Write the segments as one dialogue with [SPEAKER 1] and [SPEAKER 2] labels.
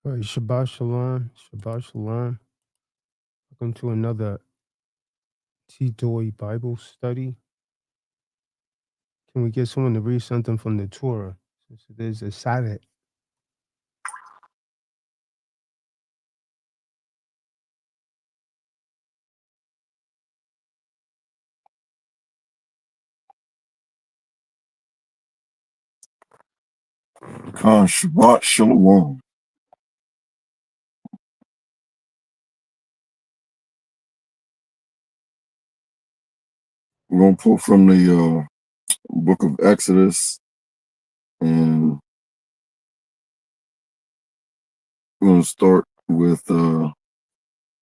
[SPEAKER 1] All right, Shabbat Shalom. Shabbat Shalom. Welcome to another T-Toy Bible study. Can we get someone to read something from the Torah? Since it is a Sabbath.
[SPEAKER 2] Khan Shabbat Shalom. We're going to pull from the book of Exodus, and we're going to start with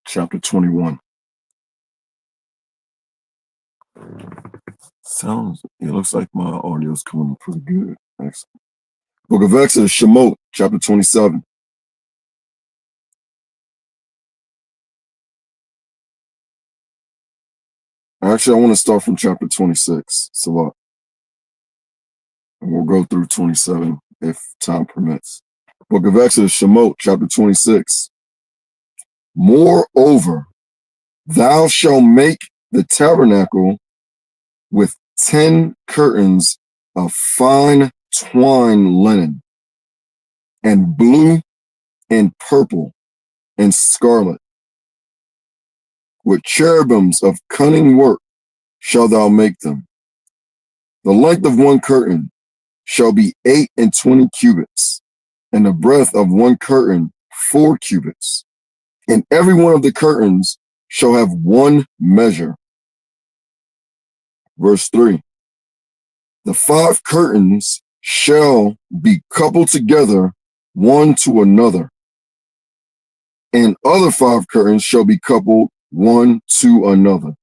[SPEAKER 2] chapter 21. It looks like my audio is coming pretty good. Excellent. Book of Exodus, Shemot, chapter 27. Actually, I want to start from chapter 26. So we'll go through 27 if time permits. Book of Exodus, Shemot, chapter 26. Moreover, thou shalt make the tabernacle with 10 curtains of fine twine linen, and blue and purple and scarlet. With cherubims of cunning work shalt thou make them. The length of one curtain shall be 28 cubits, and the breadth of one curtain 4 cubits. And every one of the curtains shall have one measure. Verse 3. The 5 curtains shall be coupled together one to another, and other 5 curtains shall be coupled one to another.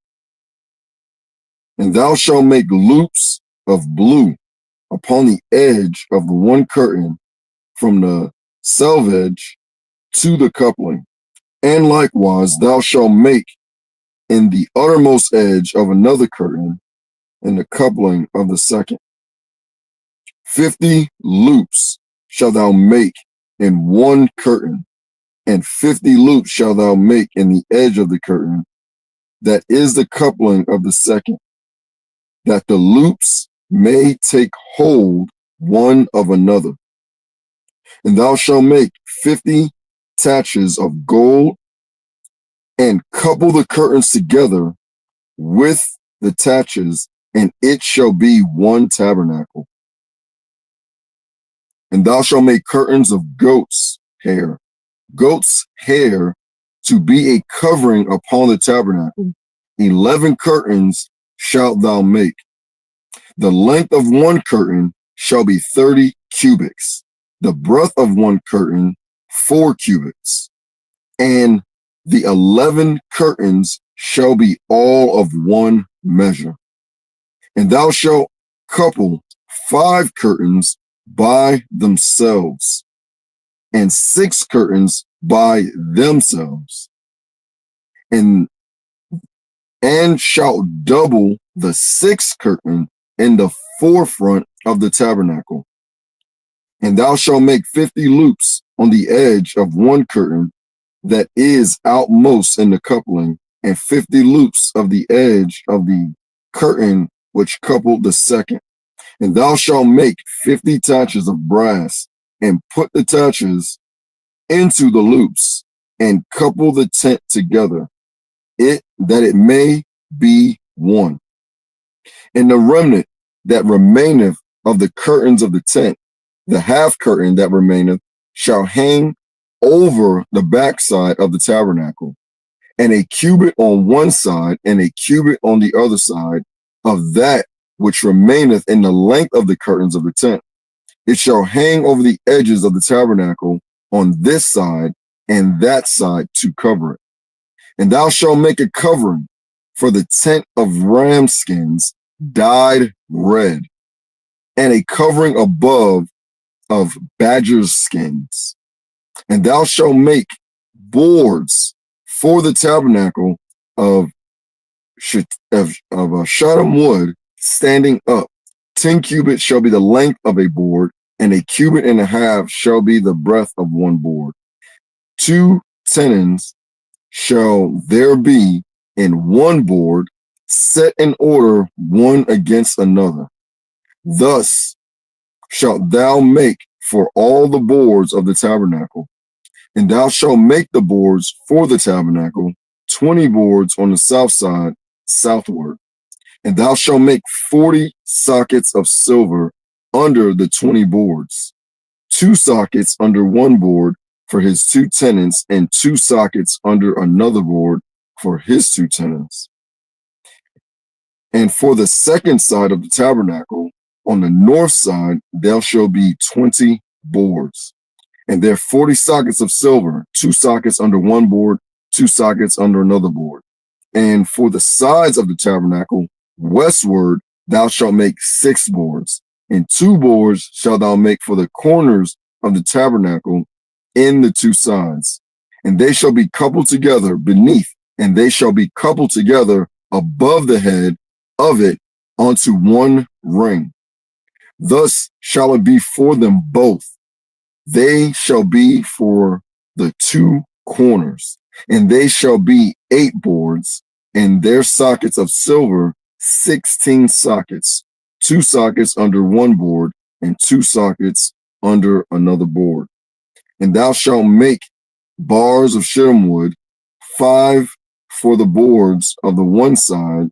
[SPEAKER 2] And thou shalt make loops of blue upon the edge of the one curtain from the selvage to the coupling. And likewise thou shalt make in the uttermost edge of another curtain in the coupling of the second. 50 loops shalt thou make in one curtain, and 50 loops shalt thou make in the edge of the curtain that is the coupling of the second, that the loops may take hold one of another. And thou shalt make 50 taches of gold, and couple the curtains together with the taches, and it shall be one tabernacle. And thou shalt make curtains of goat's hair to be a covering upon the tabernacle. 11 curtains shalt thou make. The length of one curtain shall be 30 cubits, the breadth of one curtain 4 cubits, and the 11 curtains shall be all of one measure. And thou shalt couple 5 curtains by themselves, and 6 curtains by themselves, and shalt double the 6th curtain in the forefront of the tabernacle. And thou shalt make 50 loops on the edge of one curtain that is outmost in the coupling, and 50 loops of the edge of the curtain which coupled the second. And thou shalt make 50 taches of brass, and put the taches into the loops, and couple the tent together, that it may be one. And the remnant that remaineth of the curtains of the tent, the half curtain that remaineth, shall hang over the backside of the tabernacle, and a cubit on one side, and a cubit on the other side of that which remaineth in the length of the curtains of the tent. It shall hang over the edges of the tabernacle on this side and that side to cover it. And thou shalt make a covering for the tent of ram skins dyed red, and a covering above of badger's skins. And thou shalt make boards for the tabernacle of shittim wood standing up. 10 cubits shall be the length of a board, and a cubit and a half shall be the breadth of one board. 2 tenons shall there be in one board, set in order one against another. Thus shalt thou make for all the boards of the tabernacle. And thou shalt make the boards for the tabernacle, 20 boards on the south side, southward. And thou shalt make 40 sockets of silver under the 20 boards, 2 sockets under one board for his 2 tenons, and 2 sockets under another board for his 2 tenons. And for the second side of the tabernacle, on the north side, there shall be 20 boards. And there are 40 sockets of silver, 2 sockets under one board, 2 sockets under another board. And for the sides of the tabernacle, westward, thou shalt make 6 boards, and 2 boards shalt thou make for the corners of the tabernacle in the 2 sides. And they shall be coupled together beneath, and they shall be coupled together above the head of it onto one ring. Thus shall it be for them both. They shall be for the 2 corners, and they shall be 8 boards, and their sockets of silver 16 sockets, 2 sockets under one board, and 2 sockets under another board. And thou shalt make bars of shittim wood, 5 for the boards of the one side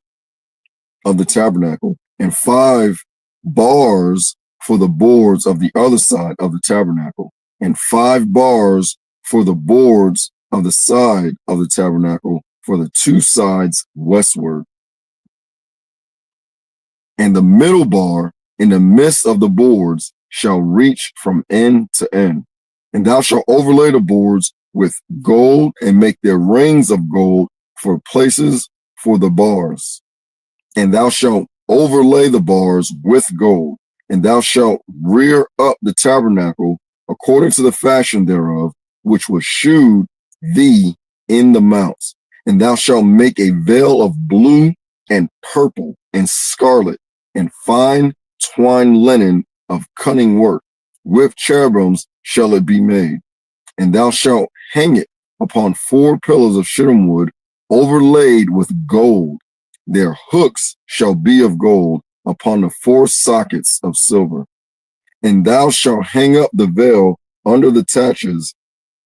[SPEAKER 2] of the tabernacle, and 5 bars for the boards of the other side of the tabernacle, and 5 bars for the boards of the side of the tabernacle for the 2 sides westward. And the middle bar in the midst of the boards shall reach from end to end. And thou shalt overlay the boards with gold, and make their rings of gold for places for the bars. And thou shalt overlay the bars with gold, and thou shalt rear up the tabernacle according to the fashion thereof, which was shewed thee in the mounts. And thou shalt make a veil of blue and purple and scarlet and fine twined linen of cunning work. With cherubims shall it be made. And thou shalt hang it upon 4 pillars of shittim wood, overlaid with gold. Their hooks shall be of gold upon the 4 sockets of silver. And thou shalt hang up the veil under the taches,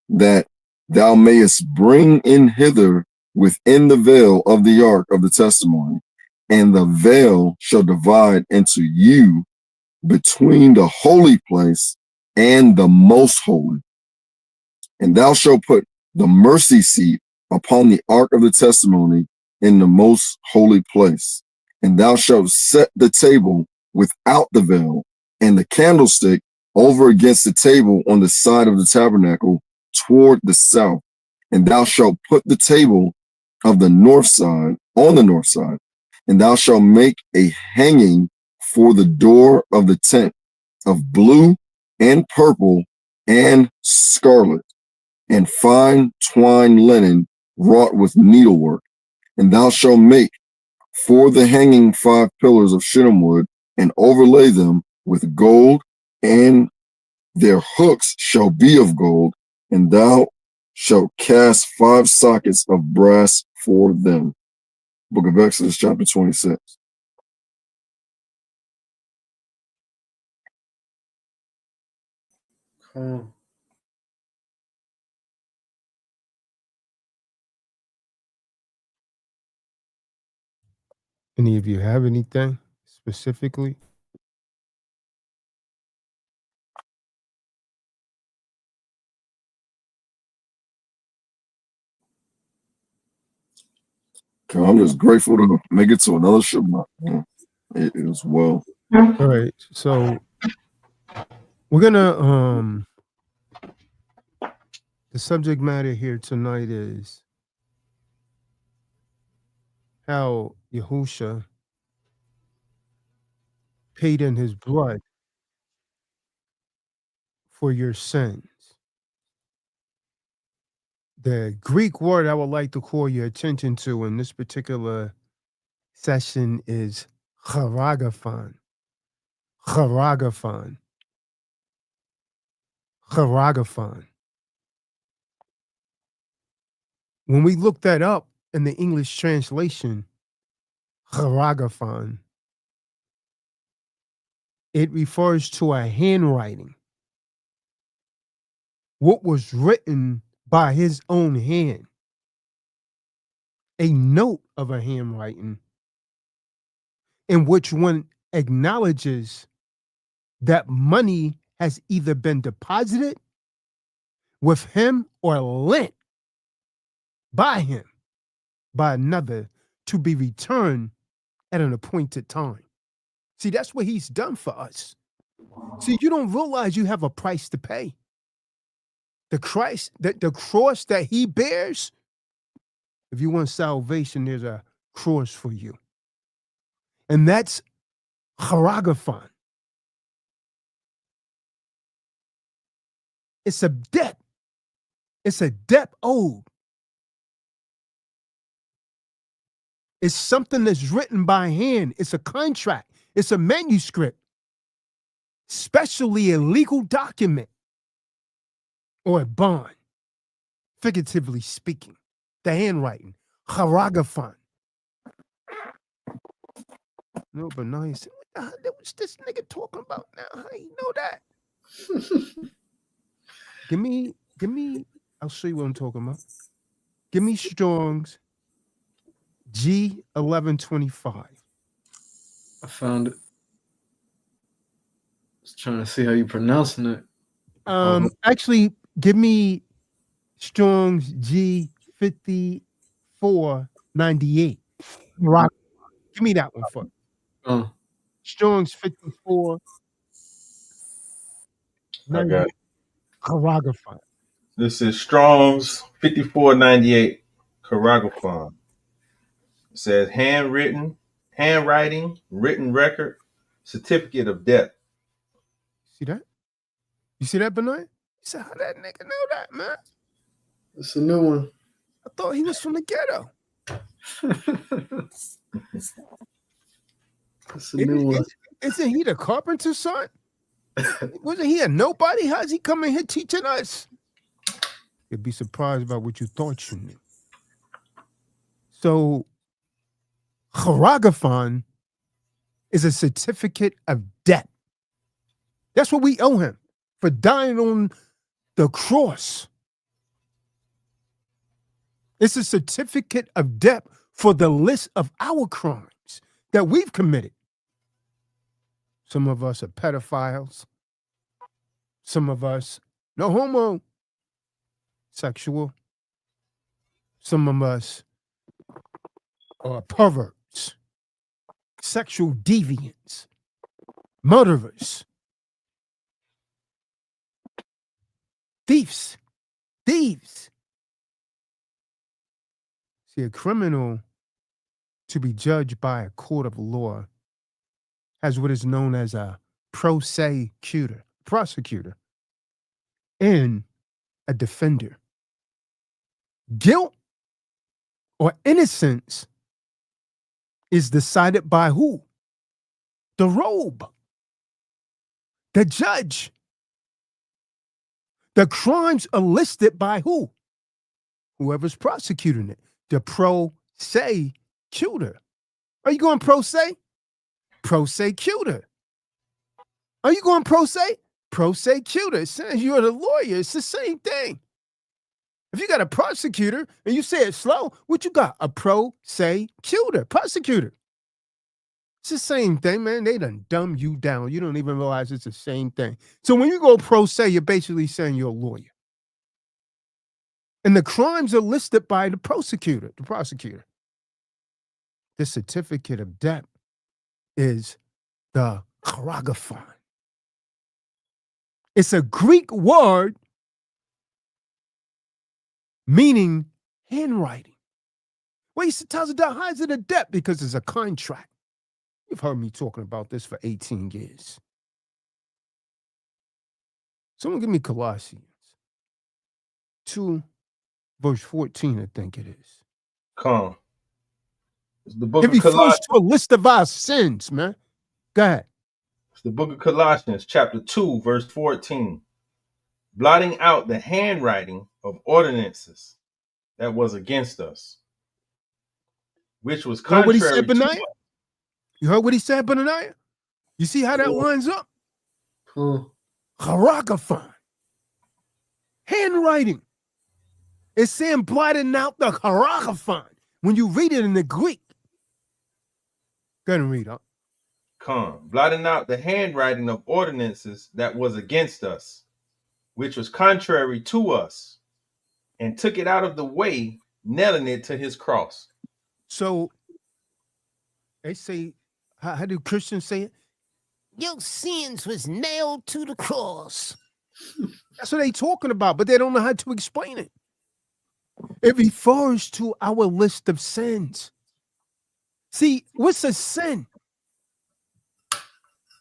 [SPEAKER 2] that thou mayest bring in hither within the veil of the ark of the testimony. And the veil shall divide into you between the holy place and the most holy. And thou shalt put the mercy seat upon the ark of the testimony in the most holy place. And thou shalt set the table without the veil, and the candlestick over against the table on the side of the tabernacle toward the south. And thou shalt put the table of the north side on the north side. And thou shalt make a hanging for the door of the tent of blue and purple and scarlet and fine twined linen wrought with needlework. And thou shalt make for the hanging 5 pillars of shittim wood, and overlay them with gold, and their hooks shall be of gold, and thou shalt cast 5 sockets of brass for them. Book of Exodus, chapter 26.
[SPEAKER 1] Any of you have anything specifically?
[SPEAKER 2] Okay, I'm just grateful to make it to another Shabbat. It is well.
[SPEAKER 1] All right. So we're gonna the subject matter here tonight is how Yahusha paid in his blood for your sins. The Greek word I would like to call your attention to in this particular session is cheirographon. Cheirographon. Cheirographon. When we look that up in the English translation, cheirographon, it refers to a handwriting, what was written by his own hand, a note of a handwriting in which one acknowledges that money has either been deposited with him or lent by him by another to be returned at an appointed time. See, that's what he's done for us. See, you don't realize you have a price to pay. The Christ, the cross that he bears, if you want salvation, there's a cross for you. And that's cheirographon. It's a debt. It's a debt owed. It's something that's written by hand. It's a contract. It's a manuscript, especially a legal document or a bond, figuratively speaking. The handwriting, cheirographon. No, but now he said, what's this nigga talking about now? How you know that? Give me, I'll show you what I'm talking about. Give me Strong's G1125.
[SPEAKER 3] I found it. Just trying to see how you pronouncing it.
[SPEAKER 1] Actually, give me Strong's G5498. Rock. Give me that one first. Strong's 54.
[SPEAKER 4] I got it.
[SPEAKER 1] Cheirographon.
[SPEAKER 4] This is Strong's 5498 cheirographon. It says handwriting, written record, certificate of death.
[SPEAKER 1] See that? You see that, Benoit? You said, how that nigga know that, man?
[SPEAKER 3] It's a new one.
[SPEAKER 1] I thought he was from the ghetto.
[SPEAKER 3] It's a new one.
[SPEAKER 1] Isn't he the carpenter's son? Wasn't he a nobody? How's he coming here teaching us? You'd be surprised about what you thought you knew. So, cheirographon is a certificate of debt. That's what we owe him for dying on the cross. It's a certificate of debt for the list of our crimes that we've committed. Some of us are pedophiles. Some of us, no homo, sexual. Some of us are perverts, sexual deviants, murderers, thieves. See, a criminal to be judged by a court of law has what is known as a prosecutor, and a defender. Guilt or innocence is decided by who? The robe, the judge. The crimes are listed by who? Whoever's prosecuting it. The prosecutor. Are you going pro se? Prosecutor. Are you going pro se? Prosecutor. It says you're the lawyer. It's the same thing. If you got a prosecutor and you say it slow, what you got? A prosecutor. Prosecutor. It's the same thing, man. They done dumb you down. You don't even realize it's the same thing. So when you go pro se, you're basically saying you're a lawyer. And the crimes are listed by the prosecutor. The certificate of debt is the cheirographon. It's a Greek word meaning handwriting. Well, he tells it that hides it a debt because it's a contract. You've heard me talking about this for 18 years. Someone give me Colossians 2, verse 14, I think it is.
[SPEAKER 4] Come. It's the book
[SPEAKER 1] It
[SPEAKER 4] of
[SPEAKER 1] refers
[SPEAKER 4] Colossians.
[SPEAKER 1] to a list of our sins, man. Go ahead.
[SPEAKER 4] It's the book of Colossians, chapter 2, verse 14. Blotting out the handwriting of ordinances that was against us, which was
[SPEAKER 1] You heard what he said,
[SPEAKER 4] contrary to
[SPEAKER 1] Benaiah? You heard what he said, Benaiah? You see how that lines up?
[SPEAKER 3] Huh.
[SPEAKER 1] Cheirographon. Handwriting. It's saying blotting out the cheirographon when you read it in the Greek. Go ahead and read up.
[SPEAKER 4] blotting out the handwriting of ordinances that was against us, which was contrary to us, and took it out of the way, nailing it to his cross.
[SPEAKER 1] So they say, how do Christians say it? Your sins was nailed to the cross. That's what they talking about, but they don't know how to explain it. It refers to our list of sins. See, what's a sin?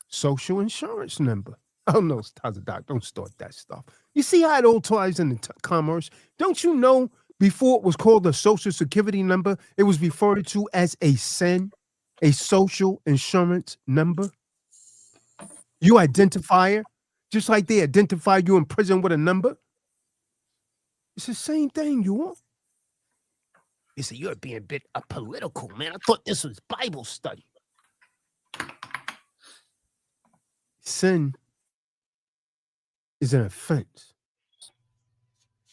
[SPEAKER 1] Social insurance number. Oh no, Tazadak, don't start that stuff. You see how it all ties into commerce? Don't you know before it was called a social security number, it was referred to as a sin, a social insurance number? You identifier, just like they identify you in prison with a number. It's the same thing, you want. They say, you're being a bit political, man. I thought this was Bible study. Sin is an offense.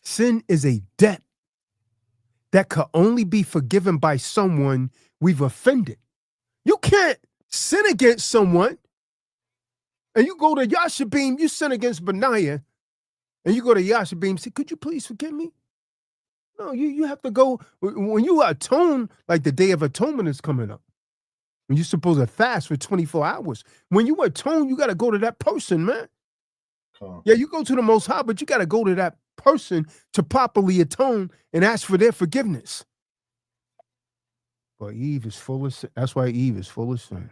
[SPEAKER 1] Sin is a debt that could only be forgiven by someone we've offended. You can't sin against someone and you go to Yashabim, you sin against Benaiah, and you go to Yashabim and say, could you please forgive me? No, you have to go, when you atone, like the Day of Atonement is coming up, when you're supposed to fast for 24 hours. When you atone, you got to go to that person, man. Yeah, you go to the Most High, but you got to go to that person to properly atone and ask for their forgiveness. But Eve is full of sin. That's why Eve is full of sins.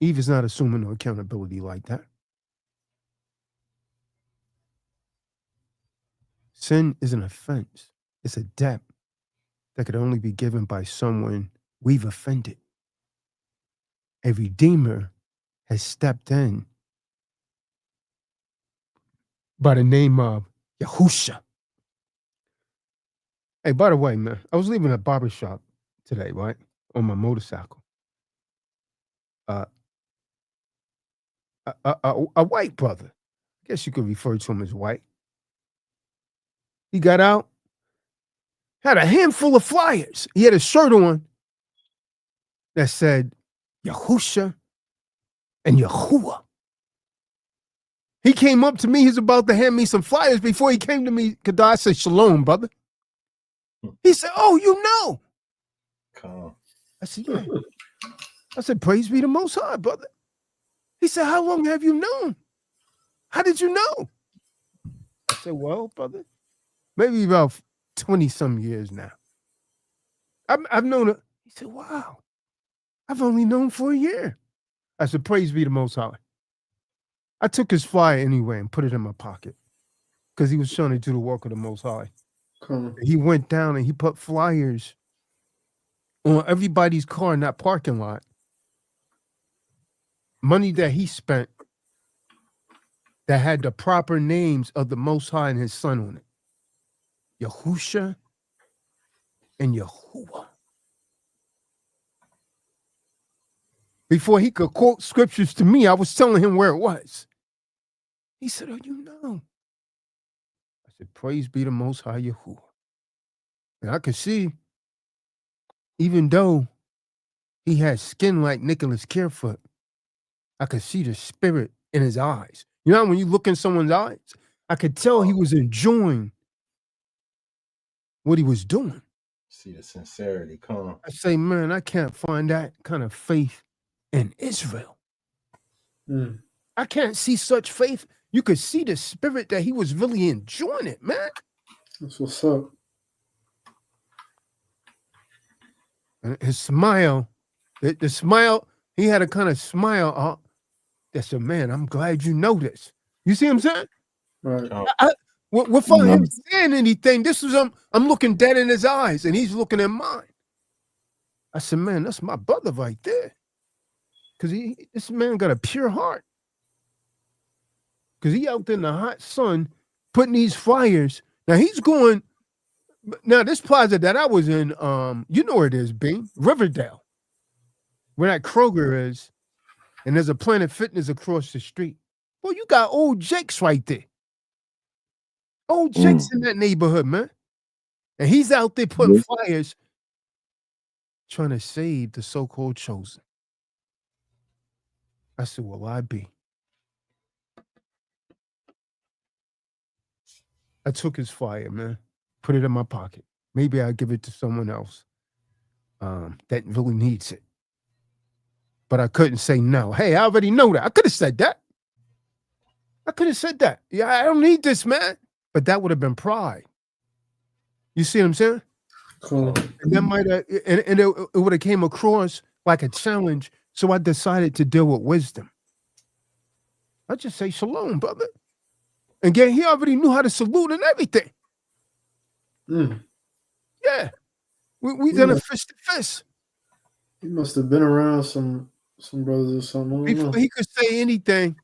[SPEAKER 1] Eve is not assuming no accountability like that. Sin is an offense. It's a debt that could only be given by someone we've offended. A redeemer has stepped in by the name of Yahusha. Hey, by the way, man, I was leaving a barbershop today, right, on my motorcycle. A white brother, I guess you could refer to him as white. He got out, had a handful of flyers. He had a shirt on that said Yahusha and Yahuwah. He came up to me. He's about to hand me some flyers. Before he came to me, Kadai said, Shalom, brother. He said, oh, you know. I said, yeah. I said, praise be the Most High, brother. He said, how long have you known? How did you know? I said, well, brother, maybe about 20-some years now. I've known it. He said, wow, I've only known for a year. I said, praise be the Most High. I took his flyer anyway and put it in my pocket because he was trying to do the work of the Most High. He went down and he put flyers on everybody's car in that parking lot. Money that he spent that had the proper names of the Most High and his son on it. Yahusha and Yahuwah. Before he could quote scriptures to me, I was telling him where it was. He said, oh, you know. I said, praise be the Most High Yahuwah. And I could see, even though he had skin like Nicholas Carefoot, I could see the spirit in his eyes. You know, when you look in someone's eyes, I could tell he was enjoying what he was doing.
[SPEAKER 4] See the sincerity,
[SPEAKER 1] I say, man, I can't find that kind of faith in Israel. I can't see such faith. You could see the spirit that he was really enjoying it, man.
[SPEAKER 3] That's what's up.
[SPEAKER 1] And his smile, the smile, he had a kind of smile that said, man, I'm glad you know this. You see what I'm saying?
[SPEAKER 3] Right.
[SPEAKER 1] Without him saying anything, this is I'm looking dead in his eyes and he's looking in mine. I said, man, that's my brother right there. Because this man got a pure heart. Because he out there in the hot sun putting these flyers. Now he's going Now, this plaza that I was in, you know where it is, Bing, Riverdale, where that Kroger is, and there's a Planet Fitness across the street. Well, you got old Jake's right there. Old Jake's in that neighborhood, man. And he's out there putting flyers trying to save the so-called chosen. I said, well, I be. I took his flyer, man, put it in my pocket. Maybe I'll give it to someone else that really needs it. But I couldn't say no. Hey, I already know that. I could have said that. Yeah, I don't need this, man. But that would have been pride. You see what I'm saying?
[SPEAKER 3] Cool.
[SPEAKER 1] And that might have, and it would have came across like a challenge. So I decided to deal with wisdom. I just say shalom, brother. And again, he already knew how to salute and everything. Yeah. We done a fist to fist.
[SPEAKER 3] He must have been around some brothers or something.
[SPEAKER 1] Before he could say anything,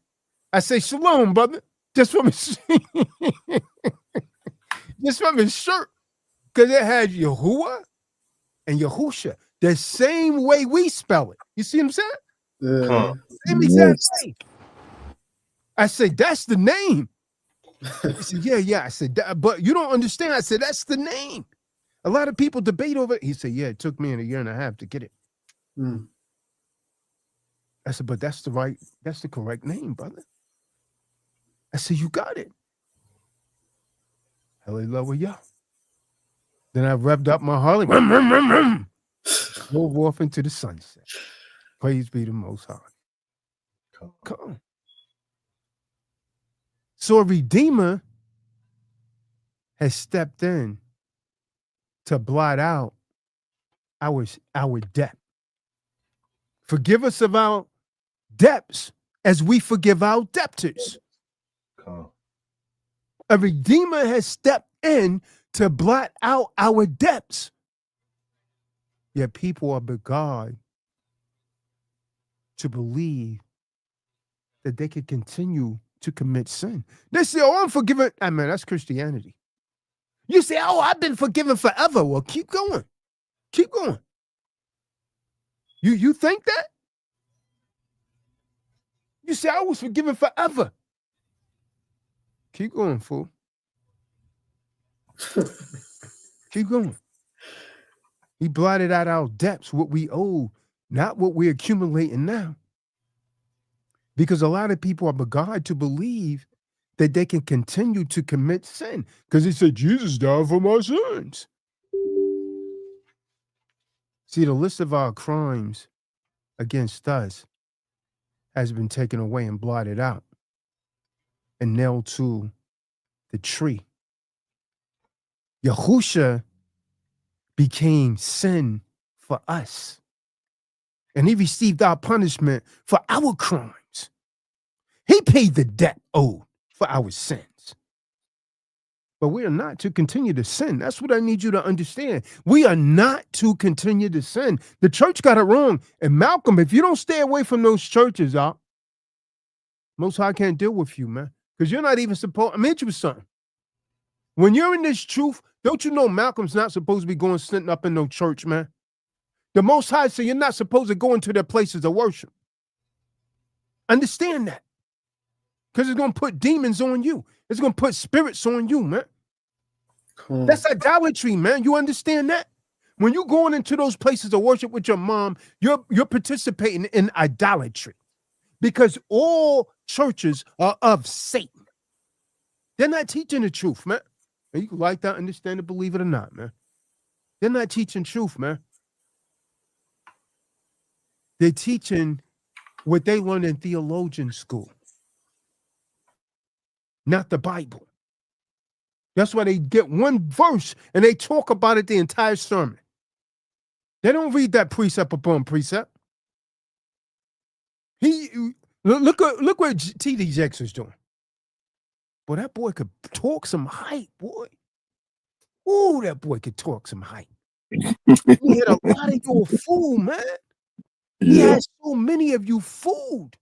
[SPEAKER 1] I say shalom, brother. Just from his just from his shirt. Because it had Yahuwah and Yahusha. The same way we spell it. You see what I'm saying?
[SPEAKER 3] Yeah.
[SPEAKER 1] Same exact way. I said, that's the name. He said, yeah. I said, but you don't understand. I said, that's the name. A lot of people debate over it. He said, yeah, it took me a year and a half to get it. I said, but that's the correct name, brother. I said, you got it. Hallelujah. Then I revved up my Harley. Drove off into the sunset. Praise be the Most High. Come on. So a Redeemer has stepped in to blot out our debt. Forgive us of our debts as we forgive our debtors. A Redeemer has stepped in to blot out our debts. Yet people are beguiled to believe that they can continue to commit sin. They say, oh, I'm forgiven. I mean, that's Christianity. You say, oh, I've been forgiven forever. Well, keep going. Keep going. You think that? You say, I was forgiven forever. Keep going, fool. Keep going. He blotted out our debts, what we owe, not what we're accumulating now. Because a lot of people are beguiled to believe that they can continue to commit sin. Because he said, Jesus died for my sins. See, the list of our crimes against us has been taken away and blotted out and nailed to the tree. Yahusha became sin for us. And he received our punishment for our crimes. He paid the debt owed for our sins. But we are not to continue to sin. That's what I need you to understand. We are not to continue to sin. The church got it wrong. And Malcolm, if you don't stay away from those churches, Most High can't deal with you, man. Because you're not even supposed, I'm hit you with something. When you're in this truth, don't you know Malcolm's not supposed to be going sitting up in no church, man? The Most High said you're not supposed to go into their places of worship. Understand that. Because it's going to put demons on you. It's going to put spirits on you, man. Cool. That's idolatry, man. You understand that? When you're going into those places of worship with your mom, you're participating in idolatry. Because all churches are of Satan. They're not teaching the truth, man. And you can like that, understand it, believe it or not, man. They're not teaching truth, man. They're teaching what they learned in theologian school, not the Bible. That's why they get one verse and they talk about it the entire sermon. They don't read that precept upon precept. Look what T.D. Jakes is doing. Boy, that boy could talk some hype, boy. Ooh, that boy could talk some hype. He had a lot of you fool, man. He had so many of you fooled.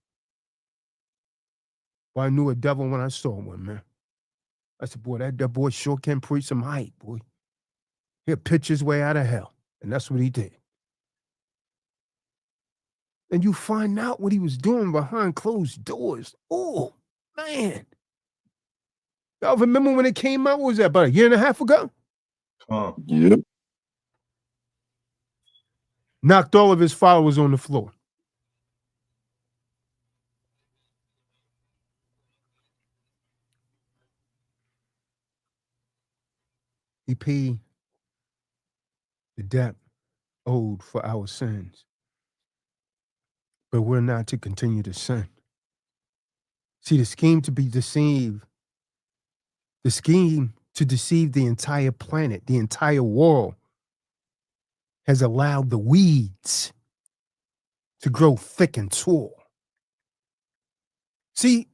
[SPEAKER 1] Well, I knew a devil when I saw one, man. I said, boy, that boy sure can preach some hype, boy. He'll pitch his way out of hell. And that's what he did. And you find out what he was doing behind closed doors. Oh, man. Y'all remember when it came out? What was that, about a year and a half ago?
[SPEAKER 2] Yep.
[SPEAKER 1] Knocked all of his followers on the floor. He paid the debt owed for our sins. But we're not to continue to sin. See, the scheme to be deceived, the scheme to deceive the entire planet, the entire world, has allowed the weeds to grow thick and tall. See,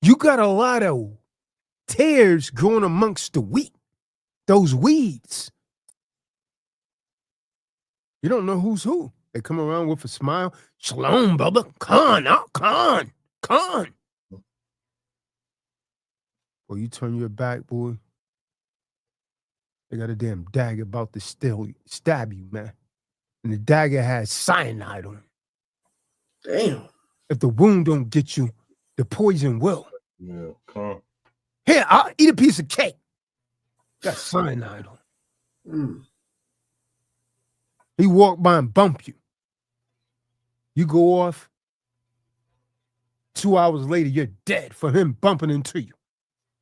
[SPEAKER 1] you got a lot of tares growing amongst the wheat, those weeds. You don't know who's who. They come around with a smile. Shalom, brother. Khan. Boy, you turn your back, boy. They got a damn dagger about to stab you, man. And the dagger has cyanide on it.
[SPEAKER 3] Damn.
[SPEAKER 1] If the wound don't get you, the poison will.
[SPEAKER 4] Yeah, come.
[SPEAKER 1] Here, I'll eat a piece of cake. Got cyanide on it.
[SPEAKER 3] Mm.
[SPEAKER 1] He walk by and bump you. You go off. 2 hours later, you're dead for him bumping into you.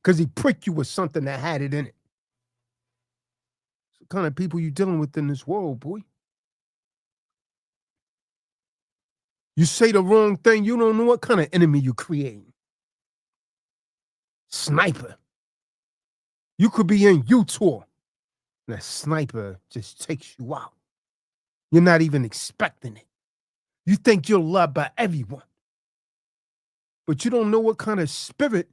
[SPEAKER 1] Because he pricked you with something that had it in it. It's the kind of people you dealing with in this world, boy. You say the wrong thing, you don't know what kind of enemy you're creating. Sniper. You could be in Utah, and a sniper just takes you out. You're not even expecting it. You think you're loved by everyone. But you don't know what kind of spirit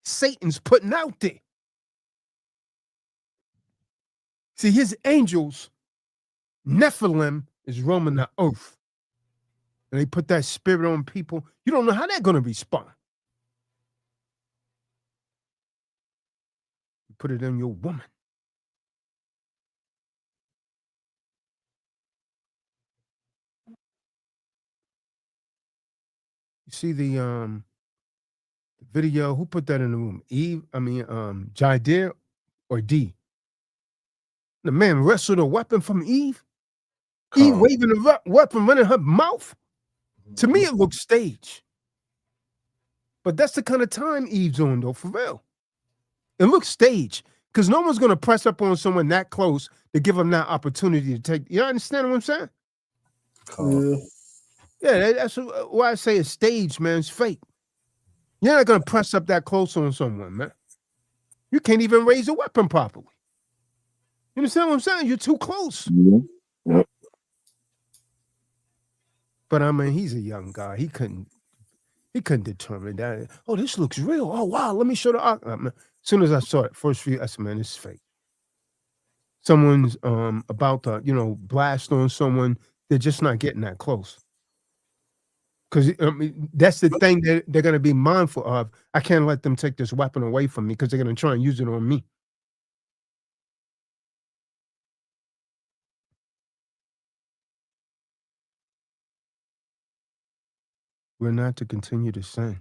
[SPEAKER 1] Satan's putting out there. See, his angels, Nephilim, is roaming the earth. And they put that spirit on people. You don't know how they're going to respond. You put it in your woman. You see the video, who put that in the room? Jadir or D? The man wrestled a weapon from Eve. Eve waving a weapon, running her mouth. To me, it looks staged. But that's the kind of time Eve's on, though, for real. It looks staged because no one's going to press up on someone that close to give them that opportunity to take. You understand what I'm saying?
[SPEAKER 3] Yeah.
[SPEAKER 1] Yeah, that's why I say it's staged, man. It's fake. You're not going to press up that close on someone, man. You can't even raise a weapon properly. You understand what I'm saying? You're too close.
[SPEAKER 2] Yeah. Yep.
[SPEAKER 1] But I mean, he's a young guy. He couldn't determine that. Oh, this looks real. Oh, wow. Let me show the art. As soon as I saw it, first few, I said, man, this is fake. Someone's about to, blast on someone. They're just not getting that close. Because that's the thing that they're going to be mindful of. I can't let them take this weapon away from me because they're going to try and use it on me. We're not to continue to sin.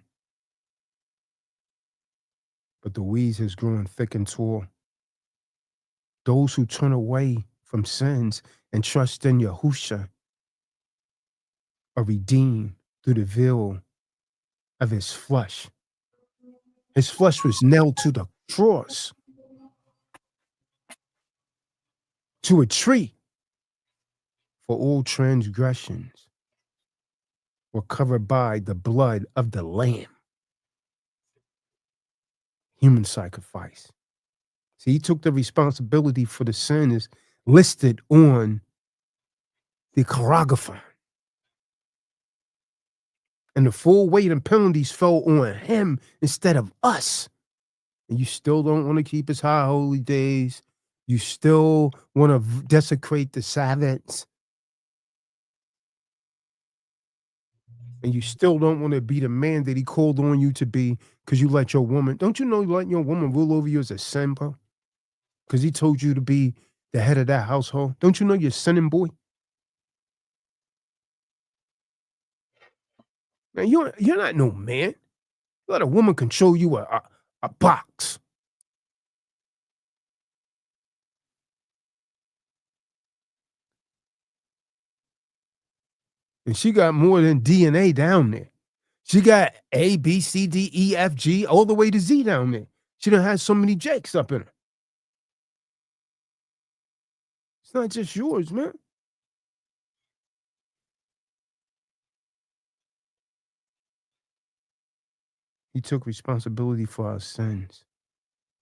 [SPEAKER 1] But the weeds has grown thick and tall. Those who turn away from sins and trust in Yahusha are redeemed through the veil of his flesh. His flesh was nailed to the cross, to a tree, for all transgressions were covered by the blood of the Lamb. Human sacrifice. See, he took the responsibility for the sin is listed on the cheirographon. And the full weight and penalties fell on him instead of us. And you still don't want to keep his high holy days. You still want to desecrate the Sabbaths. And you still don't want to be the man that he called on you to be because you let your woman, don't you know letting your woman rule over you is a sin, bro? because he told you to be the head of that household? Don't you know you're sinning, boy? Man, you're not no man. You let a woman control you a box. And she got more than DNA down there. She got A, B, C, D, E, F, G, all the way to Z down there. She done had so many Jakes up in her. It's not just yours, man. He took responsibility for our sins.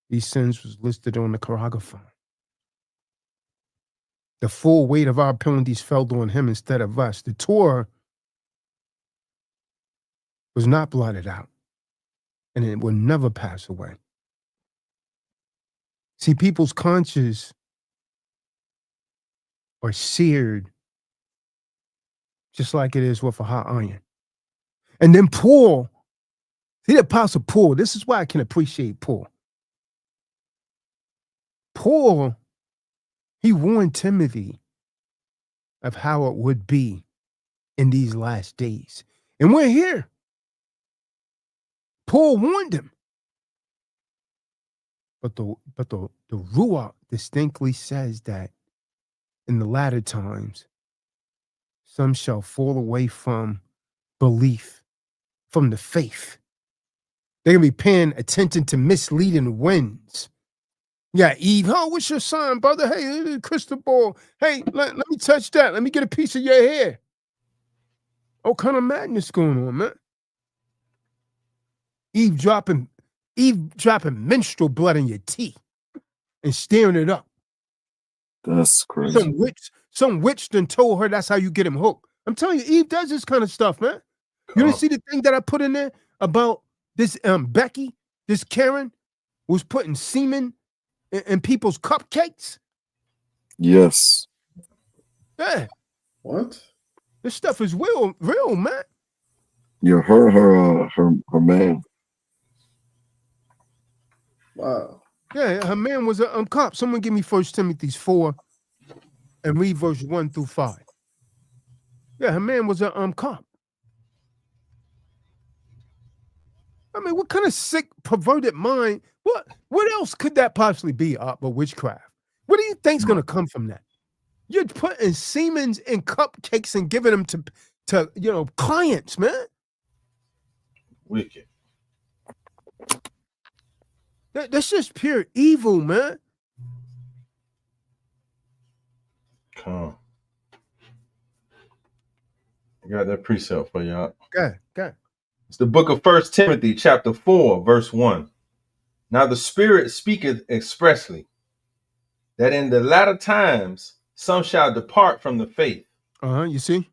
[SPEAKER 1] These sins was listed on the cheirographon. The full weight of our penalties fell on him instead of us. The Torah was not blotted out, and it will never pass away. See, people's consciences are seared just like it is with a hot iron. And then Paul, see the Apostle Paul, this is why I can appreciate Paul. Paul, he warned Timothy of how it would be in these last days. And we're here. Paul warned him. But the Ruach distinctly says that in the latter times, some shall fall away from belief, from the faith. They're going to be paying attention to misleading winds. Yeah, Eve, oh, what's your sign, brother? Hey, crystal ball. Hey, let me touch that. Let me get a piece of your hair. All kind of madness going on, man. Eve dropping menstrual blood in your teeth and stirring it up.
[SPEAKER 2] That's crazy.
[SPEAKER 1] Some witch done told her that's how you get him hooked. I'm telling you, Eve does this kind of stuff, man. You didn't see the thing that I put in there about this Becky, this Karen, was putting semen in people's cupcakes?
[SPEAKER 2] Yes.
[SPEAKER 1] Yeah.
[SPEAKER 3] What?
[SPEAKER 1] This stuff is real, man.
[SPEAKER 2] Yeah, her man.
[SPEAKER 3] Wow.
[SPEAKER 1] Yeah, her man was a cop. Someone give me 1 Timothy 4 and read verse 1 through 5. Yeah, her man was a cop. I mean, what kind of sick, perverted mind? What else could that possibly be but witchcraft? What do you think's gonna come from that? You're putting semens in cupcakes and giving them to clients, man.
[SPEAKER 4] Wicked.
[SPEAKER 1] That's just pure evil, man.
[SPEAKER 4] Come. I got that precept for y'all.
[SPEAKER 1] Okay.
[SPEAKER 4] It's the book of 1 Timothy, chapter 4, verse 1. Now the Spirit speaketh expressly, that in the latter times some shall depart from the faith.
[SPEAKER 1] You see?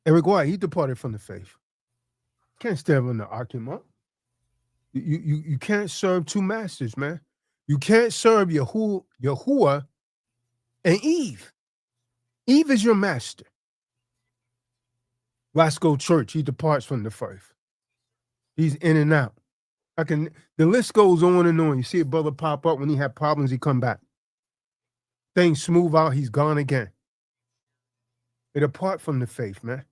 [SPEAKER 1] Eric White, he departed from the faith. Can't stand in the argument. You can't serve two masters, man. You can't serve Yahuwah and Eve. Eve is your master. Lasco Church, he departs from the faith. He's in and out. The list goes on and on. You see a brother pop up when he had problems, he come back. Things smooth out, he's gone again. They depart from the faith, man.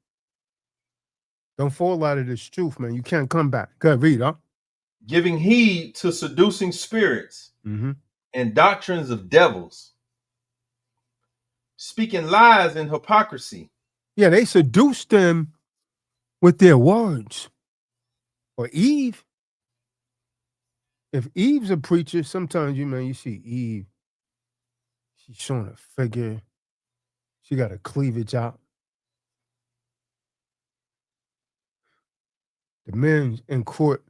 [SPEAKER 1] Don't fall out of this truth, man. You can't come back. Go ahead, read, huh?
[SPEAKER 4] Giving heed to seducing spirits and doctrines of devils, speaking lies and hypocrisy.
[SPEAKER 1] Yeah, they seduced them with their words. Or Eve. If Eve's a preacher, sometimes you see Eve. She's showing a figure. She got a cleavage out. The men in court,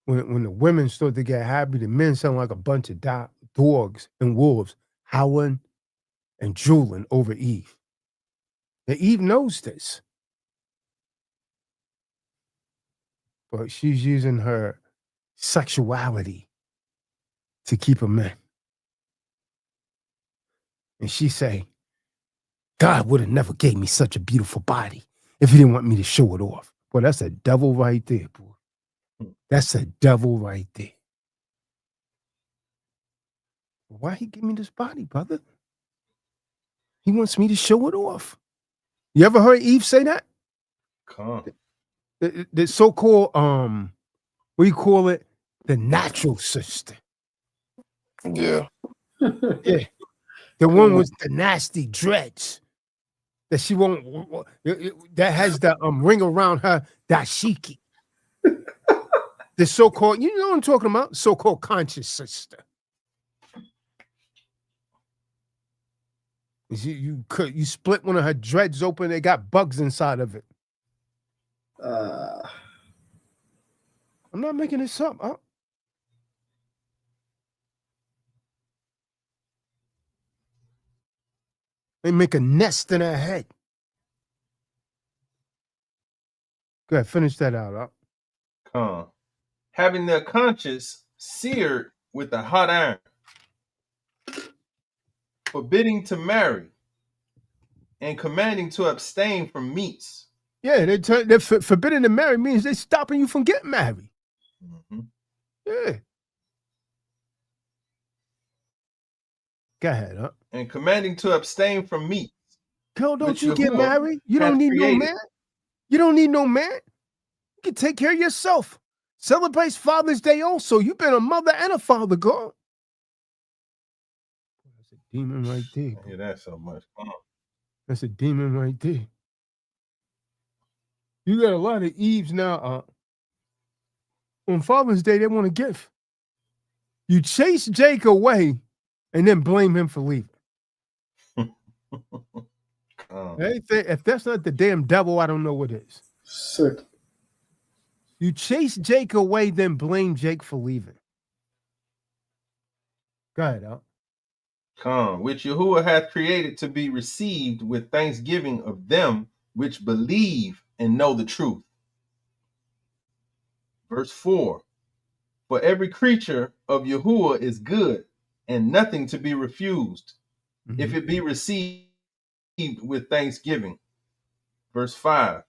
[SPEAKER 1] when the women start to get happy, the men sound like a bunch of dogs and wolves howling and drooling over Eve. And Eve knows this. But she's using her sexuality to keep them in. And she say, God would have never gave me such a beautiful body if he didn't want me to show it off. Boy, that's a devil right there, boy. That's a devil right there. Why he give me this body, brother? He wants me to show it off. You ever heard Eve say that?
[SPEAKER 4] Come.
[SPEAKER 1] The so-called what do you call it? The natural sister.
[SPEAKER 2] Yeah.
[SPEAKER 1] Yeah. The one with the nasty dreads. That she won't that has the ring around her dashiki. The so-called, you know what I'm talking about? So-called conscious sister. You split one of her dreads open, they got bugs inside of it. I'm not making this up. They make a nest in her head. Go ahead, finish that out.
[SPEAKER 4] Come. Having their conscience seared with a hot iron, forbidding to marry, and commanding to abstain from meats.
[SPEAKER 1] Yeah, they're forbidden to marry means they're stopping you from getting married.
[SPEAKER 4] Mm-hmm.
[SPEAKER 1] Yeah. Go ahead,
[SPEAKER 4] And commanding to abstain from meat.
[SPEAKER 1] Girl, don't
[SPEAKER 4] which
[SPEAKER 1] you get
[SPEAKER 4] Yahuwah
[SPEAKER 1] married? You don't
[SPEAKER 4] hath
[SPEAKER 1] need no
[SPEAKER 4] created.
[SPEAKER 1] man. You don't need no man. You can take care of yourself. Celebrate Father's Day also. You've been a mother and a father, girl. That's a demon right there.
[SPEAKER 4] I hear that so much.
[SPEAKER 1] That's a demon right there. You got a lot of Eves now. On Father's Day, they want a gift. You chase Jake away and then blame him for leaving. If that's not the damn devil, I don't know what is.
[SPEAKER 3] Sick.
[SPEAKER 1] You chase Jake away, then blame Jake for leaving. Go ahead, Al.
[SPEAKER 4] Come, which Yahuwah hath created to be received with thanksgiving of them which believe and know the truth. Verse 4. For every creature of Yahuwah is good, and nothing to be refused, if it be received with thanksgiving. Verse 5.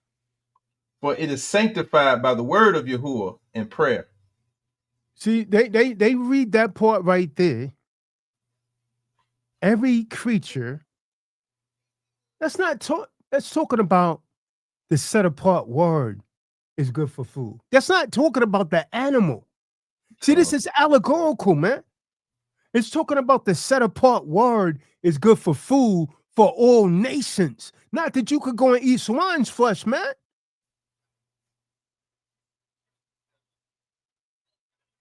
[SPEAKER 4] For it is sanctified by the word of Yahuwah and prayer.
[SPEAKER 1] See, they read that part right there. Every creature. That's talking about the set apart word is good for food. That's not talking about the animal. See, this is allegorical, man. It's talking about the set apart word is good for food for all nations. Not that you could go and eat swine's flesh, man.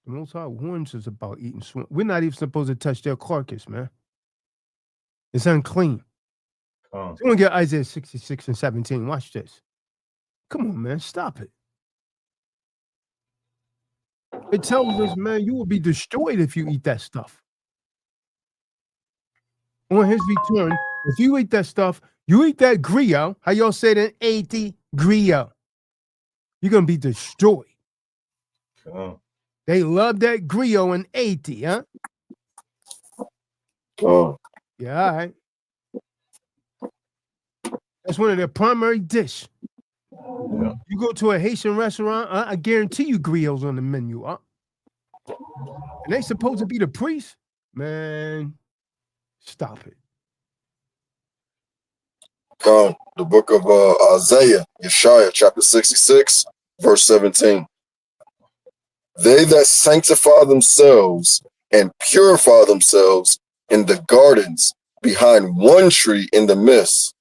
[SPEAKER 1] The Most High warns us about eating swine. We're not even supposed to touch their carcass, man. It's unclean. So we're going to get Isaiah 66 and 17. Watch this. Come on, man. Stop it. It tells us, man, you will be destroyed if you eat that stuff. On his return, if you eat that stuff, you eat that griot, how y'all say that? 80 griot. You're going to be destroyed. They love that griot in 80, huh? Yeah, all right. That's one of their primary dish. Yeah. You go to a Haitian restaurant, I guarantee you griots on the menu, And they supposed to be the priest? Man, stop it.
[SPEAKER 2] The book of Isaiah, Yeshaya, chapter 66, verse 17. They that sanctify themselves and purify themselves in the gardens behind one tree in the midst,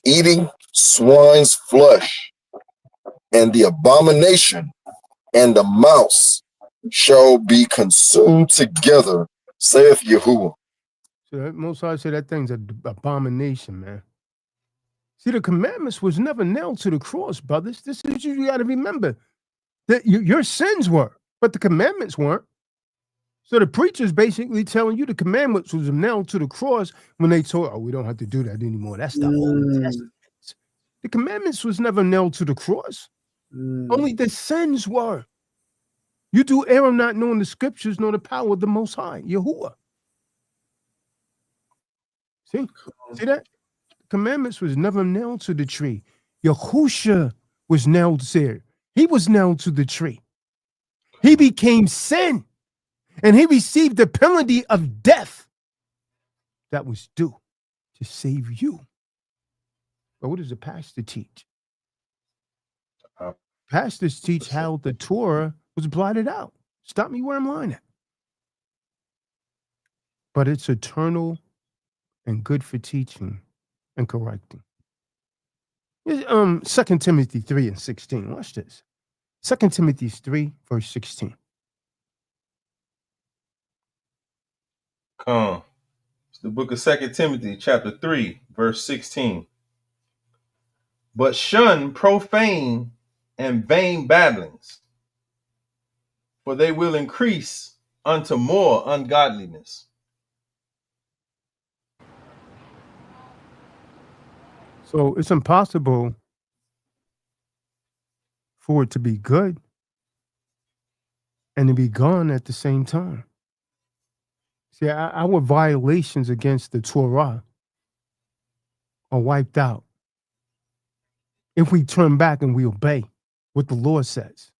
[SPEAKER 2] eating swine's flesh, and the abomination and the mouse shall be consumed together, saith Yahuwah.
[SPEAKER 1] So that Most High said that thing's an abomination, man. See, the commandments was never nailed to the cross, brothers. This is you got to remember. That your sins were, but the commandments weren't. So the preacher's basically telling you the commandments was nailed to the cross when they told, we don't have to do that anymore. That's the Old Testament. The commandments was never nailed to the cross. Only the sins were. You do error not knowing the scriptures nor the power of the Most High, Yahuwah. See that? The commandments was never nailed to the tree. Yahusha was nailed there. He was nailed to the tree. He became sin. And he received the penalty of death that was due to save you. But what does the pastor teach?
[SPEAKER 4] Uh,
[SPEAKER 1] Pastors teach how the Torah was blotted out. Stop me where I'm lying at. But it's eternal and good for teaching and correcting. 2 Timothy 3 and 16. Watch this. 2 Timothy 3, verse 16.
[SPEAKER 4] It's the book of 2 Timothy, chapter 3, verse 16. But shun profane and vain babblings, for they will increase unto more ungodliness.
[SPEAKER 1] So it's impossible for it to be good and to be gone at the same time. See, our violations against the Torah are wiped out if we turn back and we obey what the Lord says.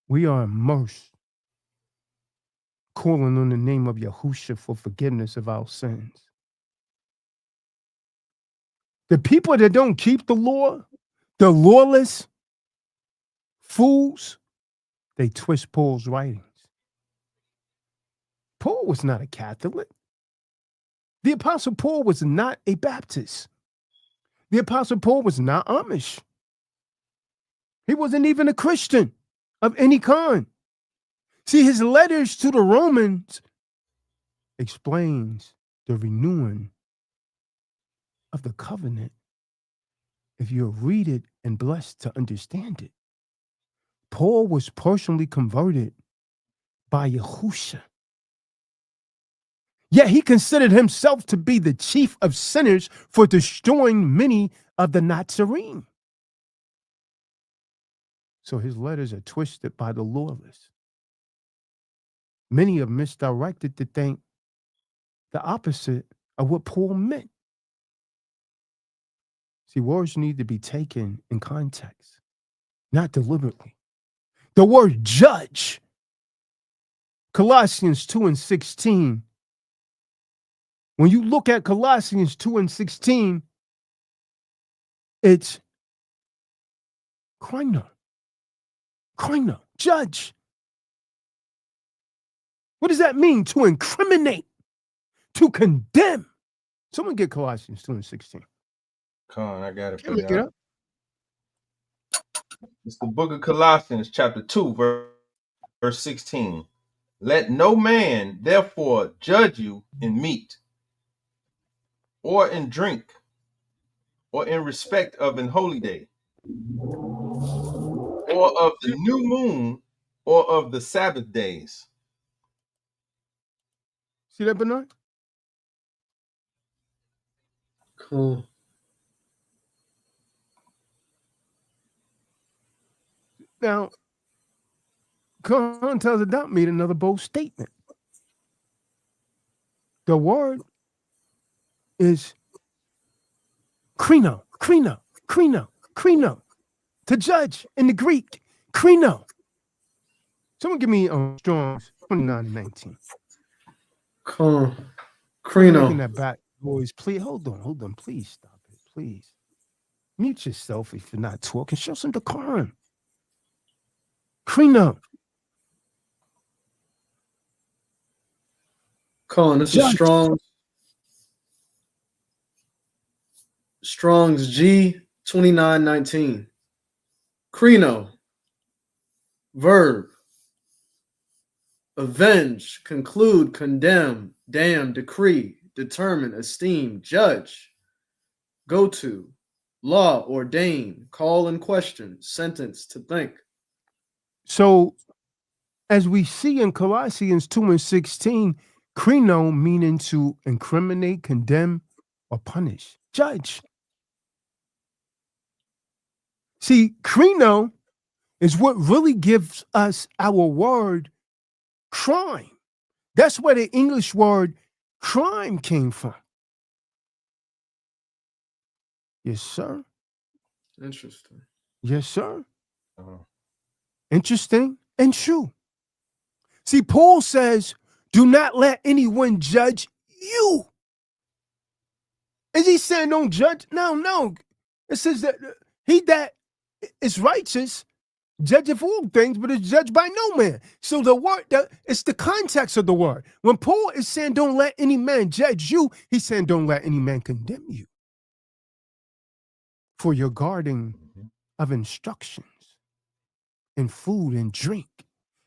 [SPEAKER 1] We are immersed, calling on the name of Yahusha for forgiveness of our sins. The people that don't keep the law, the lawless fools, they twist Paul's writings. Paul was not a Catholic. The Apostle Paul was not a Baptist. The Apostle Paul was not Amish. He wasn't even a Christian of any kind. See, his letters to the Romans explains the renewing of the covenant if you read it and blessed to understand it. Paul was personally converted by Yahusha. Yet he considered himself to be the chief of sinners for destroying many of the Nazarene. So his letters are twisted by the lawless. Many are misdirected to think the opposite of what Paul meant. See, words need to be taken in context, not deliberately. The word judge, Colossians 2 and 16. When you look at Colossians 2 and 16, it's krino, judge. What does that mean? To incriminate, to condemn. Someone get Colossians 2 and 16.
[SPEAKER 4] I got it for
[SPEAKER 1] Can't make it
[SPEAKER 4] you.
[SPEAKER 1] up.
[SPEAKER 4] It's the book of Colossians, chapter 2, verse 16. Let no man therefore judge you in meat, or in drink, or in respect of an holy day, or of the new moon, or of the Sabbath days.
[SPEAKER 1] See that, Bernard?
[SPEAKER 3] Cool.
[SPEAKER 1] Now, Khan tells Adop made another bold statement. The word is krino. To judge in the Greek, krino. Someone give me Strong's 29 and 19.
[SPEAKER 3] Cool.
[SPEAKER 1] Taking
[SPEAKER 3] Crino.
[SPEAKER 1] that back, boys. Please hold on. Please stop it. Please mute yourself if you're not talking. Show some decorum. Krino.
[SPEAKER 3] Colin, this is
[SPEAKER 1] Judge.
[SPEAKER 3] Strong's G 2919. Crino. Verb. Avenge, conclude, condemn, damn, decree, determine, esteem, judge, go to, law, ordain, call in question, sentence, to think.
[SPEAKER 1] So, as we see in Colossians 2 and 16, krino meaning to incriminate, condemn, or punish, judge. See, krino is what really gives us our word crime. That's where the English word crime came from. Yes, sir.
[SPEAKER 3] Interesting.
[SPEAKER 1] Yes, sir.
[SPEAKER 4] Uh-huh.
[SPEAKER 1] Interesting and true. See, Paul says Do not let anyone judge you. Is he saying don't judge? No. It says that he that is righteous judgeth all things, but is judged by no man. So the word, it's the context of the word. When Paul is saying don't let any man judge you, he's saying don't let any man condemn you for your guarding of instructions in food and drink,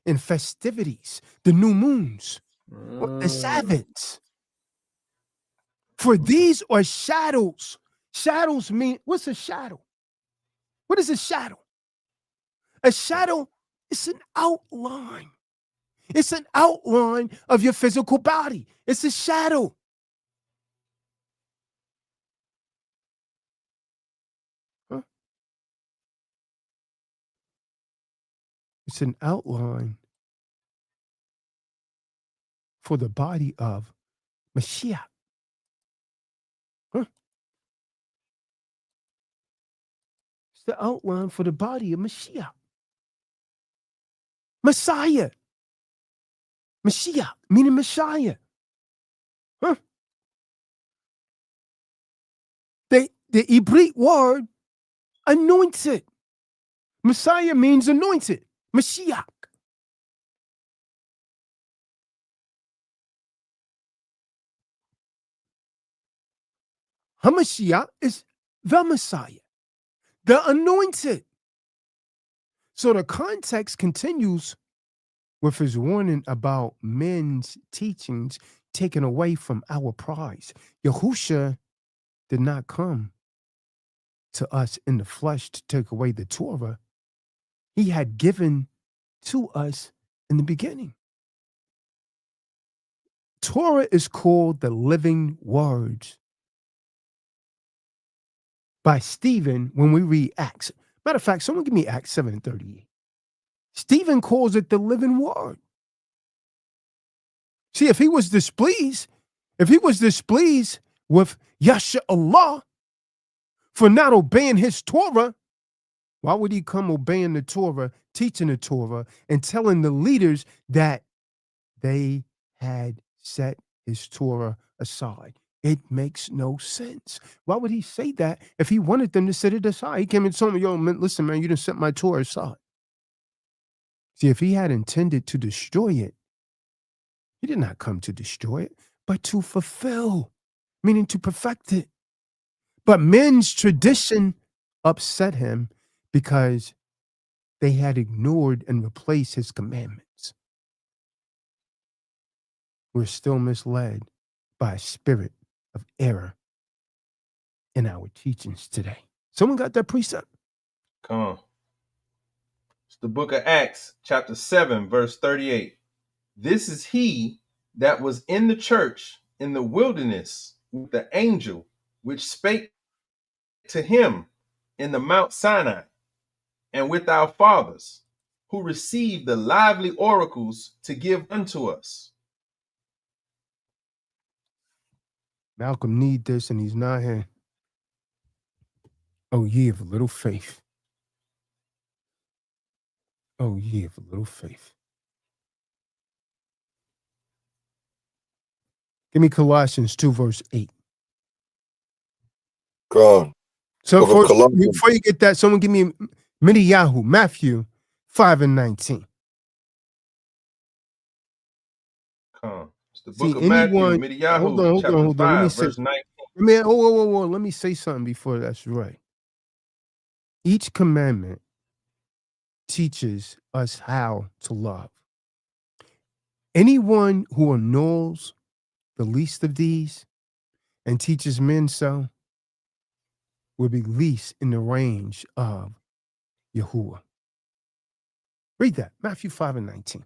[SPEAKER 1] in festivities, the new moons, the Sabbaths. For these are shadows. Shadows mean, what's a shadow? What is a shadow? A shadow is an outline. It's an outline of your physical body. It's a shadow. Huh? It's an outline for the body of Mashiach. Huh? It's the outline for the body of Mashiach. Messiah. Mashiach, meaning Messiah. Huh? The Hebrew word, anointed. Messiah means anointed. Mashiach. HaMashiach is the Messiah, the anointed. So the context continues with his warning about men's teachings taken away from our prize. Yahusha did not come to us in the flesh to take away the Torah. He had given to us in the beginning. Torah is called the living words by Stephen when we read Acts. Matter of fact, someone give me Acts 7:38. Stephen calls it the living word. See, if he was displeased with Yahusha Allah for not obeying his Torah, why would he come obeying the Torah, teaching the Torah, and telling the leaders that they had set his Torah aside? It makes no sense. Why would he say that if he wanted them to set it aside? He came and told me, yo, man, listen, man, you didn't set my Torah aside. See, if he had intended to destroy it, he did not come to destroy it, but to fulfill, meaning to perfect it. But men's tradition upset him because they had ignored and replaced his commandments. We're still misled by a spirit of error in our teachings today. Someone got that precept?
[SPEAKER 4] Come on. It's the book of Acts, chapter 7, verse 38. This is he that was in the church in the wilderness with the angel which spake to him in the Mount Sinai, and with our fathers, who received the lively oracles to give unto us.
[SPEAKER 1] Malcolm need this and he's not here. Oh, ye of little faith. Oh, ye of little faith. Give me Colossians 2, verse 8.
[SPEAKER 2] God.
[SPEAKER 1] So
[SPEAKER 2] Colossians.
[SPEAKER 1] before you get that, someone give me Midiyahu, Matthew 5:19.
[SPEAKER 4] Come. It's the
[SPEAKER 1] See,
[SPEAKER 4] book of Matthew,
[SPEAKER 1] anyone, hold
[SPEAKER 4] Midiyahu,
[SPEAKER 1] on.
[SPEAKER 4] chapter
[SPEAKER 1] Let me
[SPEAKER 4] 5,
[SPEAKER 1] say,
[SPEAKER 4] verse 19.
[SPEAKER 1] let me say something before that's right. Each commandment teaches us how to love. Anyone who annuls the least of these and teaches men so will be least in the range of Yahuwah. Read that, Matthew 5:19.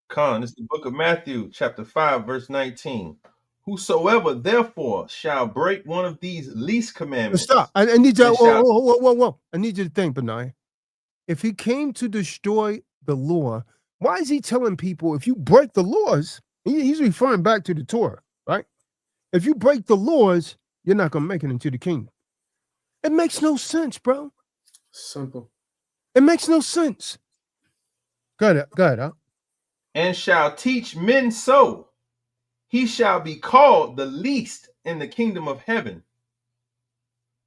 [SPEAKER 4] Come. It's the book of Matthew, chapter 5, verse 19. Whosoever therefore shall break one of these least commandments.
[SPEAKER 1] Stop. I need you.
[SPEAKER 4] and shall-
[SPEAKER 1] Whoa. I need you to think, Benai. If he came to destroy the law, why is he telling people if you break the laws, he's referring back to the Torah, right? If you break the laws, you're not going to make it into the kingdom. It makes no sense, bro.
[SPEAKER 3] Simple.
[SPEAKER 1] It makes no sense. Go ahead, huh?
[SPEAKER 4] and shall teach men so, he shall be called the least in the kingdom of heaven.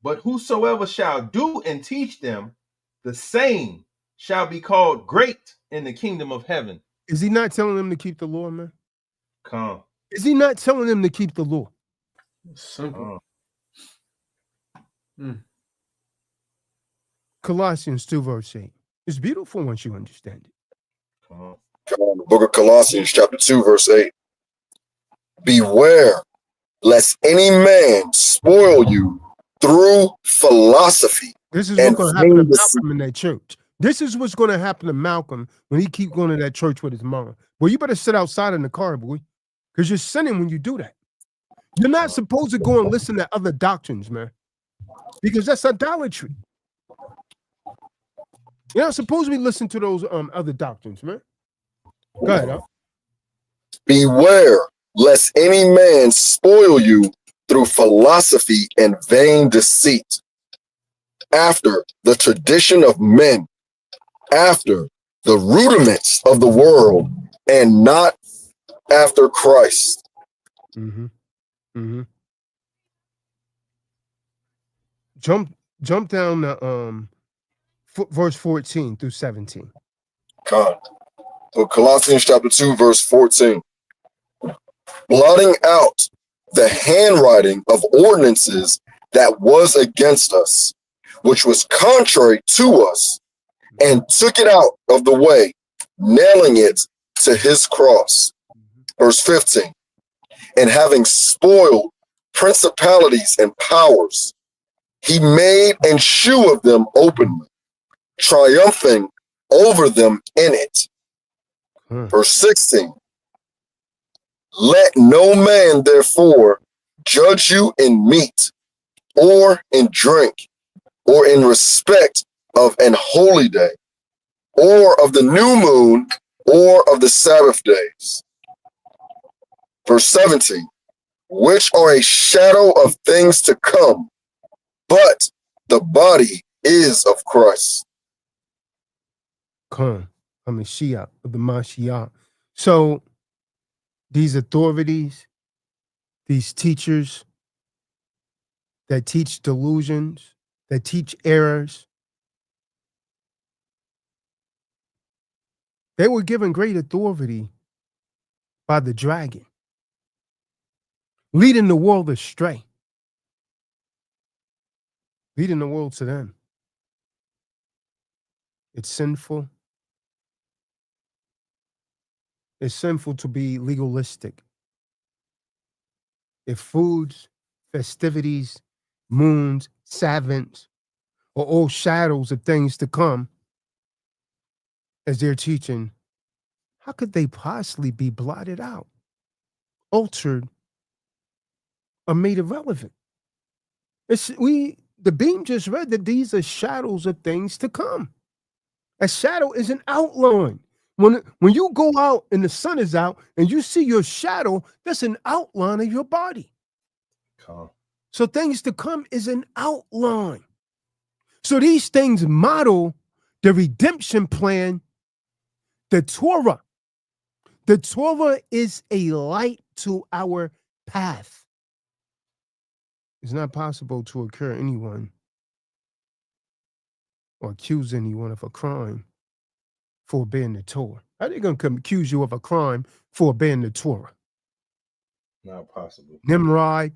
[SPEAKER 4] But whosoever shall do and teach them, the same shall be called great in the kingdom of heaven.
[SPEAKER 1] Is he not telling them to keep the law, man?
[SPEAKER 4] Come.
[SPEAKER 1] Is he not telling them to keep the law?
[SPEAKER 3] Simple.
[SPEAKER 1] Colossians 2, verse 8. It's beautiful once you understand it.
[SPEAKER 4] Come.
[SPEAKER 2] The book of Colossians, chapter 2, verse 8. Beware lest any man spoil you through philosophy.
[SPEAKER 1] This is what's going to happen to Malcolm in that church. This is what's going to happen to Malcolm when he keep going to that church with his mom. Well, you better sit outside in the car, boy, because you're sinning when you do that. You're not supposed to go and listen to other doctrines, man, because that's idolatry. You're not supposed to be listening to those other doctrines, man. Go ahead, huh?
[SPEAKER 2] Beware lest any man spoil you through philosophy and vain deceit, after the tradition of men, after the rudiments of the world, and not after Christ.
[SPEAKER 1] Mm-hmm. Mm-hmm. Jump down to verse 14 through 17.
[SPEAKER 2] God. So Colossians chapter 2, verse 14. Blotting out the handwriting of ordinances that was against us, which was contrary to us, and took it out of the way, nailing it to his cross. Verse 15. And having spoiled principalities and powers, he made an shew of them openly, triumphing over them in it. Verse 16. Let no man therefore judge you in meat, or in drink, or in respect of an holy day, or of the new moon, or of the Sabbath days. Verse 17. Which are a shadow of things to come, but the body is of Christ.
[SPEAKER 1] Come, I'm a Shia of the Mashiach. So these authorities, these teachers that teach delusions, that teach errors, they were given great authority by the dragon, leading the world astray, leading the world to them. It's sinful. It's sinful to be legalistic. If foods, festivities, moons, Sabbaths are all shadows of things to come, as they're teaching, how could they possibly be blotted out, altered, or made irrelevant? The beam just read that these are shadows of things to come. A shadow is an outline. When you go out and the sun is out and you see your shadow, that's an outline of your body.
[SPEAKER 4] Come.
[SPEAKER 1] So things to come is an outline. So these things model the redemption plan, the Torah. The Torah is a light to our path. It's not possible to accuse anyone or accuse anyone of a crime for obeying the Torah. How are they going to accuse you of a crime for obeying the Torah?
[SPEAKER 4] Not possible.
[SPEAKER 1] Nimrod,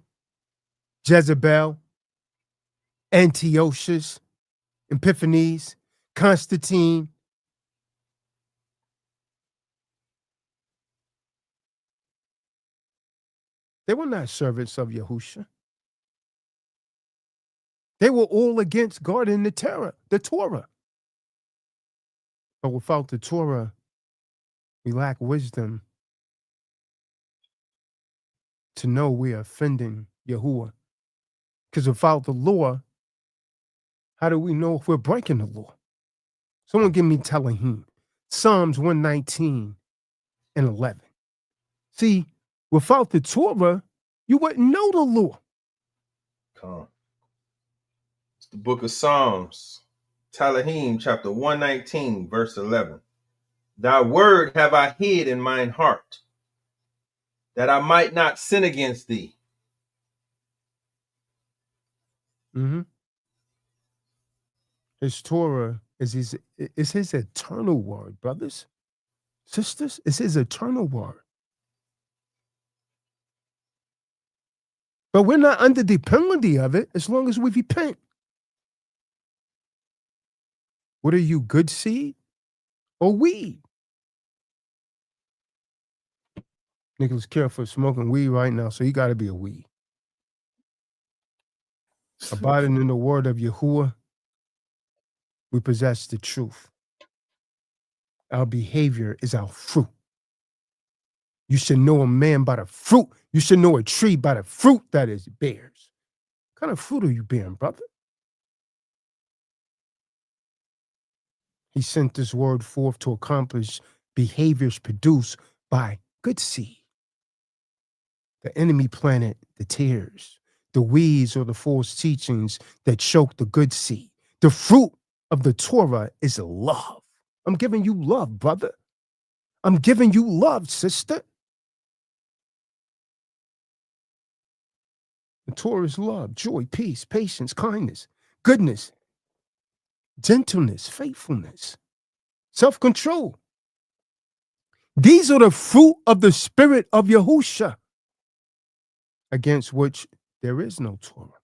[SPEAKER 1] Jezebel, Antiochus, Epiphanes, Constantine. They were not servants of Yahusha. They were all against guarding the Torah. But without the Torah, we lack wisdom to know we are offending Yahuwah. Because without the law, how do we know if we're breaking the law? Someone give me Telahim. Psalms 119 and 11. See, without the Torah, you wouldn't know the law.
[SPEAKER 4] Come. It's the book of Psalms, Telahim, chapter 119, verse 11. Thy word have I hid in mine heart, that I might not sin against thee.
[SPEAKER 1] Mm-hmm. His Torah is his eternal word, brothers, sisters. It's his eternal word. But we're not under the penalty of it as long as we repent. What are you, good seed or weed? Nicholas care for smoking weed right now, so you got to be a weed. Abiding in the word of Yahuwah, we possess the truth. Our behavior is our fruit. You should know a man by the fruit. You should know a tree by the fruit that it bears. What kind of fruit are you bearing, brother? He sent this word forth to accomplish behaviors produced by good seed. The enemy planted the tares, the weeds or the false teachings that choke the good seed. The fruit of the Torah is love. I'm giving you love, brother. I'm giving you love, sister. The Torah is love, joy, peace, patience, kindness, goodness, gentleness, faithfulness, self-control. These are the fruit of the spirit of Yahusha, against which there is no Torah,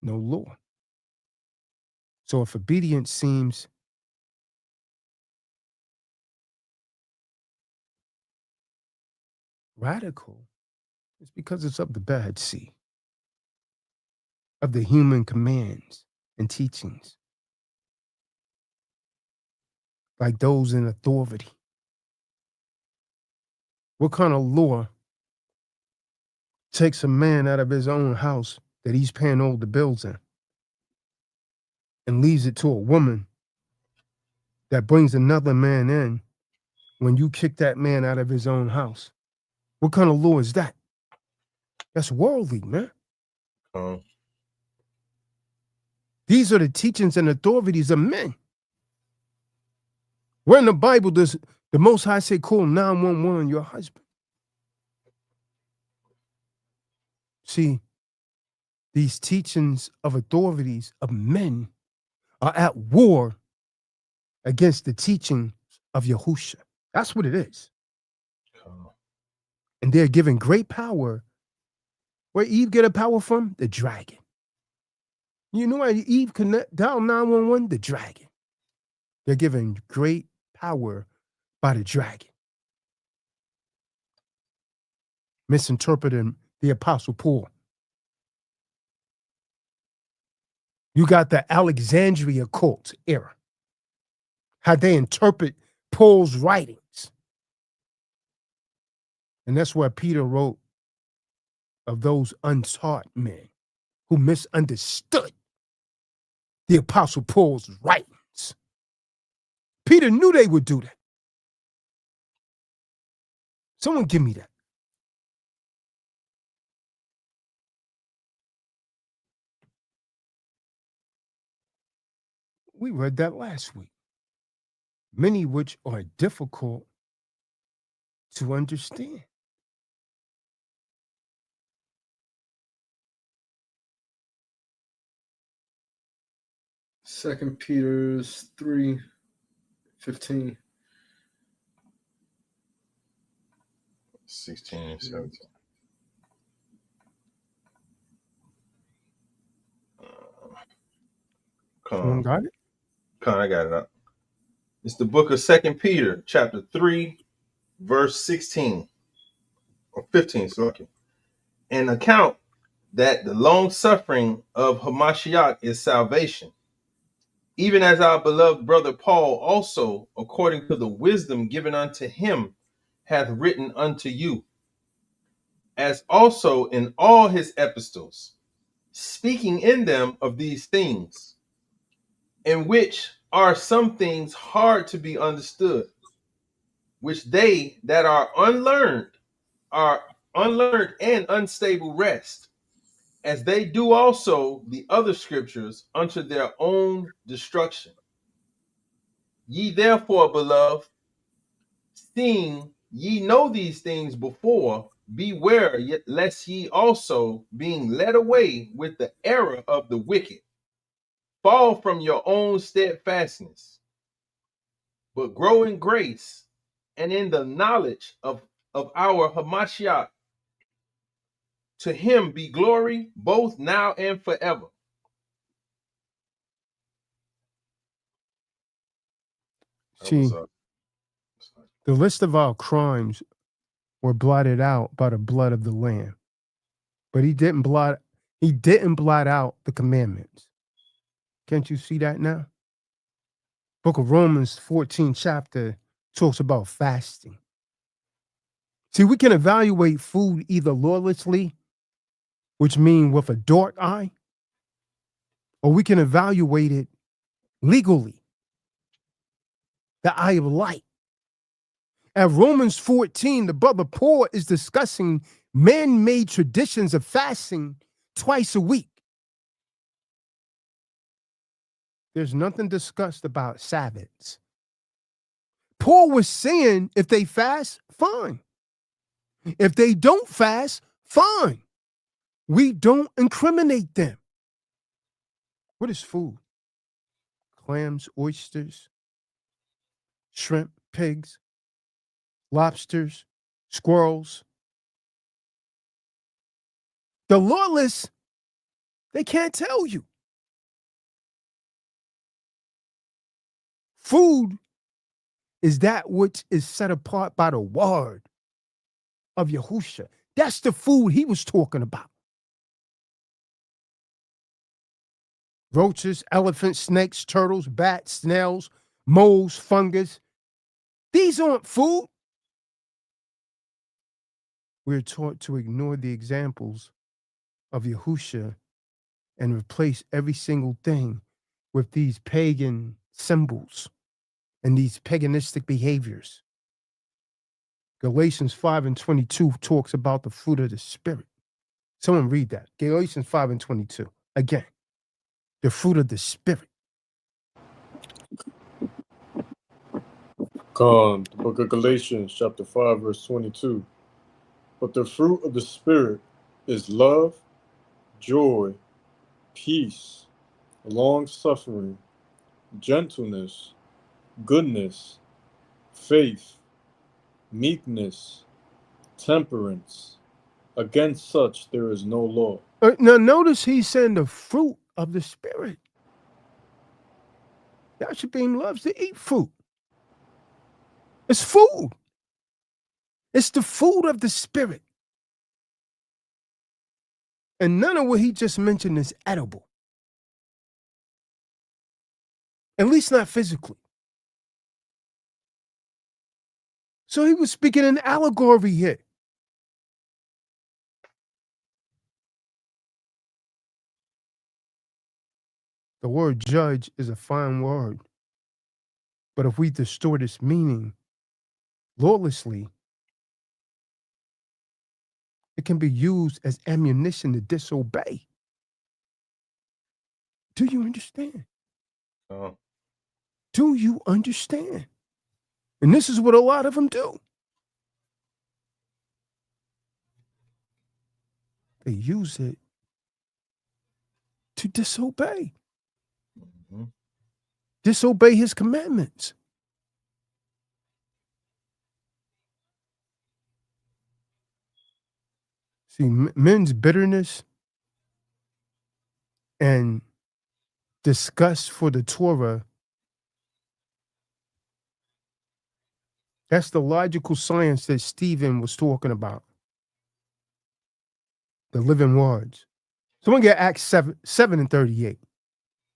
[SPEAKER 1] no law. So if obedience seems radical, it's because it's of the bad seed, of the human commands and teachings, like those in authority. What kind of law takes a man out of his own house that he's paying all the bills in and leaves it to a woman that brings another man in when you kick that man out of his own house? What kind of law is that? That's worldly, man. These are the teachings and authorities of men. Where in the Bible does the Most High say, call 911 on your husband? See, these teachings of authorities of men are at war against the teaching of Yahusha. That's what it is. And they're giving great power. Where Eve get her power from? The dragon. You know why Eve connect dial 911? The dragon. They're given great power by the dragon. Misinterpreting the Apostle Paul. You got the Alexandria cult era. How they interpret Paul's writings. And that's why Peter wrote of those untaught men who misunderstood the Apostle Paul's writings. Peter knew they would do that. Someone give me that. We read that last week. Many which are difficult to understand.
[SPEAKER 3] Second Peter's 3:15.
[SPEAKER 4] 16 and 17.
[SPEAKER 1] Someone got it?
[SPEAKER 4] I got it up. It's the book of 2 Peter, chapter 3, verse 16 or 15. So okay. An account that the long suffering of Hamashiach is salvation, even as our beloved brother Paul also, according to the wisdom given unto him, hath written unto you, as also in all his epistles, speaking in them of these things, in which are some things hard to be understood, which they that are unlearned and unstable rest, as they do also the other scriptures unto their own destruction. Ye therefore, beloved, seeing ye know these things before, beware lest ye also, being led away with the error of the wicked, fall from your own steadfastness, but grow in grace and in the knowledge of our Hamashiach. To him be glory both now and forever. That was
[SPEAKER 1] See, the list of our crimes were blotted out by the blood of the Lamb, but he didn't blot out the commandments. Can't you see that now? Book of Romans 14 chapter talks about fasting. See, we can evaluate food either lawlessly, which means with a dark eye, or we can evaluate it legally, the eye of light. At Romans 14, the brother Paul is discussing man-made traditions of fasting twice a week. There's nothing discussed about Sabbaths. Paul was saying if they fast, fine. If they don't fast, fine. We don't incriminate them. What is food? Clams, oysters, shrimp, pigs, lobsters, squirrels. The lawless, they can't tell you. Food is that which is set apart by the word of Yahusha. That's the food he was talking about. Roaches, elephants, snakes, turtles, bats, snails, moles, fungus. These aren't food. We're taught to ignore the examples of Yahusha and replace every single thing with these pagan symbols and these paganistic behaviors. Galatians 5:22 talks about the fruit of the Spirit. Someone read that. Galatians 5:22. Again, the fruit of the Spirit.
[SPEAKER 5] The book of Galatians, chapter 5, verse 22. But the fruit of the Spirit is love, joy, peace, long-suffering, gentleness, goodness, faith, meekness, temperance. Against such there is no law.
[SPEAKER 1] Now notice he's saying the fruit of the Spirit. Yahusha loves to eat fruit. It's food. It's the food of the Spirit. And none of what he just mentioned is edible. At least not physically. So he was speaking in allegory here. The word judge is a fine word. But if we distort its meaning lawlessly, it can be used as ammunition to disobey. Do you understand? Do you understand? And this is what a lot of them do. They use it to disobey.
[SPEAKER 4] Mm-hmm.
[SPEAKER 1] Disobey his commandments. See, men's bitterness and disgust for the Torah, that's the logical science that Stephen was talking about. The living words. Someone get Acts 7:38.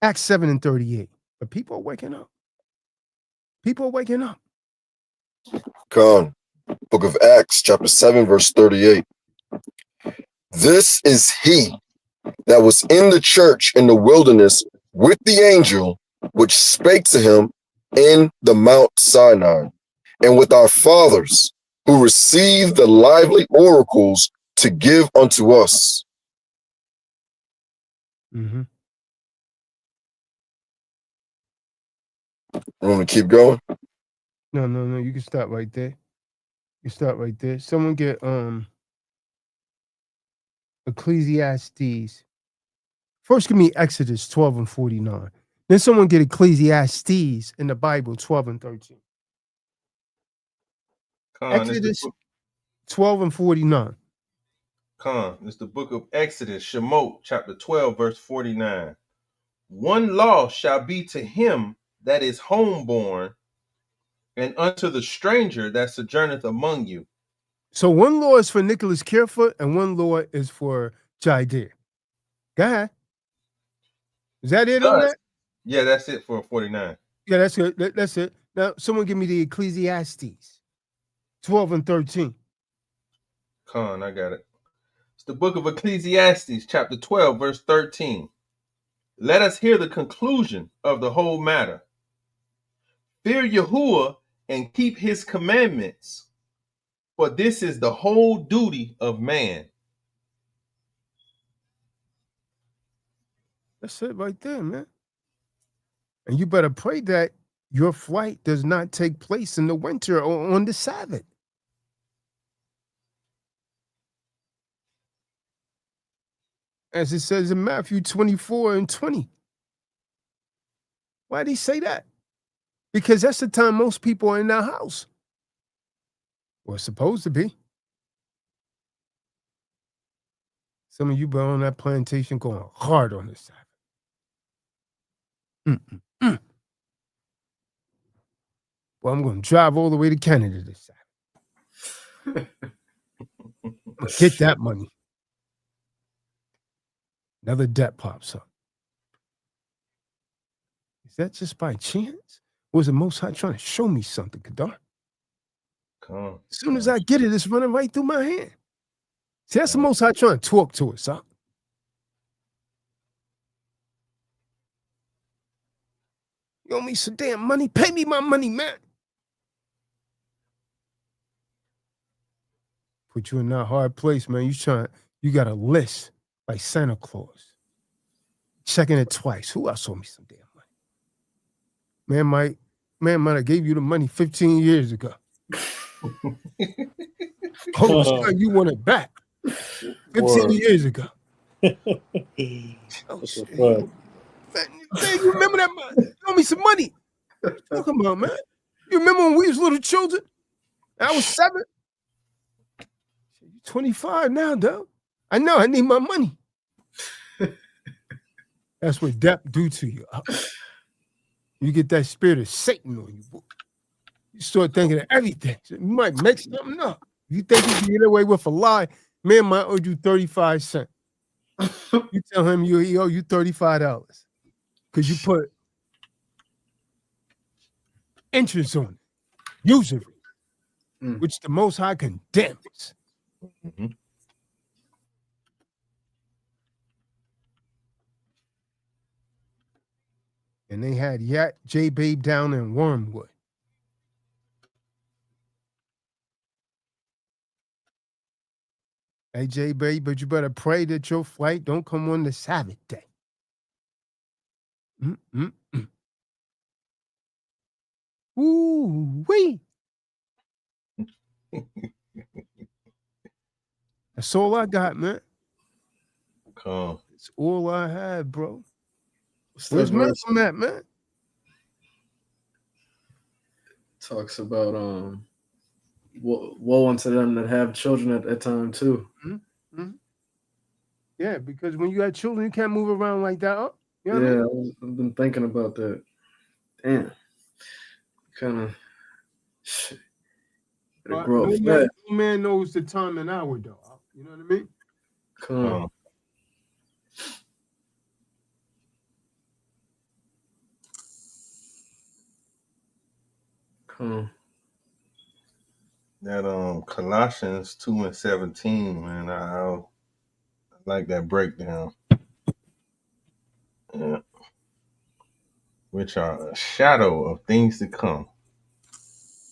[SPEAKER 1] Acts 7:38. But people are waking up. People are waking up.
[SPEAKER 2] Con, book of Acts, chapter 7, verse 38. This is he that was in the church in the wilderness with the angel, which spake to him in the Mount Sinai, and with our fathers, who received the lively oracles to give unto us.
[SPEAKER 1] Mm-hmm.
[SPEAKER 2] I want to keep going.
[SPEAKER 1] No. You can stop right there. You stop right there. Someone get Ecclesiastes. First, give me Exodus 12 and 49. Then someone get Ecclesiastes in the Bible 12 and 13. Exodus 12 and 49.
[SPEAKER 4] It's the book of Exodus, Shemot, chapter 12, verse 49. One law shall be to him that is homeborn, and unto the stranger that sojourneth among you.
[SPEAKER 1] So one law is for Nicholas Carefoot and one law is for Jadir. Go ahead. Is that it on that?
[SPEAKER 4] Yeah, that's it for 49.
[SPEAKER 1] Yeah, that's it. That's it. Now, someone give me the Ecclesiastes 12 and 13.
[SPEAKER 4] I got it. It's the book of Ecclesiastes, chapter 12, verse 13. Let us hear the conclusion of the whole matter. Fear Yahuwah and keep his commandments, for this is the whole duty of man.
[SPEAKER 1] That's it right there, man. And you better pray that your flight does not take place in the winter or on the Sabbath. As it says in Matthew 24 and 20. Why did he say that? Because that's the time most people are in their house. Or supposed to be. Some of you been on that plantation going hard on this Sabbath. Well, I'm going to drive all the way to Canada this Sabbath. I'm going to get that money. Another debt pops up. Is that just by chance? Or was the Most High trying to show me something, Kadar? As soon as I get it, it's running right through my hand. See, that's the Most High trying to talk to us, huh? You owe me some damn money? Pay me my money, man. Put you in that hard place, man. You got a list like Santa Claus. Checking it twice. Who else owe me some damn money? Man might have gave you the money 15 years ago. Oh, you want it back 15 years ago. Oh, shit. Man, you remember that, man? You owe me some money. What you talking about, man? You remember when we was little children? I was 7. You're 25 now, though. I know, I need my money. That's what debt do to you. You get that spirit of Satan on you, boy. You start thinking of everything. So you might make something up. You think you can get away with a lie, man might owe you 35 cents. You tell him he owe you $35 because you put interest on it, usury, which the Most High condemns.
[SPEAKER 4] Mm-hmm.
[SPEAKER 1] And they had J-Babe down in Wormwood. Hey, J-Babe, but you better pray that your flight don't come on the Sabbath day. Ooh-wee. That's all I got, man. That's all I had, bro. Where's Malcolm at, man?
[SPEAKER 3] Talks about woe unto them that have children at that time too.
[SPEAKER 1] Mm-hmm. Yeah, because when you have children, you can't move around like that. Oh, you know
[SPEAKER 3] yeah,
[SPEAKER 1] what I mean?
[SPEAKER 3] I've been thinking about that. Damn, kind of.
[SPEAKER 1] No man knows the time and hour, though. You know what I mean?
[SPEAKER 3] Come.
[SPEAKER 4] That Colossians 2 and 17, man, I like that breakdown. Yeah. Which are a shadow of things to come,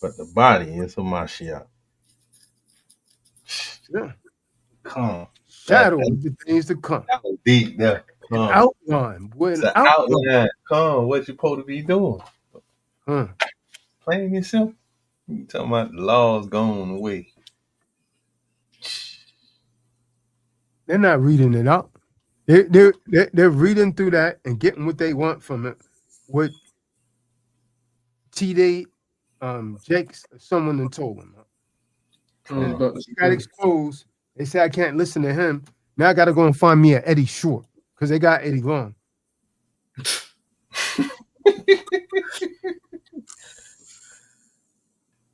[SPEAKER 4] but the body is a Mashiach.
[SPEAKER 1] Yeah.
[SPEAKER 4] Shadow
[SPEAKER 1] of the things to come.
[SPEAKER 4] That was deep there.
[SPEAKER 1] Outline.
[SPEAKER 4] It's an outline. What you supposed to be doing? Plain and simple. You talking about the laws going away.
[SPEAKER 1] They're not reading it out. They're reading through that and getting what they want from it. What T.D. Jakes, someone done told them. And
[SPEAKER 3] But
[SPEAKER 1] he got exposed. They say I can't listen to him. Now I got to go and find me a Eddie Short because they got Eddie Long.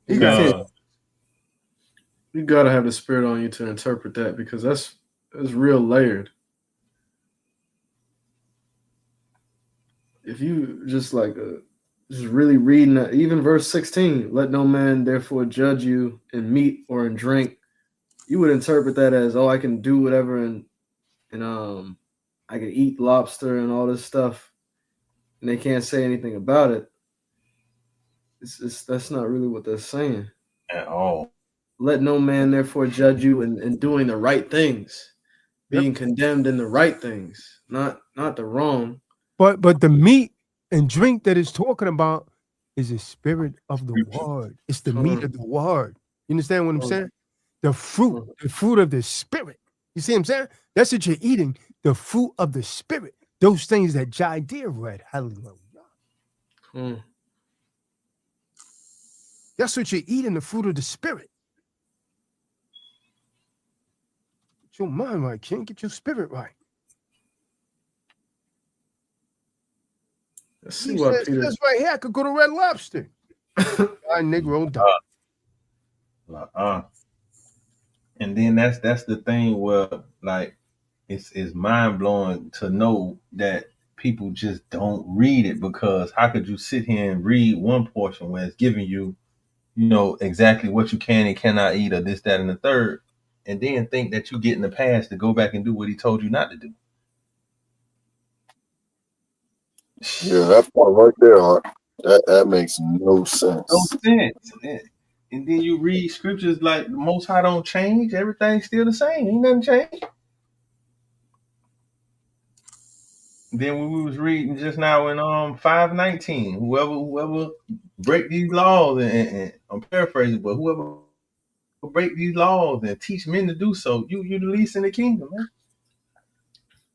[SPEAKER 3] you gotta have the spirit on you to interpret that, because that's real layered. If you just just really reading that, even verse 16, let no man therefore judge you in meat or in drink, you would interpret that as, oh, I can do whatever and I can eat lobster and all this stuff, and they can't say anything about it. That's not really what they're saying
[SPEAKER 4] at all.
[SPEAKER 3] Let no man therefore judge you in doing the right things, being condemned in the right things, not the wrong.
[SPEAKER 1] But the meat and drink that it's talking about is the spirit of the word. It's the meat of the word. You understand what I'm saying? The fruit of the spirit. You see what I'm saying? That's what you're eating. The fruit of the spirit. Those things that Jair read. Hallelujah. That's what you're eating, the fruit of the spirit. Get your mind right, King. Get your spirit right.
[SPEAKER 3] Let's see what Peter.
[SPEAKER 1] That's right here. I could go to Red Lobster. I Negro done.
[SPEAKER 4] And then that's the thing where, like, it's mind blowing to know that people just don't read it, because how could you sit here and read one portion where it's giving you, exactly what you can and cannot eat, or this, that, and the third, and then think that you get in the past to go back and do what he told you not to do?
[SPEAKER 2] Yeah, that part right there, that makes no sense.
[SPEAKER 4] No sense. And then you read scriptures like the Most High don't change. Everything's still the same. Ain't nothing changed. Then when we was reading just now in 5:19, whoever break these laws, and I'm paraphrasing, but whoever break these laws and teach men to do so, you the least in the kingdom, man.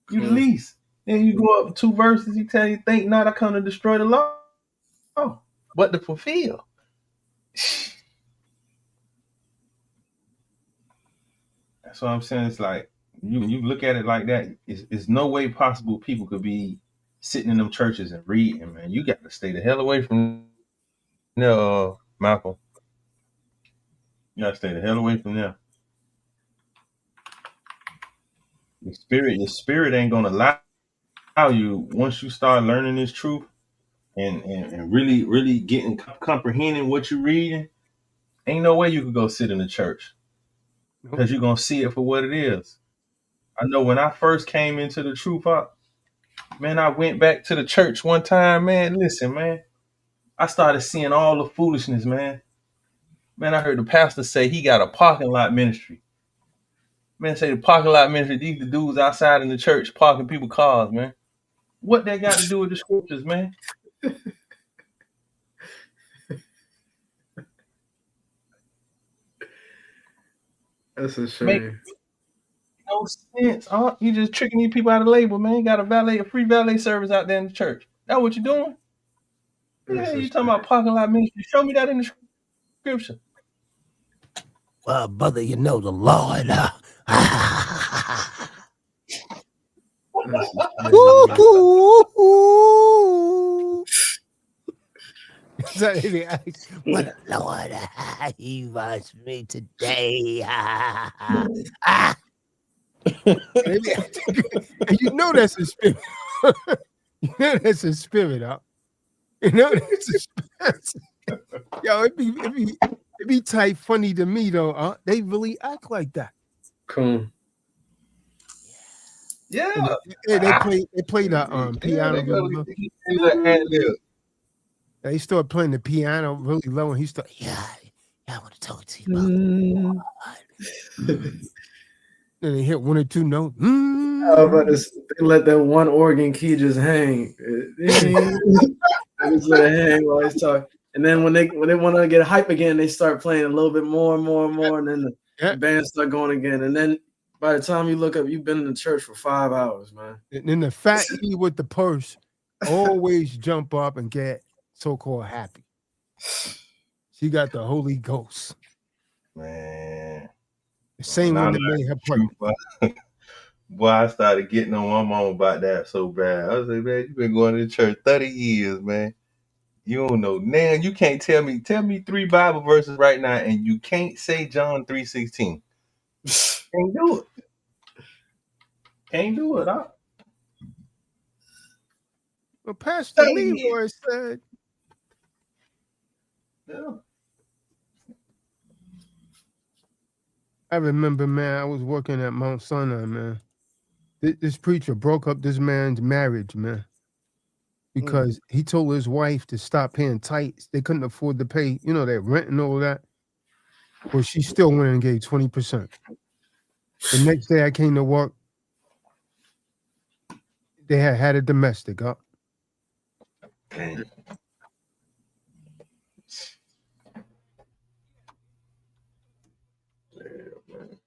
[SPEAKER 4] You the least. Then you go up 2 verses, he tell you, think not I come to destroy the law, but to fulfill. That's what I'm saying. It's like, you look at it like that, it's no way possible people could be sitting in them churches and reading, man. You got to stay the hell away from there, Malcolm. You got to stay the hell away from there. Your spirit ain't going to allow you, once you start learning this truth and really, really getting, comprehending what you're reading, ain't no way you could go sit in the church, because you're going to see it for what it is. I know when I first came into the truth, man, I went back to the church one time, man. Listen, man, I started seeing all the foolishness, man. Man, I heard the pastor say he got a parking lot ministry. Man, say the parking lot ministry, these the dudes outside in the church parking people's cars, man. What that got to do with the scriptures, man?
[SPEAKER 3] That's a shame.
[SPEAKER 4] Make no sense. You just tricking these people out of labor, man. You got a free valet service out there in the church. That's what you're doing? Yeah, you talking about parking lot ministry. Show me that in the scripture.
[SPEAKER 1] Well, brother, you know the Lord. What the Lord, he wants me today. You know that's a spirit. You know that's a spirit, huh? You know that's a spirit. Yo, it be tight funny to me though, huh? They really act like that.
[SPEAKER 3] Cool.
[SPEAKER 4] Yeah.
[SPEAKER 1] They play the piano. He started playing the piano really low, and he started, I want to talk to you about and they hit 1 or 2 notes.
[SPEAKER 3] They let that one organ key just hang. Niggas let it hang while he's talking. And then when they want to get hype again, they start playing a little bit more and more and more, and then the band start going again. And then by the time you look up, you've been in the church for 5 hours, man.
[SPEAKER 1] And then the fat E with the purse always jump up and get so-called happy. She got the Holy Ghost.
[SPEAKER 4] Man.
[SPEAKER 1] The same one that made her pregnant.
[SPEAKER 4] Boy, I started getting on my mom about that so bad. I was like, man, you've been going to church 30 years, man. You don't know. Now you can't tell me 3 Bible verses right now, and you can't say John 3:16. Can't do it. Can't do it, huh?
[SPEAKER 1] Well, Pastor Leroy said.
[SPEAKER 4] Yeah.
[SPEAKER 1] I remember, man, I was working at Mount Sinai, man. This preacher broke up this man's marriage, man, because he told his wife to stop paying tithes. They couldn't afford to pay, their rent and all that. Well, she still went and gave 20%. The next day I came to work, they had a domestic up.
[SPEAKER 4] Dang. Yeah, man.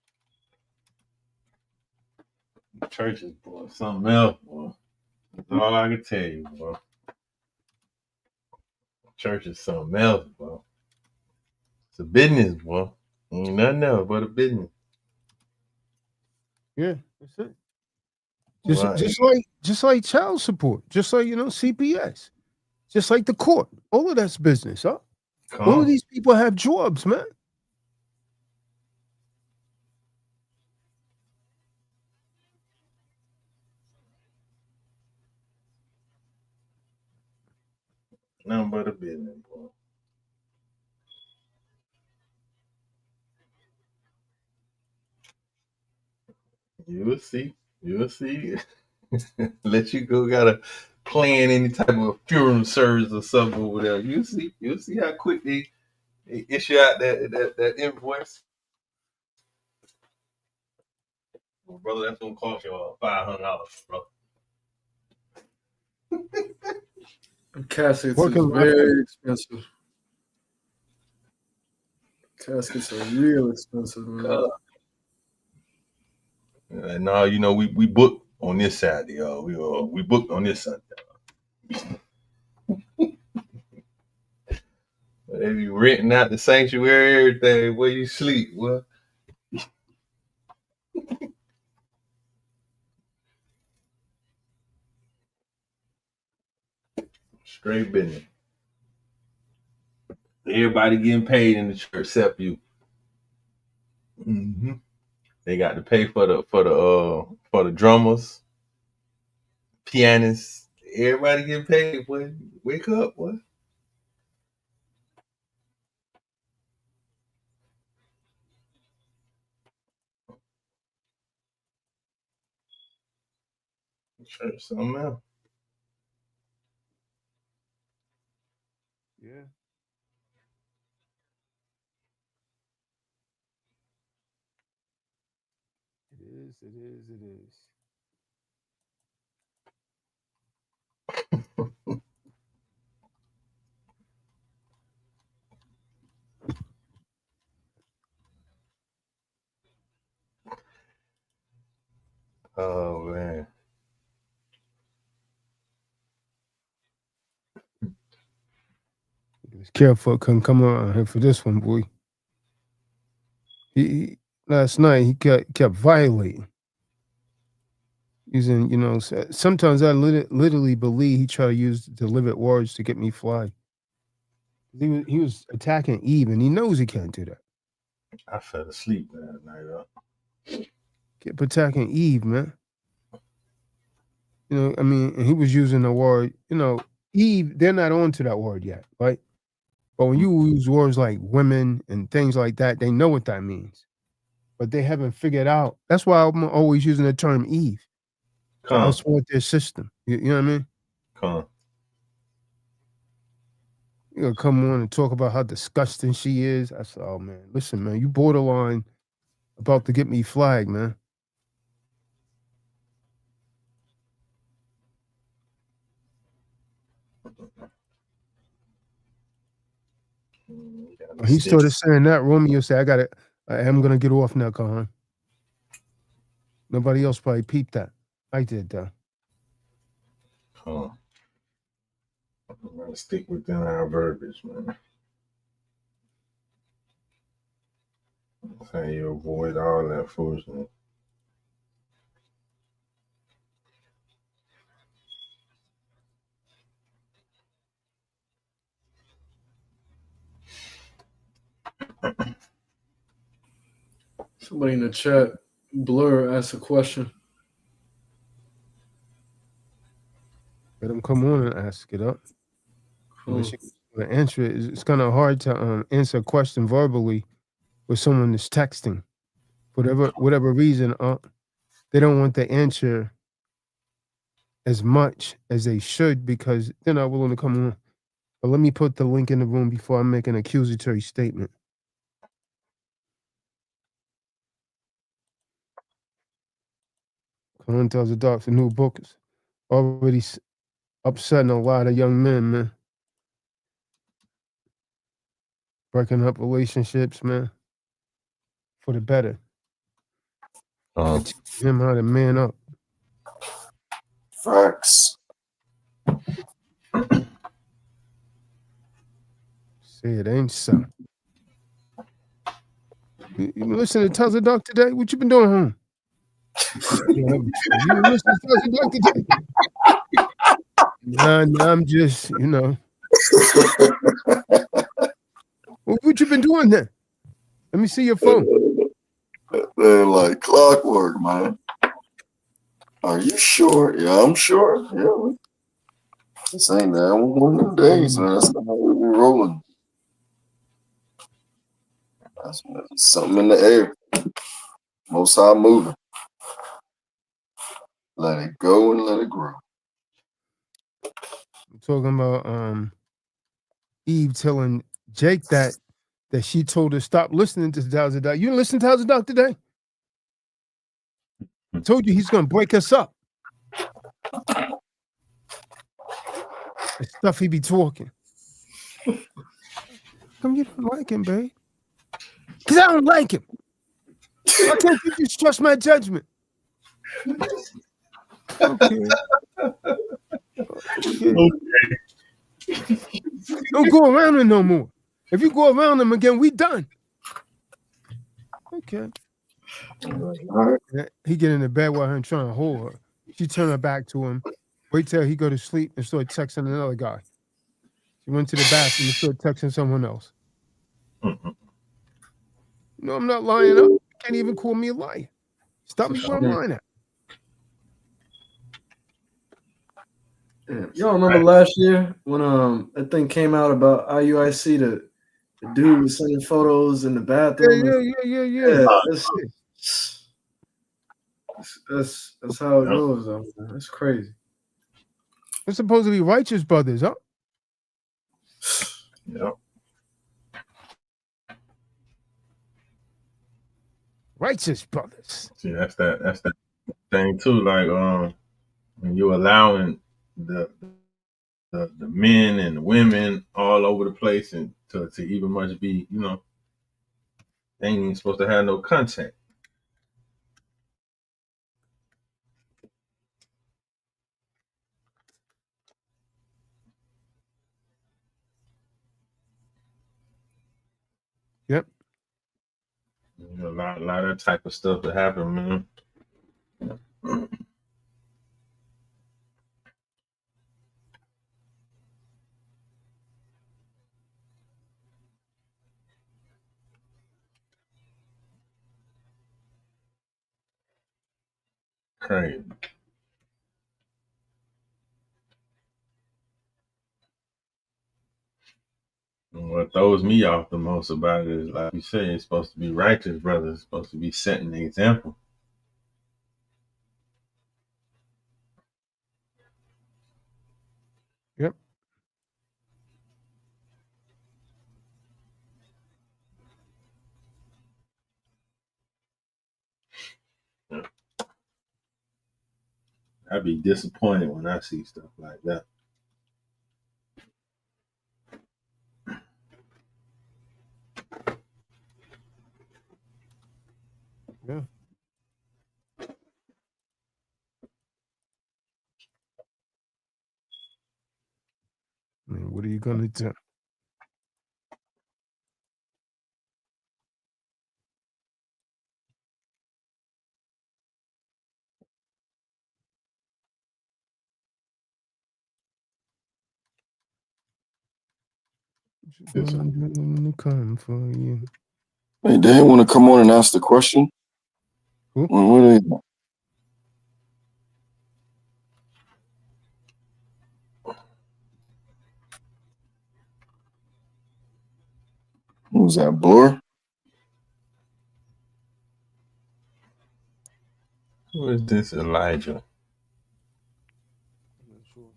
[SPEAKER 4] Churches, boy, something else, boy. That's all I can tell you, boy. Church is something else, boy. It's a business, boy. Ain't nothing else but a business.
[SPEAKER 1] Yeah, that's it. Just like child support, just like CPS, just like the court. All of that's business, huh? All of these people have jobs, man.
[SPEAKER 4] Nothing but a business, boy. You'll see. You'll see. Let you go. Gotta plan any type of funeral service or something over there. You'll see. You'll see how quick they issue out that invoice. Well, brother, that's gonna cost you $500, bro.
[SPEAKER 3] Caskets is very expensive. Caskets are real expensive, man.
[SPEAKER 4] No, we booked on this Saturday, y'all. We booked on this Sunday. They be renting out the sanctuary, everything where you sleep. What? Straight business. Everybody getting paid in the church except you. Mm-hmm. They got to pay for the drummers, pianists. Everybody getting paid. Boy, wake up, boy. Church something else.
[SPEAKER 1] Yeah. It is.
[SPEAKER 4] Oh man.
[SPEAKER 1] Careful, couldn't come around here for this one, boy. He last night he kept violating. Using, sometimes I literally believe he tried to use deliberate words to get me fly. He was attacking Eve, and he knows he can't do that.
[SPEAKER 4] I fell asleep that night.
[SPEAKER 1] Kept attacking Eve, man. And he was using the word, Eve, they're not on to that word yet, right? But when you use words like women and things like that, they know what that means. But they haven't figured out. That's why I'm always using the term Eve. To outsmart their system. You know what I mean? You're gonna come on and talk about how disgusting she is. I said, oh man, listen, man, you borderline about to get me flagged, man. He started saying that. Romeo said, I'm going to get off now, Khan. Nobody else probably peeped that. I did, though.
[SPEAKER 4] I'm going to stick within our verbiage, man. That's how you avoid all that foolishness.
[SPEAKER 3] Somebody in the chat, Blur, asked a question.
[SPEAKER 1] Let him come on and ask it up. Unless you want to answer it. It's kind of hard to answer a question verbally with someone that's texting. For whatever reason, they don't want the answer as much as they should because they're not willing to come on. But let me put the link in the room before I make an accusatory statement. Khan tells the doc the new book is already upsetting a lot of young men, man. Breaking up relationships, man, for the better. Teaching him how to man up.
[SPEAKER 2] Facts.
[SPEAKER 1] Say it ain't so. You been listening to Tells the Doc today? What you been doing home? You been listening to Tells the Doc today? Nah, I'm just, What you been doing then? Let me see your phone.
[SPEAKER 2] They're like clockwork, man. Are you sure? Yeah, I'm sure. Yeah. This ain't that one of them days, man. That's not how we be rolling. That's something in the air. Most High moving. Let it go and let it grow.
[SPEAKER 1] I'm talking about Eve telling Jake that she told her stop listening to Tells the Doc. You didn't listen to Tells the Doc today? I told you he's gonna break us up. The stuff he be talking. Come you don't like him, babe? Because I don't like him. Why can't you just trust my judgment? Okay. Don't go around him no more. If you go around him again, we done. Okay. He get in the bed with her and trying to hold her. She turn her back to him. Wait till he go to sleep and start texting another guy. She went to the bathroom and started texting someone else. No, I'm not lying. You can't even call me a liar. Stop me where I'm lying at.
[SPEAKER 3] Y'all remember last year when that thing came out about IUIC, the dude was sending photos in the bathroom?
[SPEAKER 1] Yeah.
[SPEAKER 3] That's how it goes, though. Man. That's crazy.
[SPEAKER 1] They're supposed to be righteous brothers, huh?
[SPEAKER 4] Yep.
[SPEAKER 1] Righteous brothers.
[SPEAKER 4] See, that's that thing too. Like when you're allowing the men and the women all over the place and to even much be, they ain't even supposed to have no contact.
[SPEAKER 1] Yep.
[SPEAKER 4] A lot of that type of stuff that happen, man. Crazy. And what throws me off the most about it is, like you say, it's supposed to be righteous brothers, it's supposed to be setting the example.
[SPEAKER 1] Yep.
[SPEAKER 4] I'd be disappointed when I see stuff like that.
[SPEAKER 1] I mean, what are you gonna do?
[SPEAKER 2] Yes.
[SPEAKER 1] I'm gonna come for you.
[SPEAKER 2] Hey, they want to come on and ask the question.
[SPEAKER 1] Who?
[SPEAKER 2] What are they? Who's that? Blur?
[SPEAKER 4] Who is this Elijah?
[SPEAKER 1] I'm not sure.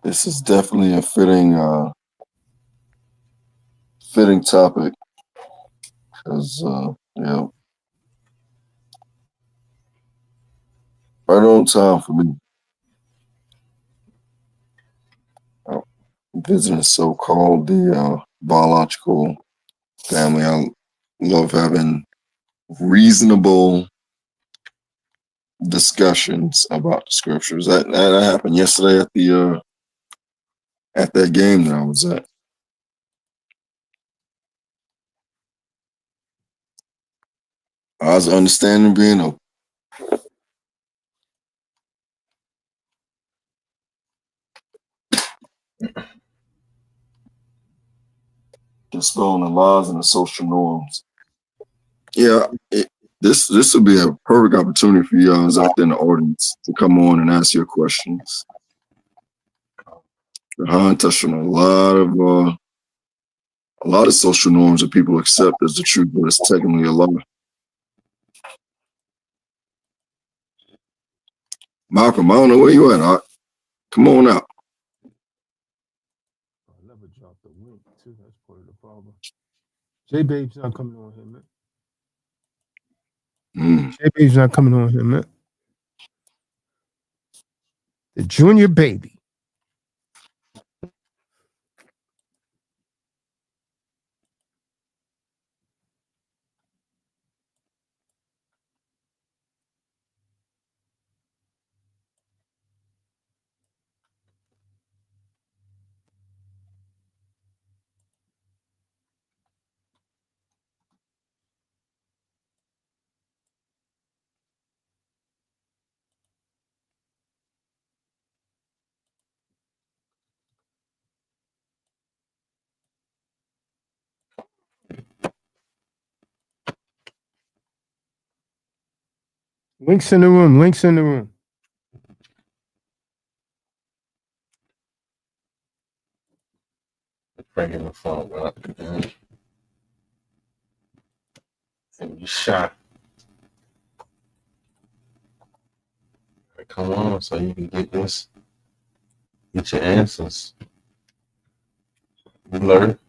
[SPEAKER 2] This is definitely a fitting topic. Because yeah, right on time for me. Visiting so-called the biological family. I love having reasonable discussions about the scriptures. That happened yesterday at that game that I was at. I was understanding being open. Just on the laws and the social norms. Yeah, this would be a perfect opportunity for you guys out there in the audience to come on and ask your questions. Han touched on a lot of social norms that people accept as the truth, but it's technically a lie. Malcolm, I don't know where you at. Come on out.
[SPEAKER 1] I never dropped the link too. That's part of the problem. J Babe's not coming on here, man. J Babe's not coming on here, man. The junior baby. Links in the room. Links in the room.
[SPEAKER 4] Bringing the phone up. And you shot. Come on, so you can get your answers. You learn.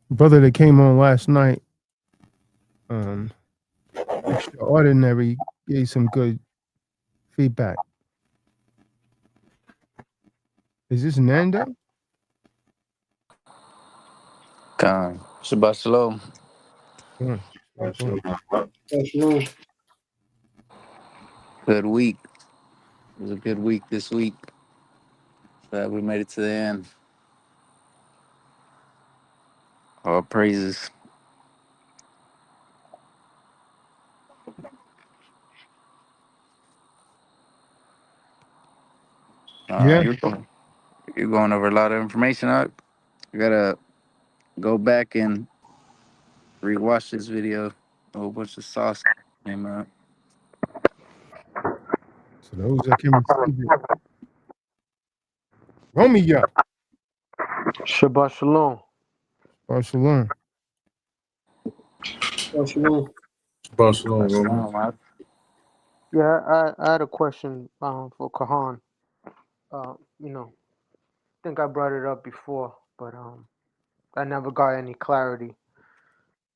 [SPEAKER 1] Brother that came on last night, Extraordinary, gave some good feedback. Is this Nando?
[SPEAKER 6] Khan. Shabbat Shalom. Good week. It was a good week this week. Glad we made it to the end. All praises.
[SPEAKER 1] Yeah.
[SPEAKER 6] You're going over a lot of information. I gotta go back and rewatch this video. A whole bunch of sauce came out.
[SPEAKER 1] So those that can receive it. Romeo.
[SPEAKER 7] Shabbat Shalom.
[SPEAKER 1] Barcelona.
[SPEAKER 3] Shalom.
[SPEAKER 5] Shabbat shalom,
[SPEAKER 6] Shabbat
[SPEAKER 5] Roman.
[SPEAKER 6] Shalom, man.
[SPEAKER 7] Yeah, I had a question for Kahan. I think I brought it up before, but I never got any clarity.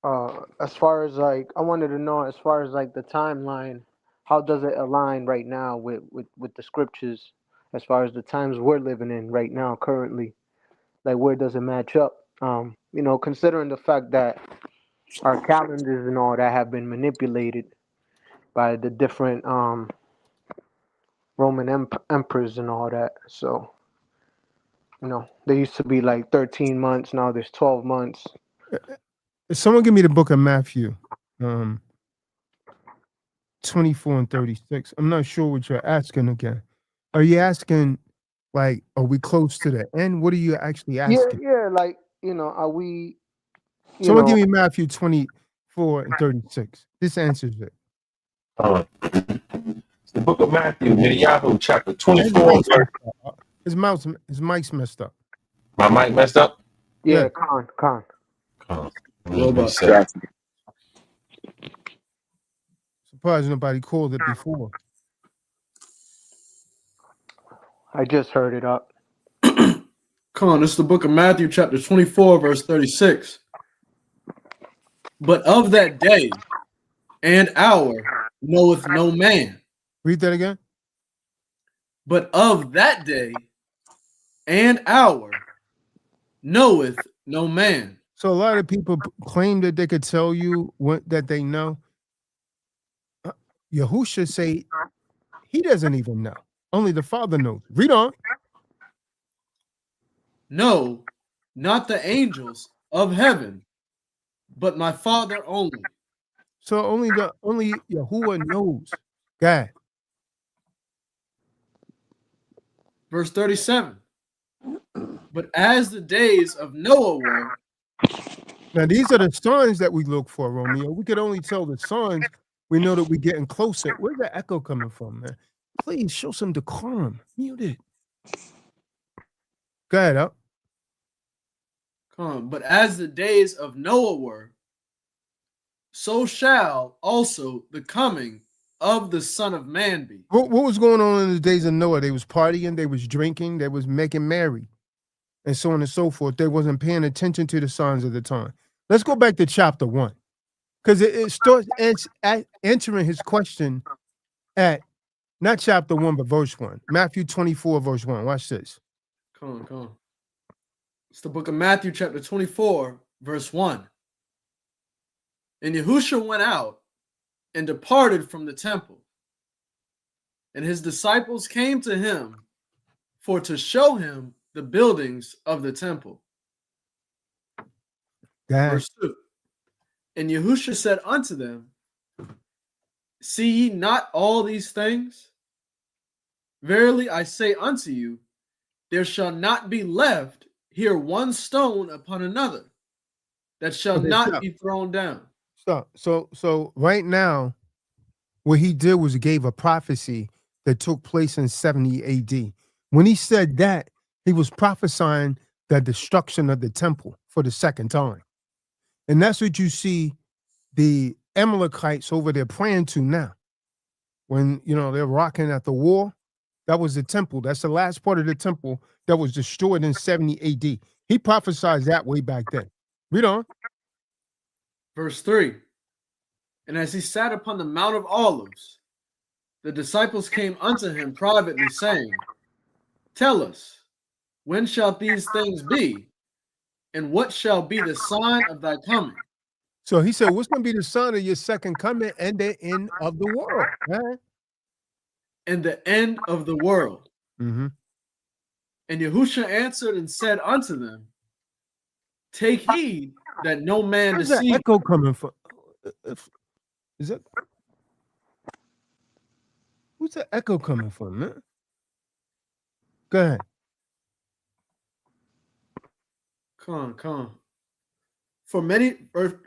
[SPEAKER 7] As far as like, I wanted to know as far as like the timeline, how does it align right now with the scriptures, as far as the times we're living in right now currently? Like, where does it match up? Considering the fact that our calendars and all that have been manipulated, by the different Roman emperors and all that. So, there used to be like 13 months. Now there's 12 months.
[SPEAKER 1] Someone give me the book of Matthew, 24 and 36. I'm not sure what you're asking again. Are you asking, like, are we close to the end? What are you actually asking?
[SPEAKER 7] Yeah, like, are we,
[SPEAKER 1] Someone give me Matthew 24 and 36. This answers it.
[SPEAKER 4] It's the book of Matthew, Yahusha, chapter 24.
[SPEAKER 1] His mic's messed up.
[SPEAKER 4] My mic messed up?
[SPEAKER 7] Yeah, Con.
[SPEAKER 1] Surprised nobody called it before.
[SPEAKER 7] I just heard it up.
[SPEAKER 3] Con, this is the book of Matthew, chapter 24, verse 36. But of that day and hour knoweth no man.
[SPEAKER 1] Read that again.
[SPEAKER 3] But of that day and hour knoweth no man.
[SPEAKER 1] So a lot of people claim that they could tell you that they know. Yahusha say he doesn't even know. Only the Father knows. Read on.
[SPEAKER 3] No, not the angels of heaven, but my Father only.
[SPEAKER 1] So only Yahuwah knows. God.
[SPEAKER 3] Verse 37. But as the days of Noah were.
[SPEAKER 1] Now these are the signs that we look for, Romeo. We could only tell the signs. We know that we're getting closer. Where's the echo coming from, man? Please show some decorum. Mute it. Go ahead, up.
[SPEAKER 3] But as the days of Noah were, so shall also the coming of the Son of Man be.
[SPEAKER 1] What was going on in the days of Noah? They was partying, they was drinking, they was making merry, and so on and so forth. They wasn't paying attention to the signs of the time. Let's go back to chapter 1. Because it starts answering his question at not chapter 1, but verse 1. Matthew 24, verse 1. Watch this.
[SPEAKER 3] Come on. It's the book of Matthew, chapter 24, verse 1. And Yahusha went out and departed from the temple. And his disciples came to him for to show him the buildings of the temple. Verse 2. And Yahusha said unto them, see ye not all these things? Verily I say unto you, there shall not be left here one stone upon another that shall not be thrown down.
[SPEAKER 1] So right now, what he did was he gave a prophecy that took place in 70 AD. When he said that, he was prophesying the destruction of the temple for the second time. And that's what you see the Amalekites over there praying to now. When, they're rocking at the wall, that was the temple. That's the last part of the temple that was destroyed in 70 AD. He prophesied that way back then. Read on.
[SPEAKER 3] Verse 3. And as he sat upon the Mount of Olives, the disciples came unto him privately, saying, tell us, when shall these things be? And what shall be the sign of thy coming?
[SPEAKER 1] So he said, what's going to be the sign of your second coming and the end of the world? Right?
[SPEAKER 3] And the end of the world.
[SPEAKER 1] Mm-hmm.
[SPEAKER 3] And Yahusha answered and said unto them, take heed that no man deceive.
[SPEAKER 1] Where's that echo coming from? Is that? Who's the echo coming from, man? Go ahead.
[SPEAKER 3] Come on. For many, book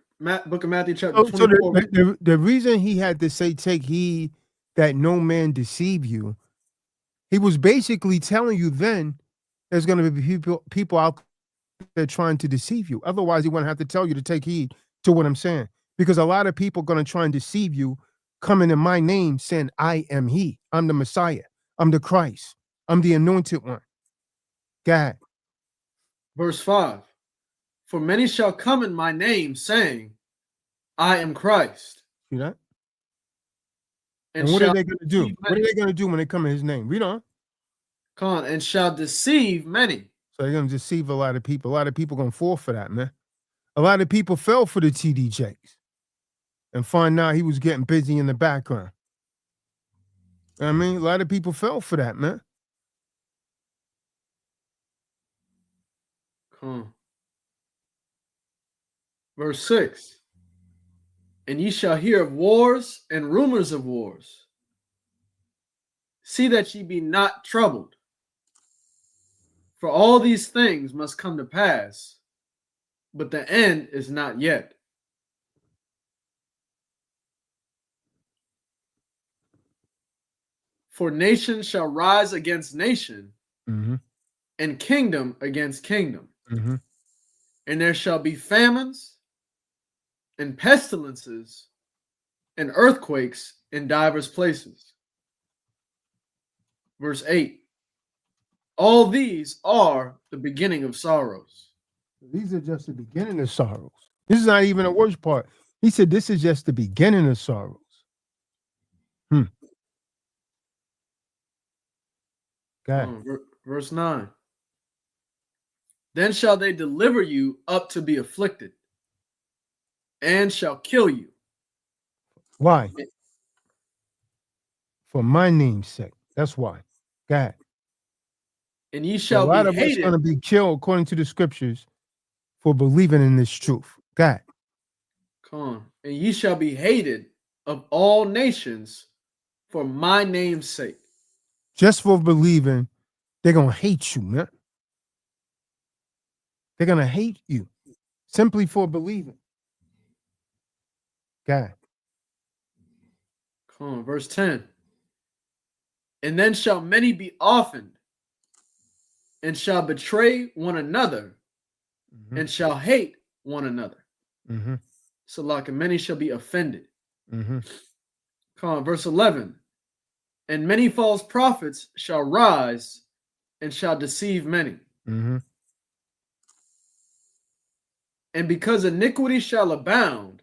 [SPEAKER 3] of Matthew chapter 24.
[SPEAKER 1] So the reason he had to say, take heed that no man deceive you, he was basically telling you then there's going to be people out there trying to deceive you. Otherwise, he wouldn't have to tell you to take heed to what I'm saying. Because a lot of people are going to try and deceive you, coming in my name saying, I am he. I'm the Messiah. I'm the Christ. I'm the anointed one. God.
[SPEAKER 3] Verse 5. For many shall come in my name, saying, I am Christ.
[SPEAKER 1] See that? And what are they going to do? What are they going to do when they come in his name? Read on.
[SPEAKER 3] Come on. And shall deceive many.
[SPEAKER 1] So they're going to deceive a lot of people. A lot of people going to fall for that, man. A lot of people fell for the TD Jakes and find out he was getting busy in the background. I mean, a lot of people fell for that, man.
[SPEAKER 3] Verse 6. And ye shall hear of wars and rumors of wars. See that ye be not troubled. For all these things must come to pass, but the end is not yet. For nation shall rise against nation,
[SPEAKER 1] Mm-hmm.
[SPEAKER 3] and kingdom against kingdom.
[SPEAKER 1] Mm-hmm.
[SPEAKER 3] And there shall be famines and pestilences and earthquakes in divers places. Verse 8. All these are the beginning of sorrows.
[SPEAKER 1] These are just the beginning of sorrows. This is not even the worst part. He said this is just the beginning of sorrows. God.
[SPEAKER 3] Verse 9. Then shall they deliver you up to be afflicted, and shall kill you.
[SPEAKER 1] Why? For my name's sake. That's why. God.
[SPEAKER 3] And ye
[SPEAKER 1] A
[SPEAKER 3] shall
[SPEAKER 1] lot
[SPEAKER 3] be
[SPEAKER 1] of us
[SPEAKER 3] hated.
[SPEAKER 1] going to be killed according to the scriptures for believing in this truth. God.
[SPEAKER 3] Come on. And ye shall be hated of all nations for my name's sake.
[SPEAKER 1] Just for believing, they're going to hate you, man. They're going to hate you simply for believing. God.
[SPEAKER 3] Come on. Verse 10. And then shall many be orphaned, and shall betray one another, and shall hate one another. So like many shall be offended. Come on, verse 11. And many false prophets shall rise and shall deceive many. And because iniquity shall abound,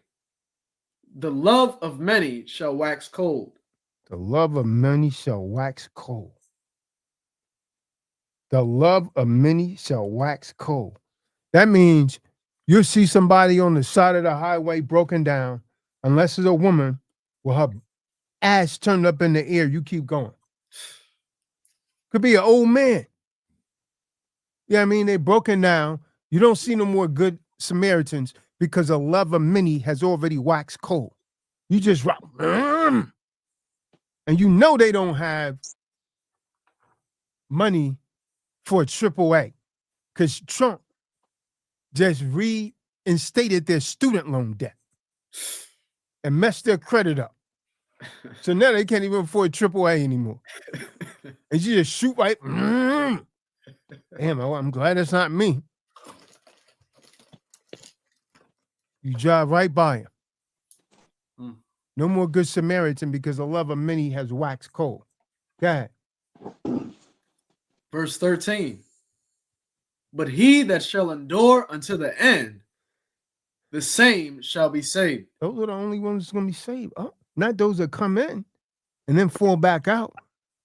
[SPEAKER 3] the love of many shall wax cold.
[SPEAKER 1] The love of many shall wax cold. The love of many shall wax cold. That means you'll see somebody on the side of the highway broken down, unless it's a woman with her ass turned up in the air, you keep going. Could be an old man. Yeah, I mean, they broken down. You don't see no more good Samaritans because the love of many has already waxed cold. You just rock. And you know they don't have money for a AAA because Trump just reinstated their student loan debt and messed their credit up. So now they can't even afford AAA anymore. And you just shoot right. Damn, I'm glad it's not me. You drive right by him. No more good Samaritan because the love of many has waxed cold. Go ahead.
[SPEAKER 3] Verse 13. But he that shall endure unto the end, the same shall be saved.
[SPEAKER 1] Those are the only ones that's going to be saved. Not those that come in and then fall back out.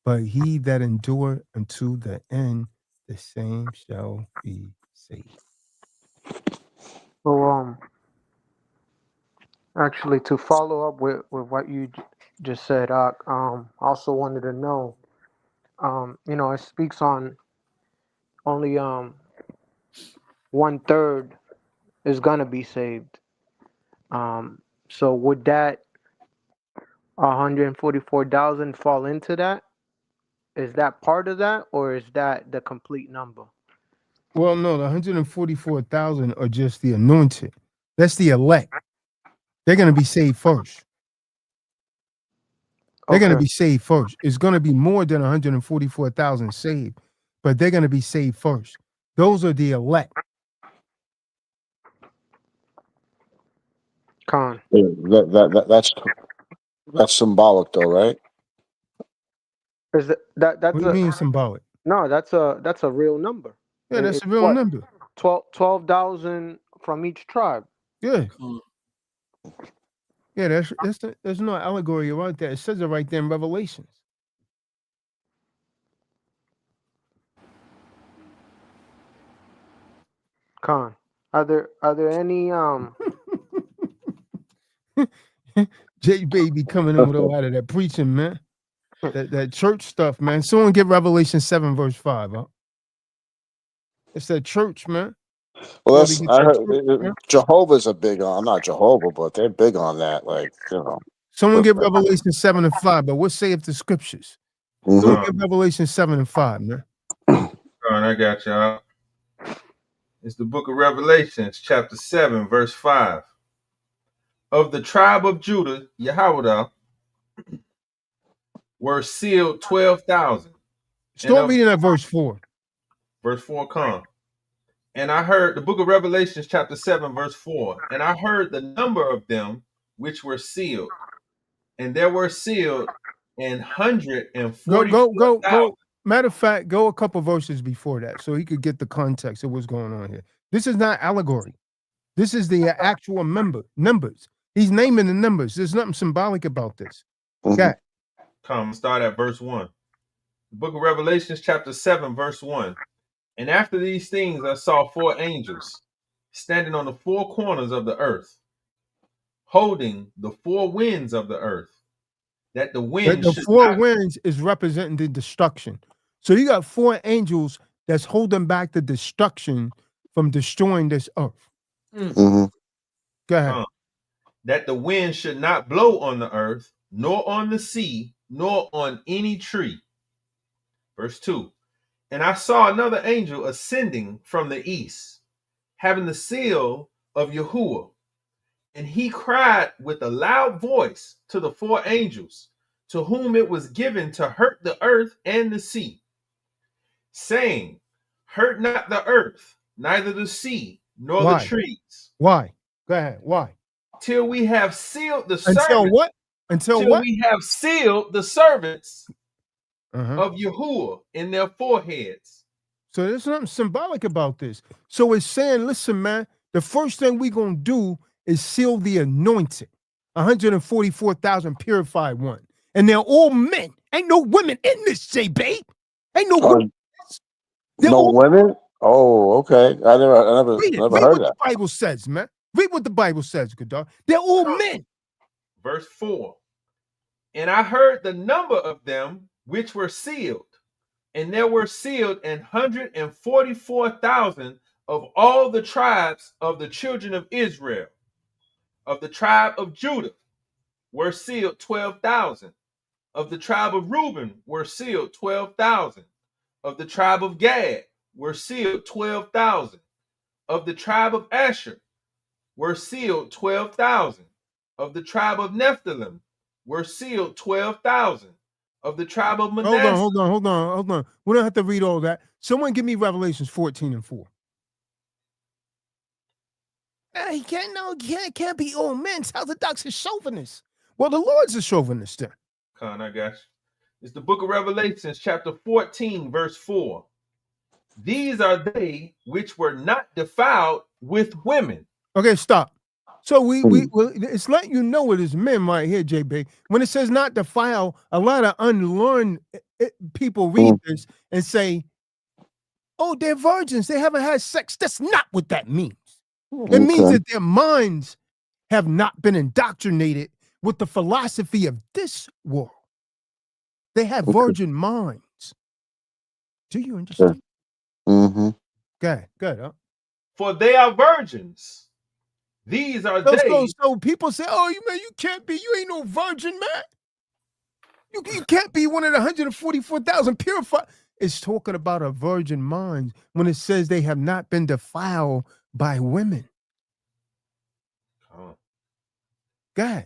[SPEAKER 1] But he that endure unto the end, the same shall be saved.
[SPEAKER 7] So, actually, to follow up with what you just said, I also wanted to know, it speaks on only 1/3 is gonna be saved. So would that 144,000 fall into that? Is that part of that, or is that the complete number?
[SPEAKER 1] Well, no, the 144,000 are just the anointed. That's the elect. They're going to be saved first. They're going to be saved first. It's going to be more than 144,000 saved, but they're going to be saved first. Those are the elect.
[SPEAKER 7] Con.
[SPEAKER 8] Yeah, that's symbolic, though, right?
[SPEAKER 7] Is that's
[SPEAKER 1] What do you mean symbolic?
[SPEAKER 7] No, that's a real number.
[SPEAKER 1] Yeah, that's a real number.
[SPEAKER 7] 12,000 from each tribe.
[SPEAKER 1] Yeah. Yeah, there's no allegory about that. It says it right there in Revelations.
[SPEAKER 7] Con. Are there any
[SPEAKER 1] J Baby coming in with a lot of that preaching, man. that church stuff, man. Someone get Revelation 7 verse 5. Huh? It's that church, man.
[SPEAKER 8] Well,
[SPEAKER 1] Gotta
[SPEAKER 8] that's
[SPEAKER 1] get
[SPEAKER 8] I
[SPEAKER 1] that
[SPEAKER 8] heard
[SPEAKER 1] church, man.
[SPEAKER 8] Jehovah's a big on. I'm not Jehovah, but they're big on that. Like
[SPEAKER 1] Someone get
[SPEAKER 8] but,
[SPEAKER 1] Revelation 7 and 5. But what saith the scriptures? Someone
[SPEAKER 8] mhm.
[SPEAKER 1] get Revelation 7 and 5, man.
[SPEAKER 4] I got y'all. It's the book of Revelations, chapter 7, verse 5. Of the tribe of Judah, Yahweh, were sealed 12,000. And
[SPEAKER 1] Start
[SPEAKER 4] of
[SPEAKER 1] reading at verse 4.
[SPEAKER 4] verse 4 come. And I heard the book of Revelations, chapter 7, verse 4. And I heard the number of them which were sealed. And there were sealed an
[SPEAKER 1] Go,
[SPEAKER 4] 144,000.
[SPEAKER 1] Matter of fact, go a couple verses before that so he could get the context of what's going on here. This is not allegory. This is the actual numbers. He's naming the numbers. There's nothing symbolic about this. Okay.
[SPEAKER 4] Come, start at verse 1. The book of Revelations, chapter 7, verse 1. And after these things I saw four angels standing on the four corners of the earth, holding the four winds of the earth, that the wind
[SPEAKER 1] The
[SPEAKER 4] should
[SPEAKER 1] four
[SPEAKER 4] not.
[SPEAKER 1] winds is representing the destruction. So you got four angels that's holding back the destruction from destroying this earth. Go ahead.
[SPEAKER 4] That the wind should not blow on the earth, nor on the sea, nor on any tree. Verse 2. And I saw another angel ascending from the east, having the seal of Yahuwah. And he cried with a loud voice to the four angels, to whom it was given to hurt the earth and the sea, saying, hurt not the earth, neither the sea, nor the
[SPEAKER 1] Why?
[SPEAKER 4] trees.
[SPEAKER 1] Why? Go ahead. Why?
[SPEAKER 4] Till we have sealed the
[SPEAKER 1] Until
[SPEAKER 4] servants.
[SPEAKER 1] what? Until
[SPEAKER 4] Till
[SPEAKER 1] what?
[SPEAKER 4] we have sealed the servants
[SPEAKER 1] Uh-huh.
[SPEAKER 4] of Yahuwah in their foreheads.
[SPEAKER 1] So there's something symbolic about this. So it's saying, listen, man, the first thing we're going to do is seal the anointed, 144,000 purified one. And they're all men. Ain't no women in this, JB. Ain't no women. They're
[SPEAKER 8] No
[SPEAKER 1] all
[SPEAKER 8] women? Oh, okay. I never
[SPEAKER 1] read it.
[SPEAKER 8] never
[SPEAKER 1] Read
[SPEAKER 8] heard
[SPEAKER 1] what
[SPEAKER 8] that.
[SPEAKER 1] the Bible says, man. Read what the Bible says, good dog. They're all men.
[SPEAKER 4] Verse 4. And I heard the number of them which were sealed, and there were sealed 144,000 of all the tribes of the children of Israel. Of the tribe of Judah were sealed 12,000. Of the tribe of Reuben were sealed 12,000. Of the tribe of Gad were sealed 12,000. Of the tribe of Asher were sealed 12,000. Of the tribe of Nephthalim were sealed 12,000. Of the tribe of Manasseh.
[SPEAKER 1] Hold on. We don't have to read all that. Someone give me Revelations 14 and 4. He can't be all men. Orthodox is chauvinist. Well, the Lord's a chauvinist then.
[SPEAKER 4] I got you. It's the book of Revelations, chapter 14, verse 4. These are they which were not defiled with women.
[SPEAKER 1] Okay, stop. So it's letting you know it is men right here, JB. When it says not defile, a lot of unlearned people read this and say, oh, they're virgins. They haven't had sex. That's not what that means. It means that their minds have not been indoctrinated with the philosophy of this world. They have virgin minds. Do you understand?
[SPEAKER 8] Mm-hmm.
[SPEAKER 1] Good. Huh?
[SPEAKER 4] For they are virgins. These are they.
[SPEAKER 1] So people say, oh, you can't be, you ain't no virgin, man. You can't be one of the 144,000 purified. It's talking about a virgin mind when it says they have not been defiled by women. God.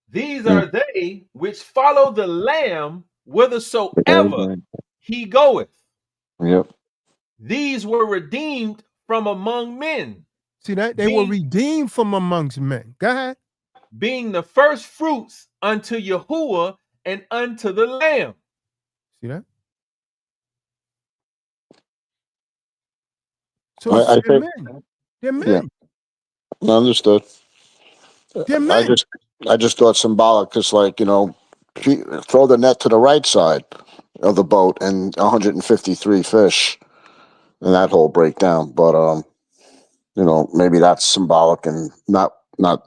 [SPEAKER 4] These are they which follow the Lamb whithersoever he goeth.
[SPEAKER 8] Yep.
[SPEAKER 4] These were redeemed from among men.
[SPEAKER 1] See that? They were redeemed from amongst men. Go ahead.
[SPEAKER 4] Being the first fruits unto Yahuwah and unto the Lamb.
[SPEAKER 1] See that? So they're men. They're men.
[SPEAKER 8] Yeah. Understood.
[SPEAKER 1] They're men.
[SPEAKER 8] I just thought symbolic because, like, throw the net to the right side of the boat and 153 fish and that whole breakdown. But maybe that's symbolic and not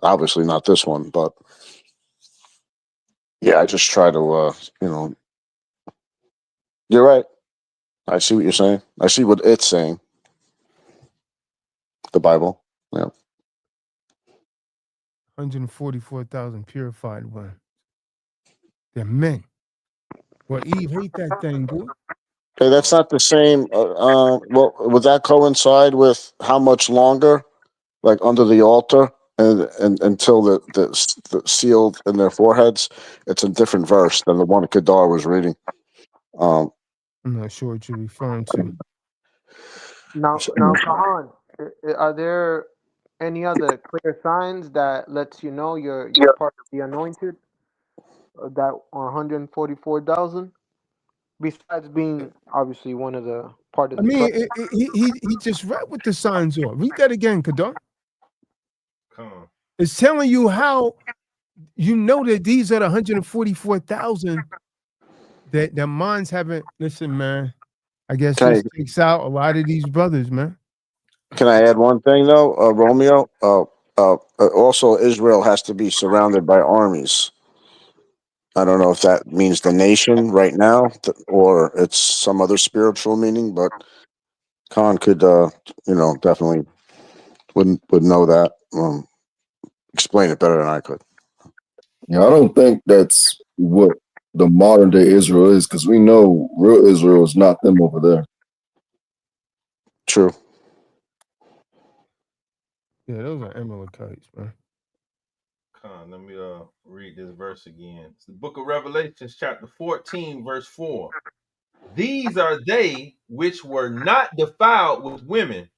[SPEAKER 8] obviously not this one, but yeah, I just try to You're right. I see what you're saying. I see what it's saying. The Bible. Yeah.
[SPEAKER 1] 144,000 purified ones. They're men. Well, Eve hate that thing, boy.
[SPEAKER 8] Hey, that's not the same. Well, would that coincide with how much longer, like under the altar, and until the sealed in their foreheads? It's a different verse than the one Kedar was reading.
[SPEAKER 1] I'm not sure what you're referring to.
[SPEAKER 7] Now, Kahan, are there any other clear signs that lets you know you're part of the anointed? That 144,000, besides being obviously one of the part of
[SPEAKER 1] I
[SPEAKER 7] the
[SPEAKER 1] mean,
[SPEAKER 7] 12.
[SPEAKER 1] he just read what the signs are. Read that again, Kadar.
[SPEAKER 4] Come.
[SPEAKER 1] It's telling you how you know that these are the 144,000 that their minds haven't. Listen, man. I guess
[SPEAKER 8] Can
[SPEAKER 1] this takes out a lot of these brothers, man.
[SPEAKER 8] I add one thing though, Romeo? Also, Israel has to be surrounded by armies. I don't know if that means the nation right now, or it's some other spiritual meaning, but Khan could, definitely would know that. Explain it better than I could.
[SPEAKER 2] Yeah, I don't think that's what the modern day Israel is, because we know real Israel is not them over there.
[SPEAKER 8] True.
[SPEAKER 1] Yeah, those are Amalekites, man.
[SPEAKER 4] Let me read this verse again. It's the book of Revelations, chapter 14, verse 4. These are they which were not defiled with women,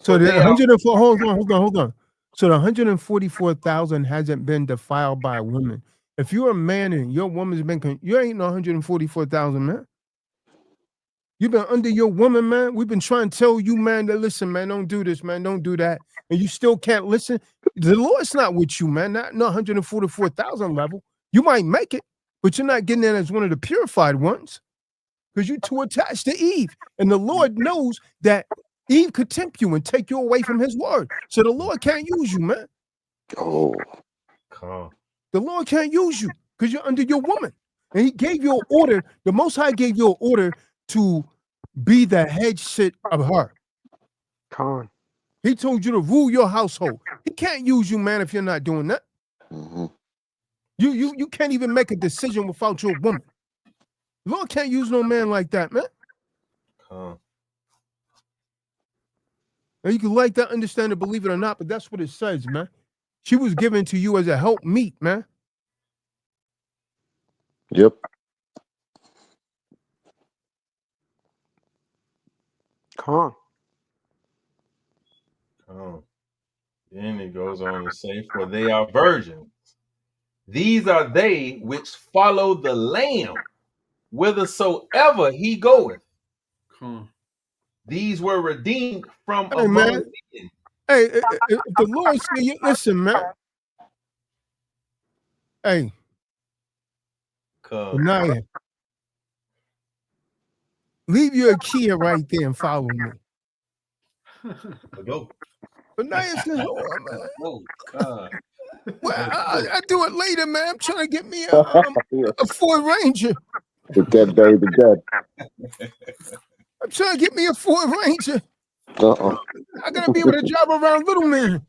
[SPEAKER 1] So
[SPEAKER 4] for
[SPEAKER 1] the
[SPEAKER 4] they are
[SPEAKER 1] 104. Hold on. So the 144,000 hasn't been defiled by women. If you're a man and your woman's been, you ain't no 144,000, man. You've been under your woman, man. We've been trying to tell you, man, that listen, man, don't do this, man, don't do that, and you still can't listen. The Lord's not with you, man. Not 144,000 level. You might make it, but you're not getting in as one of the purified ones because you're too attached to Eve, and the Lord knows that Eve could tempt you and take you away from His word. So the Lord can't use you, man.
[SPEAKER 8] Oh,
[SPEAKER 4] come.
[SPEAKER 1] The Lord can't use you because you're under your woman, and He gave you an order. The Most High gave you an order to be the head shit of her.
[SPEAKER 7] Kahan.
[SPEAKER 1] He told you to rule your household. He can't use you, man, if you're not doing that.
[SPEAKER 8] mm-hmm.
[SPEAKER 1] You can't even make a decision without your woman. The Lord can't use no man like that, man.
[SPEAKER 4] Come.
[SPEAKER 1] And you can like that, understand it, believe it or not, but that's what it says, man. She was given to you as a help meet, man.
[SPEAKER 8] Yep.
[SPEAKER 7] Kahan.
[SPEAKER 4] Come. Then it goes on to say, for they are virgins. These are they which follow the Lamb whithersoever he goeth.
[SPEAKER 3] Come.
[SPEAKER 4] These were redeemed from
[SPEAKER 1] Hey,
[SPEAKER 4] among
[SPEAKER 1] man.
[SPEAKER 4] men.
[SPEAKER 1] Hey, if the Lord say you, listen, man. Hey,
[SPEAKER 4] Come.
[SPEAKER 1] Benaiah, leave your Kia right there and follow me.
[SPEAKER 4] Go.
[SPEAKER 1] Benaiah said, hold on, man.
[SPEAKER 4] Oh, God.
[SPEAKER 1] Well, I do it later, man. I'm trying to get me a Ford Ranger.
[SPEAKER 8] The dead bury the dead.
[SPEAKER 1] I'm trying to get me a Ford Ranger.
[SPEAKER 8] Uh-oh.
[SPEAKER 1] I gotta be able to drive around Little Man.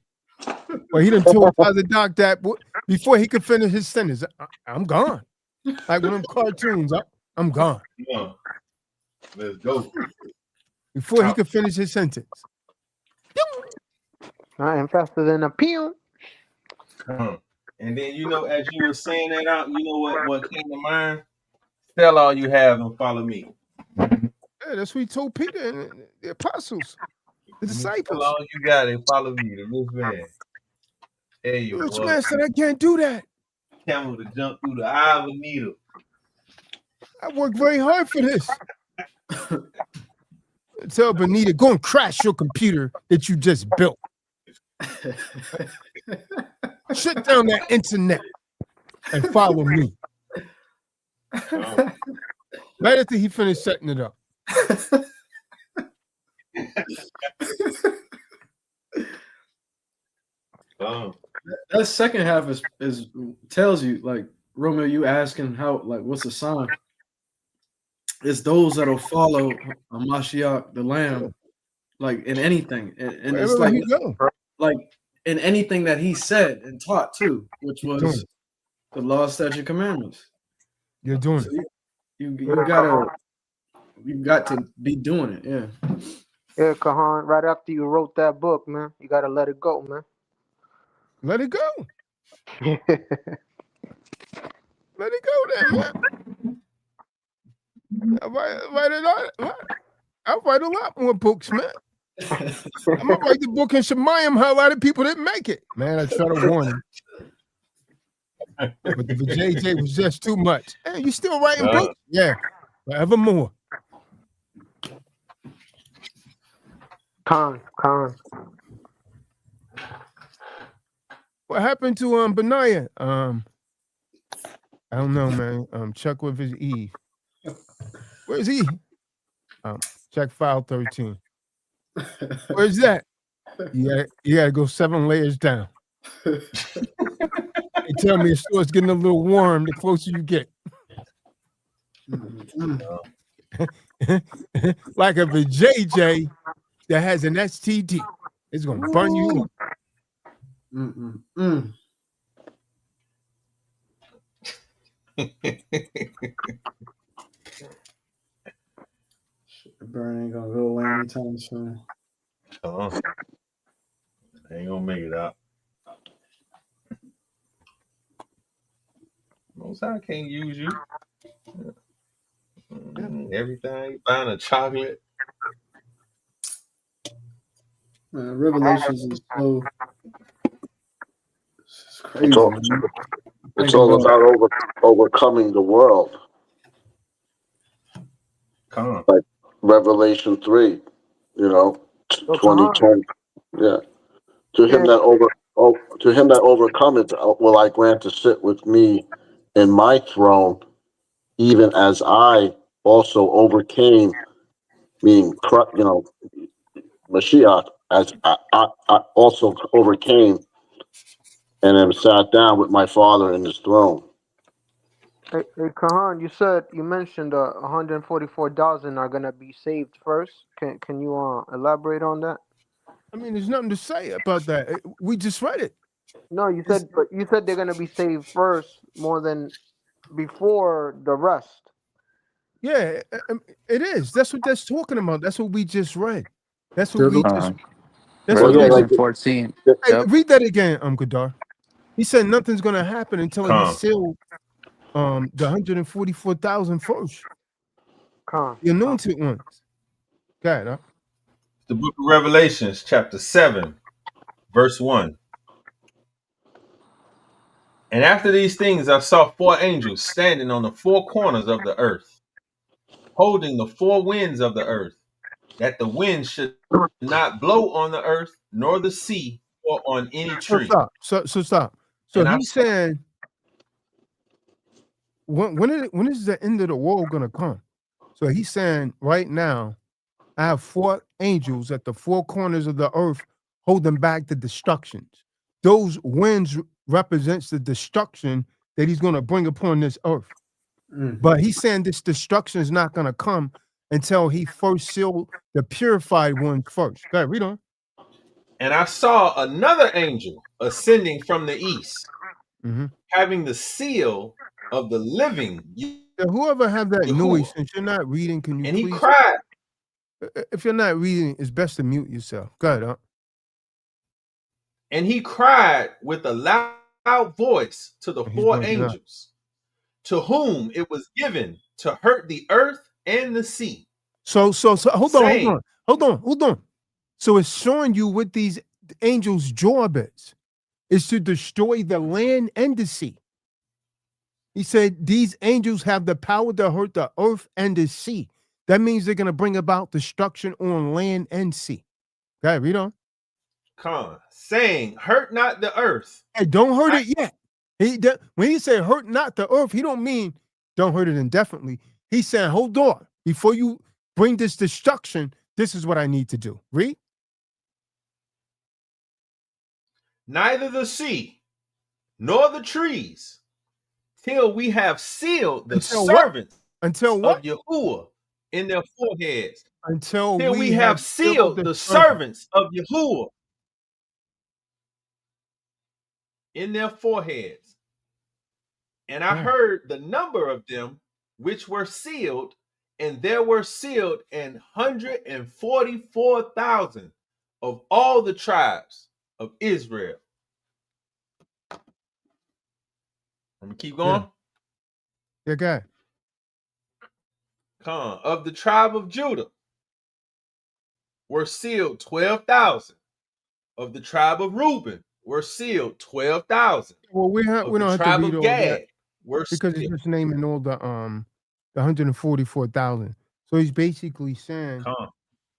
[SPEAKER 1] Well, he done told Father Doc that before he could finish his sentence. I'm gone. Like one of them cartoons. I'm gone.
[SPEAKER 4] Come on. Let's go.
[SPEAKER 1] Before he could finish his sentence.
[SPEAKER 7] I am faster than a pew.
[SPEAKER 4] Come. And then, as you were saying that out, what came to mind? Sell all you have and follow me.
[SPEAKER 1] Yeah, that's what he told Peter and the apostles, the
[SPEAKER 4] Sell
[SPEAKER 1] disciples.
[SPEAKER 4] all you got and follow me. The rich man. Hey, you
[SPEAKER 1] The rich
[SPEAKER 4] boy.
[SPEAKER 1] man said, I can't do that.
[SPEAKER 4] Camel to jump through the eye of a needle.
[SPEAKER 1] I worked very hard for this. Tell Benita, go and crash your computer that you just built. Shut down that internet and follow me.
[SPEAKER 4] Oh.
[SPEAKER 1] Right after he finished setting it up.
[SPEAKER 4] Oh.
[SPEAKER 3] That second half is tells you, like, Romeo, you asking how, like, what's a sign? it's those that'll follow Mashiach, the Lamb, like in anything, and it's
[SPEAKER 1] Wherever he go,
[SPEAKER 3] like in anything that he said and taught too, which
[SPEAKER 1] you're doing
[SPEAKER 3] was
[SPEAKER 1] it.
[SPEAKER 3] the law, statute, commandments.
[SPEAKER 1] You're doing
[SPEAKER 3] So
[SPEAKER 1] it.
[SPEAKER 3] you got to be doing it, yeah.
[SPEAKER 7] Yeah, Kahan. Right after you wrote that book, man, you gotta let it go, man.
[SPEAKER 1] Let it go. Let it go, then, man. I write a lot more books, man. I'm gonna write the book in Shemayim how a lot of people didn't make it. Man, I try to warn him. But the JJ was just too much. Hey, you still writing books? Yeah, forevermore.
[SPEAKER 7] Khan.
[SPEAKER 1] What happened to Benaiah? I don't know, man. Check with his Eve. Where's he? Check file 13. Where's that? You gotta go 7 layers down. They tell me the store's getting a little warm the closer you get. Like if a JJ that has an STD, it's gonna burn you up.
[SPEAKER 3] The burn ain't gonna go away anytime soon.
[SPEAKER 4] I ain't gonna make it out. Most I can't use you. Everything, buying a chocolate.
[SPEAKER 3] Man, Revelations is so it's crazy.
[SPEAKER 8] It's all about overcoming the world.
[SPEAKER 4] Come on.
[SPEAKER 8] Like Revelation 3, 2010. Yeah. To him that overcometh, will I grant to sit with me in my throne, even as I also overcame, meaning Mashiach, as I also overcame and am sat down with my Father in his throne.
[SPEAKER 7] Hey, Kahan, you mentioned 144,000 are gonna be saved first. Can you elaborate on that?
[SPEAKER 1] I mean, there's nothing to say about that. We just read it.
[SPEAKER 7] No, you said they're gonna be saved first more than before the rest.
[SPEAKER 1] Yeah, it is. That's what that's talking about. That's what we just read. That's what we just. That's what we
[SPEAKER 6] Revelation
[SPEAKER 1] just.
[SPEAKER 6] 14.
[SPEAKER 1] Hey,
[SPEAKER 6] Yep.
[SPEAKER 1] read that again, Gadar. He said nothing's gonna happen until he
[SPEAKER 4] Come.
[SPEAKER 1] sealed the 144,000 first. The anointed ones. Got it.
[SPEAKER 4] The book of Revelations, chapter 7, verse 1. And after these things, I saw 4 angels standing on the 4 corners of the earth, holding the 4 winds of the earth, that the wind should not blow on the earth, nor the sea, or on any tree.
[SPEAKER 1] So stop. So and he's saying, when is the end of the world gonna come? So he's saying right now, I have 4 angels at the 4 corners of the earth holding back the destructions. Those winds represents the destruction that he's going to bring upon this earth. But he's saying this destruction is not going to come until he first sealed the purified ones first. Go ahead, read on.
[SPEAKER 4] And I saw another angel ascending from the east, having the seal of the living.
[SPEAKER 1] Whoever have that noise, since you're not reading, can you please?
[SPEAKER 4] He cried.
[SPEAKER 1] If you're not reading, it's best to mute yourself. Go ahead, huh?
[SPEAKER 4] And he cried with a loud voice to the 4 angels, to whom it was given to hurt the earth and the sea.
[SPEAKER 1] So hold on. So it's showing you what these angels' job is to destroy the land and the sea. He said these angels have the power to hurt the earth and the sea. That means they're going to bring about destruction on land and sea. Okay, read on.
[SPEAKER 4] Saying, hurt not the earth.
[SPEAKER 1] Hey, don't hurt it yet. When he said hurt not the earth, he don't mean don't hurt it indefinitely. He's saying, hold on. Before you bring this destruction, this is what I need to do. Read.
[SPEAKER 4] Neither the sea, nor the trees, till we have sealed the servants
[SPEAKER 1] Until what?
[SPEAKER 4] of Yahuwah in their foreheads,
[SPEAKER 1] Until
[SPEAKER 4] till we have
[SPEAKER 1] sealed
[SPEAKER 4] sealed
[SPEAKER 1] the
[SPEAKER 4] the
[SPEAKER 1] servant.
[SPEAKER 4] servants of Yahuwah in their foreheads. And I heard the number of them which were sealed, and there were sealed 144,000 of all the tribes of Israel. Let me keep going.
[SPEAKER 1] Yeah, go ahead.
[SPEAKER 4] Of the tribe of Judah were sealed 12,000. Of the tribe of Reuben were sealed 12,000.
[SPEAKER 1] Well, we
[SPEAKER 4] Of
[SPEAKER 1] don't
[SPEAKER 4] the
[SPEAKER 1] have to
[SPEAKER 4] tribe
[SPEAKER 1] read
[SPEAKER 4] of
[SPEAKER 1] all that
[SPEAKER 4] Gad were
[SPEAKER 1] because it's
[SPEAKER 4] sealed.
[SPEAKER 1] just naming all the 144,000. So he's basically saying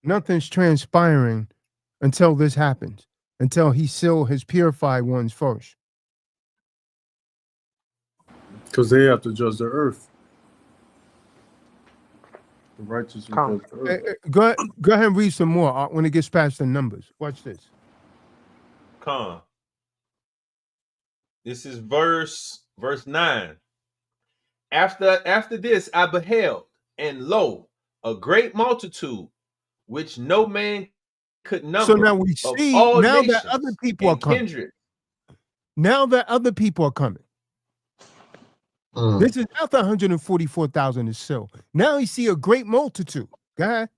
[SPEAKER 1] nothing's transpiring until this happens, until he seal his purified ones first.
[SPEAKER 5] Because they have to judge the earth. The righteous will judge the earth.
[SPEAKER 1] Go ahead and read some more when it gets past the numbers. Watch this.
[SPEAKER 4] This is verse 9. After this I beheld, and lo, a great multitude, which no man could number.
[SPEAKER 1] So now we
[SPEAKER 4] of
[SPEAKER 1] see
[SPEAKER 4] all
[SPEAKER 1] now
[SPEAKER 4] nations
[SPEAKER 1] that other people are
[SPEAKER 4] and
[SPEAKER 1] coming.
[SPEAKER 4] kindred.
[SPEAKER 1] Now that other people are coming. This is after 144,000 is sealed. Now you see a great multitude. Go ahead.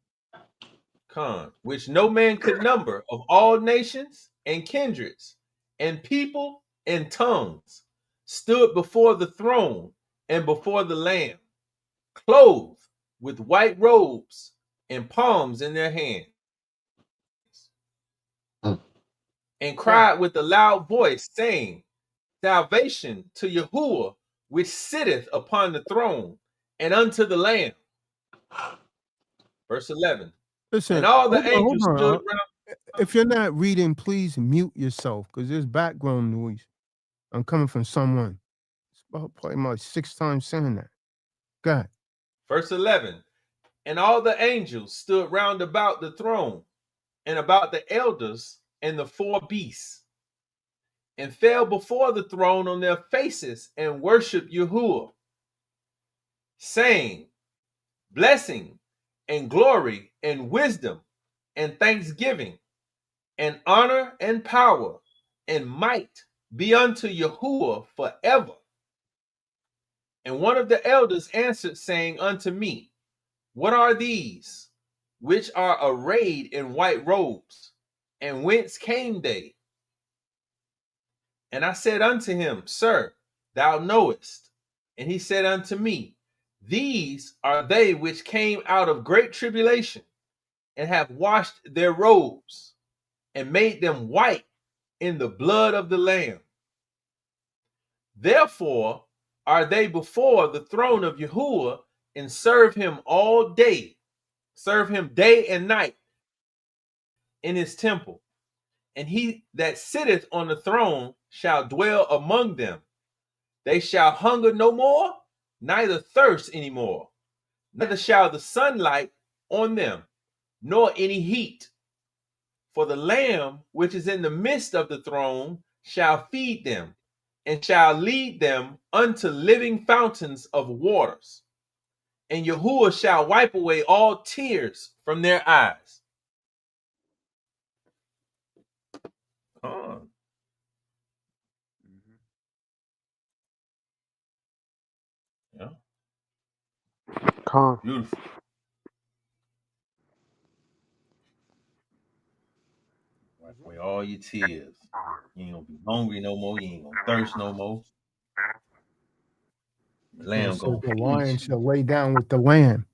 [SPEAKER 4] Which no man could number, of all nations and kindreds and people and tongues, stood before the throne and before the Lamb, clothed with white robes and palms in their hands, and cried with a loud voice, saying, Salvation to Yahuwah, which sitteth upon the throne, and unto the Lamb. Verse 11.
[SPEAKER 1] Listen,
[SPEAKER 4] and all the
[SPEAKER 1] hold on,
[SPEAKER 4] angels stood around.
[SPEAKER 1] if you're not reading, please mute yourself because there's background noise. I'm coming from someone. It's probably my 6th time saying that. Go ahead.
[SPEAKER 4] Verse 11. And all the angels stood round about the throne and about the elders and the 4 beasts, and fell before the throne on their faces and worshiped Yahuwah, saying, Blessing and glory and wisdom and thanksgiving and honor and power and might be unto Yahuwah forever. And one of the elders answered, saying unto me, What are these which are arrayed in white robes, and whence came they? And I said unto him, Sir, thou knowest. And he said unto me, These are they which came out of great tribulation, and have washed their robes, and made them white in the blood of the Lamb. Therefore are they before the throne of Yahuwah, and serve him all day, serve him day and night in his temple. And he that sitteth on the throne shall dwell among them. They shall hunger no more, neither thirst any more, neither shall the sunlight on them, nor any heat. For the Lamb which is in the midst of the throne shall feed them, and shall lead them unto living fountains of waters. And Yahuwah shall wipe away all tears from their eyes. Yeah. Beautiful. Wipe away all your tears. You ain't gonna be hungry no more. You ain't gonna thirst no more. The Lamb
[SPEAKER 1] So
[SPEAKER 4] gonna
[SPEAKER 1] the
[SPEAKER 4] feed
[SPEAKER 1] lion
[SPEAKER 4] you.
[SPEAKER 1] shall lay down with the lamb.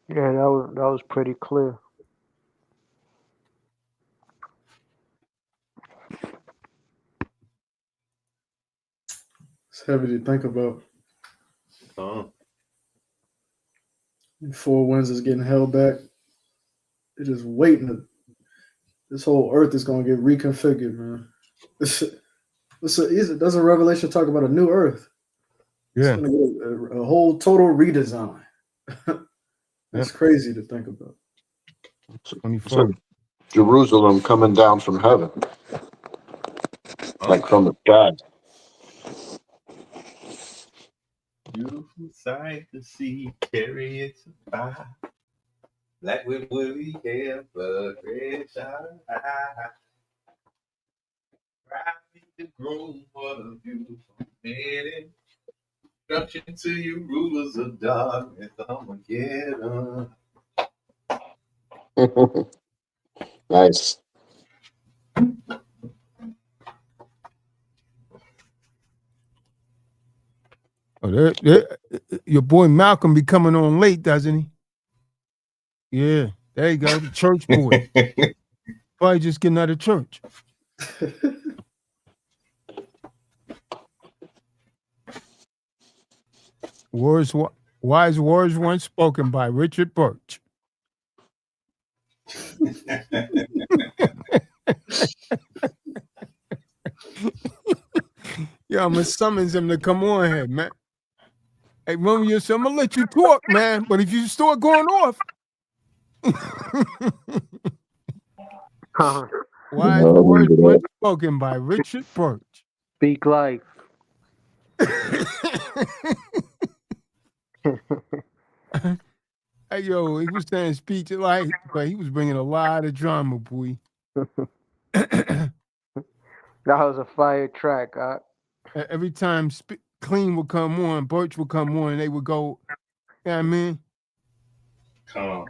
[SPEAKER 7] Yeah, that was pretty clear.
[SPEAKER 3] It's heavy to think about. 4 winds is getting held back. They're just waiting. This whole earth is going to get reconfigured, man. Doesn't Revelation talk about a new earth? It's
[SPEAKER 1] Yeah.
[SPEAKER 3] going to get a whole total redesign. That's crazy to think about.
[SPEAKER 1] 24.
[SPEAKER 8] Jerusalem coming down from heaven. Like from the sky.
[SPEAKER 4] Beautiful sight to see, chariots of fire, black with woolly hair, blood red eye. Ride me the groom, what a beautiful maiden. Instruction to you, rulers of darkness, Armageddon.
[SPEAKER 8] Nice.
[SPEAKER 1] Oh, your boy Malcolm be coming on late, doesn't he? Yeah, there you go, the church boy. Probably just getting out of church. Wise words weren't spoken by Richard Birch. Yeah, I'm gonna summons him to come on here, man. Hey, remember yourself, I'm gonna let you talk, man. But if you start going off, wise words weren't spoken by Richard Birch.
[SPEAKER 7] Speak life.
[SPEAKER 1] Hey, yo, he was saying speech like, but he was bringing a lot of drama, boy.
[SPEAKER 7] That was a fire track.
[SPEAKER 1] Every time Clean would come on, Birch would come on, and they would go, you know what I mean?
[SPEAKER 4] Come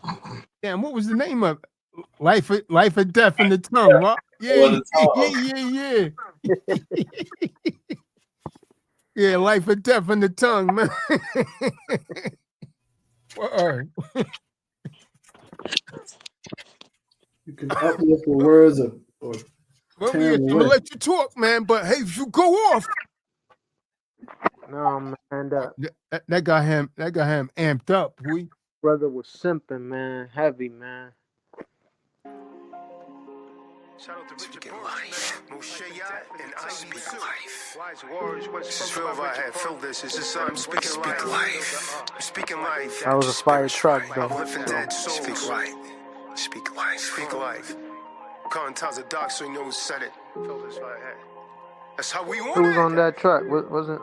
[SPEAKER 4] on.
[SPEAKER 1] Damn, what was the name of it? Life or Death in the Tongue, right? Yeah. Yeah, Life or Death in the Tongue, man.
[SPEAKER 3] You can uplift the words of or
[SPEAKER 1] I'm gonna let you talk, man, but hey, if you go off.
[SPEAKER 7] No, man,
[SPEAKER 1] that got him amped up, boy.
[SPEAKER 7] Brother was simping, man, heavy, man.
[SPEAKER 9] Shout out to Richard Life. And I speak life. This is real I have felt this. It's just I'm speaking life. I'm speaking life.
[SPEAKER 7] That was a fire track, though.
[SPEAKER 9] I'm living dead souls. Speak life. Speak life. Speak life. Calling times of dark so you know who said it. That's how we want it.
[SPEAKER 7] Who was on that track? Wasn't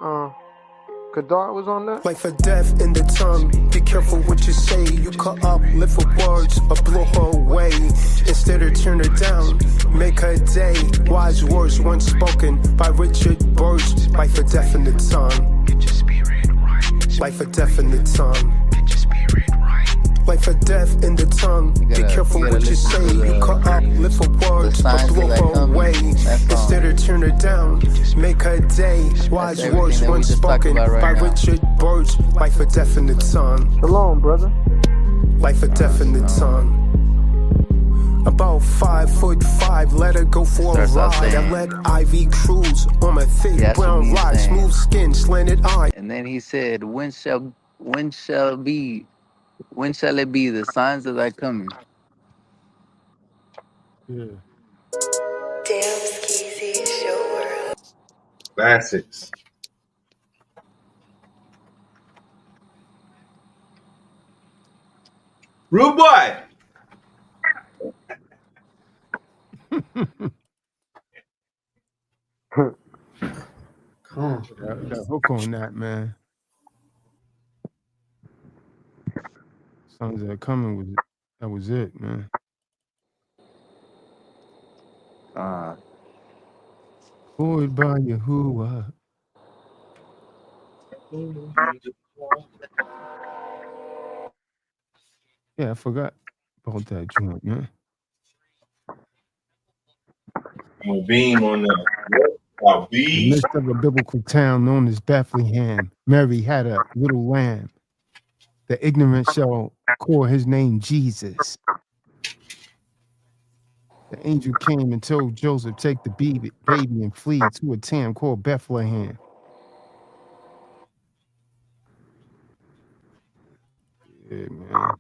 [SPEAKER 7] Kadar was on that?
[SPEAKER 9] Life or death in the tongue. Be careful what you say. You cut up, live for words, or blow her away. Instead of turn her down, make her day. Wise words once spoken by Richard Birch. Life or death in the tongue. Get your spirit right. Life or death in the tongue. Get your spirit right. Life or death in the tongue. Be careful what you say. You cut up, live for words, or blow her away. Instead of turn her down, make her day. Wise words once spoken by Richard Birch. Life or death in the tongue.
[SPEAKER 7] Shalom, brother.
[SPEAKER 9] Life or death in the tongue. About 5'5", let her go for a ride. I let Ivy cruise on my thick brown ride, smooth skin, slanted eye.
[SPEAKER 6] And then he said, when shall it be the signs of thy coming?
[SPEAKER 1] Yeah.
[SPEAKER 10] Damn, Skeezy, it's your world.
[SPEAKER 4] Classics. Rude boy.
[SPEAKER 1] Got hook on that, man. Songs that are coming that was it, man. Boyd by Yahuwah. Yeah, I forgot about that joint, man.
[SPEAKER 4] Beam on the
[SPEAKER 1] In the midst of a biblical town known as Bethlehem, Mary had a little lamb. The ignorant shall call his name Jesus. The angel came and told Joseph, take the baby and flee to a town called Bethlehem. Yeah, man.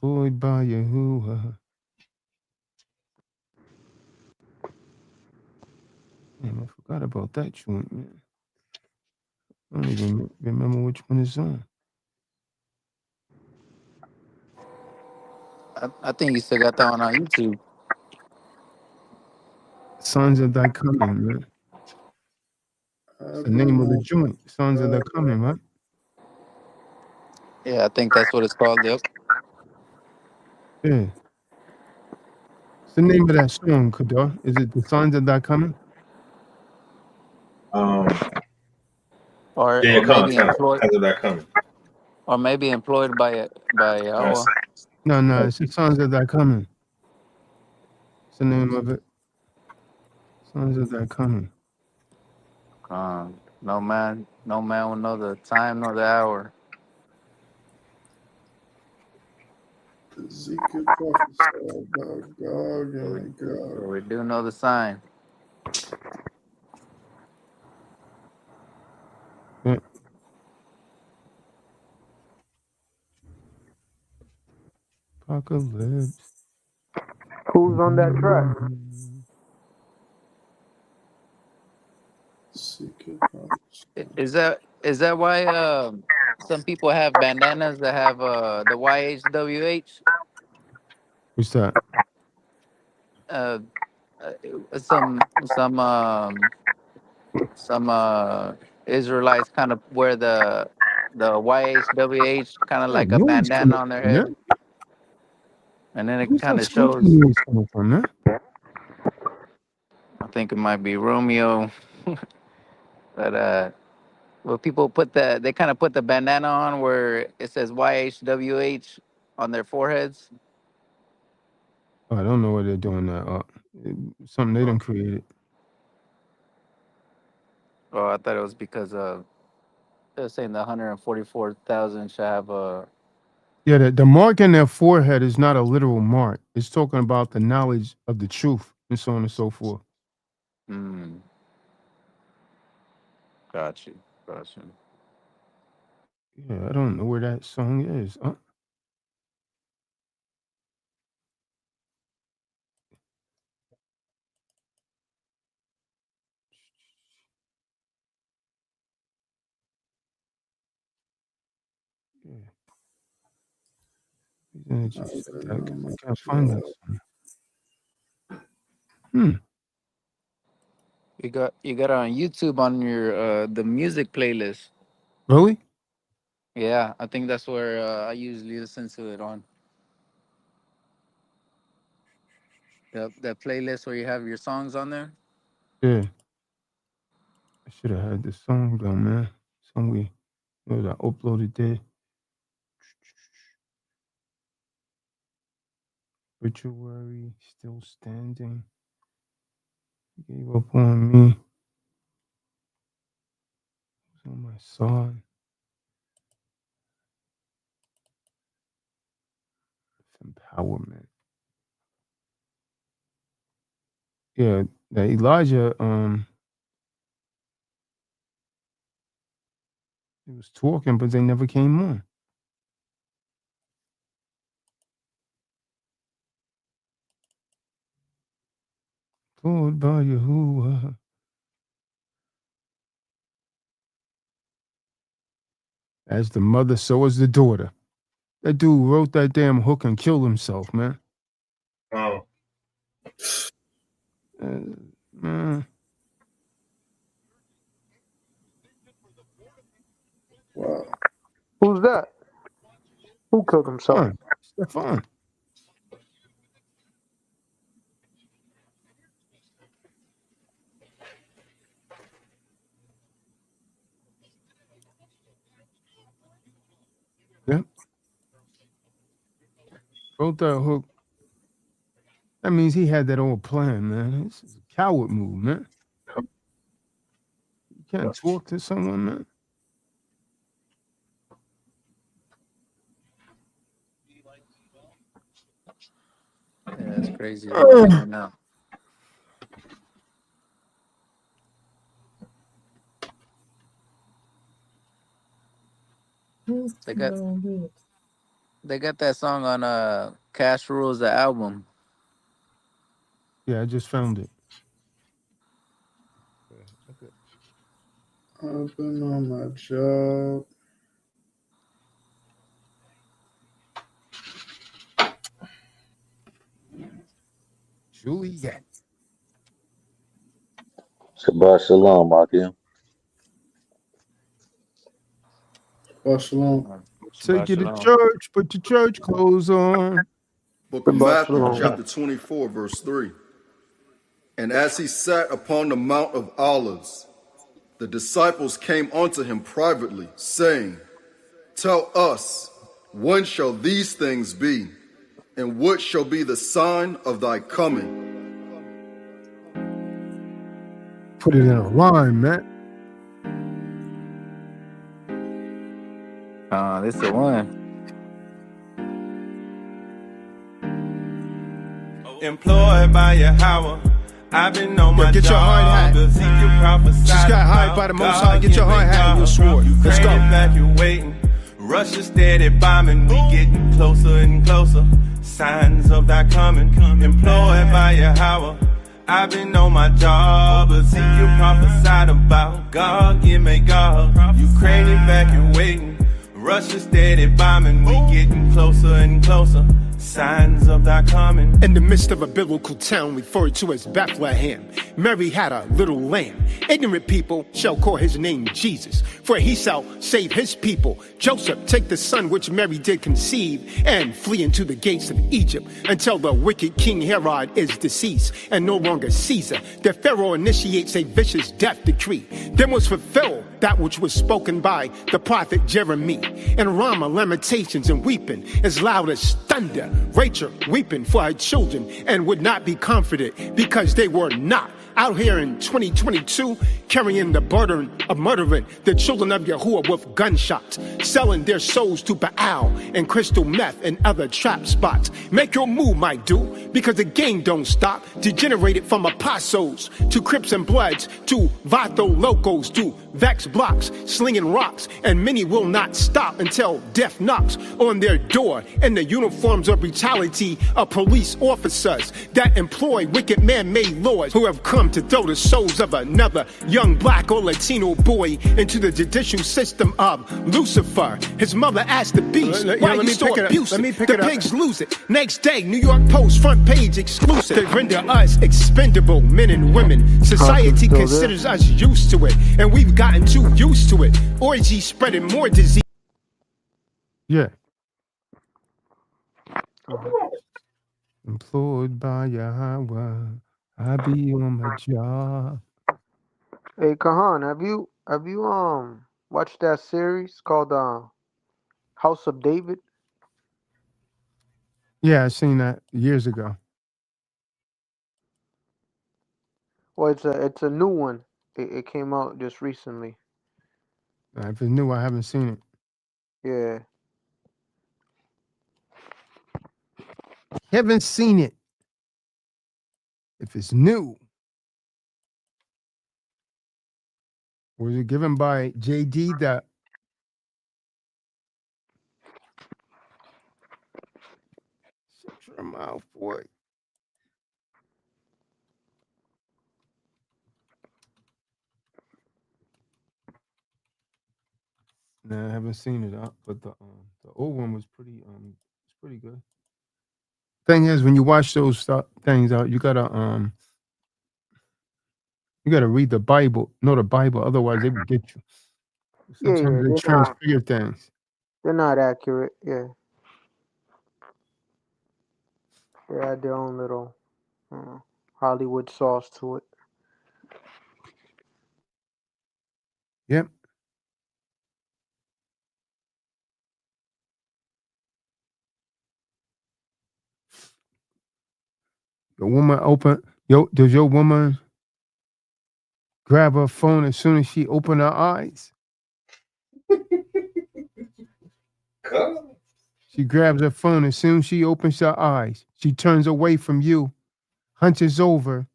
[SPEAKER 1] Employed by Yahuwah. Damn, I forgot about that joint, man. I don't even remember which one it's on.
[SPEAKER 6] I think you still got that one on YouTube.
[SPEAKER 1] Sons of Thy Coming, man. It's the
[SPEAKER 3] I've
[SPEAKER 1] name
[SPEAKER 3] been
[SPEAKER 1] of the
[SPEAKER 3] on
[SPEAKER 1] joint. Sons of Thy Coming, right?
[SPEAKER 6] Yeah, I think that's what it's called. Yep.
[SPEAKER 1] Yeah. It's the name of that song, Kadar. Is it the Sons of Thy Coming?
[SPEAKER 4] Um,
[SPEAKER 6] Or
[SPEAKER 4] yeah,
[SPEAKER 6] or
[SPEAKER 4] come,
[SPEAKER 6] maybe
[SPEAKER 4] tell us.
[SPEAKER 6] employed,
[SPEAKER 4] How's that coming?
[SPEAKER 6] or maybe employed by
[SPEAKER 4] Nice.
[SPEAKER 6] Yahweh.
[SPEAKER 1] No, it's the Sons of Thy Coming. It's the name of it. Sons of Thy Coming.
[SPEAKER 6] No man will know the time nor the hour.
[SPEAKER 3] Ezekiel prophesied about Gog
[SPEAKER 6] But
[SPEAKER 3] and
[SPEAKER 6] we,
[SPEAKER 3] Magog.
[SPEAKER 6] but we do know the sign.
[SPEAKER 1] Yeah. Apocalypse.
[SPEAKER 7] Who's on that track?
[SPEAKER 3] Ezekiel prophesied.
[SPEAKER 6] Is that why some people have bandanas that have the YHWH?
[SPEAKER 1] What's that?
[SPEAKER 6] Uh, some Israelites kind of wear the YHWH kind of
[SPEAKER 1] Where that
[SPEAKER 6] like a
[SPEAKER 1] noise
[SPEAKER 6] bandana
[SPEAKER 1] coming
[SPEAKER 6] on their
[SPEAKER 1] from,
[SPEAKER 6] head,
[SPEAKER 1] man?
[SPEAKER 6] and then it
[SPEAKER 1] Where's
[SPEAKER 6] kind
[SPEAKER 1] that
[SPEAKER 6] of
[SPEAKER 1] squeaky
[SPEAKER 6] shows.
[SPEAKER 1] noise coming from, man?
[SPEAKER 6] I think it might be Romeo, but well, people put they kind of put the bandana on where it says YHWH on their foreheads.
[SPEAKER 1] Oh, I don't know why they're doing that. Something they done created.
[SPEAKER 6] Oh, I thought it was because they were saying the 144,000 should have a.
[SPEAKER 1] Yeah, the mark in their forehead is not a literal mark. It's talking about the knowledge of the truth and so on and so forth.
[SPEAKER 6] Mm, got you, got you.
[SPEAKER 1] Yeah, I don't know where that song is. Yeah, these energies
[SPEAKER 3] I've been
[SPEAKER 1] attack.
[SPEAKER 3] on
[SPEAKER 1] I
[SPEAKER 3] my
[SPEAKER 1] can't find that
[SPEAKER 3] job.
[SPEAKER 1] song. Hmm.
[SPEAKER 6] You got it on YouTube on your the music playlist.
[SPEAKER 1] Really?
[SPEAKER 6] Yeah, I think that's where I usually listen to it on the playlist where you have your songs on there.
[SPEAKER 1] Yeah. I should have had this song though, man. Song we I uploaded there. Obituary still standing. Gave up on me. Was on my side. Empowerment. Yeah, that Elijah he was talking, but they never came on. Lord by Yahuwah. As the mother, so is the daughter. That dude wrote that damn hook and killed himself, man.
[SPEAKER 4] Oh,
[SPEAKER 1] Man,
[SPEAKER 3] Wow.
[SPEAKER 7] Who's that? Who killed himself?
[SPEAKER 1] fine. Stefan. Yep. Wrote that hook. That means he had that old plan, man. This is a coward move, man. You can't talk to someone, man.
[SPEAKER 6] Yeah, it's crazy as well right now. They got they got that song on Cash Rules the album.
[SPEAKER 1] Yeah, I just found it. Okay.
[SPEAKER 3] I've been on my job.
[SPEAKER 1] Juliet.
[SPEAKER 11] Shabbat shalom, Akim.
[SPEAKER 3] Shalom.
[SPEAKER 1] Take
[SPEAKER 6] Shabbat
[SPEAKER 1] you to
[SPEAKER 6] shalom.
[SPEAKER 1] church. Put your church clothes on.
[SPEAKER 2] Book of
[SPEAKER 7] Shabbat
[SPEAKER 2] Matthew,
[SPEAKER 7] shalom.
[SPEAKER 2] chapter 24, verse 3. And as he sat upon the Mount of Olives, the disciples came unto him privately, saying, Tell us, when shall these things be? And what shall be the sign of thy coming?
[SPEAKER 1] Put it in a rhyme, man.
[SPEAKER 6] This is the one.
[SPEAKER 12] Employed by Yahweh, I've been on my
[SPEAKER 9] get your hard
[SPEAKER 12] job. Ezekiel prophesied
[SPEAKER 9] Just got hired by the Most High. Get your hard hat and your sword. Let's go.
[SPEAKER 12] Evacuating. Russia steady bombing. We getting closer and closer. Signs of thy coming. Employed by Yahweh, I've been on my job. Ezekiel prophesied about God, give me God. Ukraine evacuating. Russia steady bombing. We getting closer and closer. Signs of thy coming.
[SPEAKER 9] In the midst of a biblical town referred to as Bethlehem, Mary had a little lamb. Ignorant people shall call his name Jesus, for he shall save his people. Joseph, take the son which Mary did conceive, and flee into the gates of Egypt, until the wicked King Herod is deceased, and no longer Caesar. The Pharaoh initiates a vicious death decree. Then was fulfilled that which was spoken by the prophet Jeremiah. In Ramah, lamentations and weeping as loud as thunder. Rachel weeping for her children and would not be comforted because they were not. Out here in 2022, carrying the burden of murdering the children of Yahuwah with gunshots, selling their souls to Baal and crystal meth and other trap spots. Make your move, my dude, because the game don't stop. Degenerated from apostles to Crips and Bloods to Vato Locos to Vex blocks, slinging rocks, and many will not stop until death knocks on their door in the uniforms of brutality of police officers that employ wicked man-made laws who have come to throw the souls of another young black or Latino boy into the judicial system of Lucifer. His mother asked the beast, why you so abusive? The pigs lose it. Next day, New York Post front page exclusive. They render us expendable men and women. Society considers us used to it, and we've gotten too used to it. Orgy spreading more disease.
[SPEAKER 1] Yeah. Employed by Yahweh, I be on my job.
[SPEAKER 7] Hey, Kahan, have you watched that series called House of David?
[SPEAKER 1] Yeah, I seen that years ago.
[SPEAKER 7] Well, it's a new one. It came out just recently.
[SPEAKER 1] If it's new, I haven't seen it.
[SPEAKER 7] Yeah.
[SPEAKER 1] Haven't seen it. If it's new. Was it given by JD that? Shut your mouth, boy. No, I haven't seen it, but the old one was it's pretty good. Thing is, when you watch those things out, you gotta read the Bible, know the Bible, otherwise they will get you. Sometimes they transfigure things.
[SPEAKER 7] They're not accurate. Yeah. They add their own little Hollywood sauce to it.
[SPEAKER 1] Yep. The woman does your woman grab her phone as soon as she open her eyes? She grabs her phone as soon as she opens her eyes. She turns away from you, hunches over,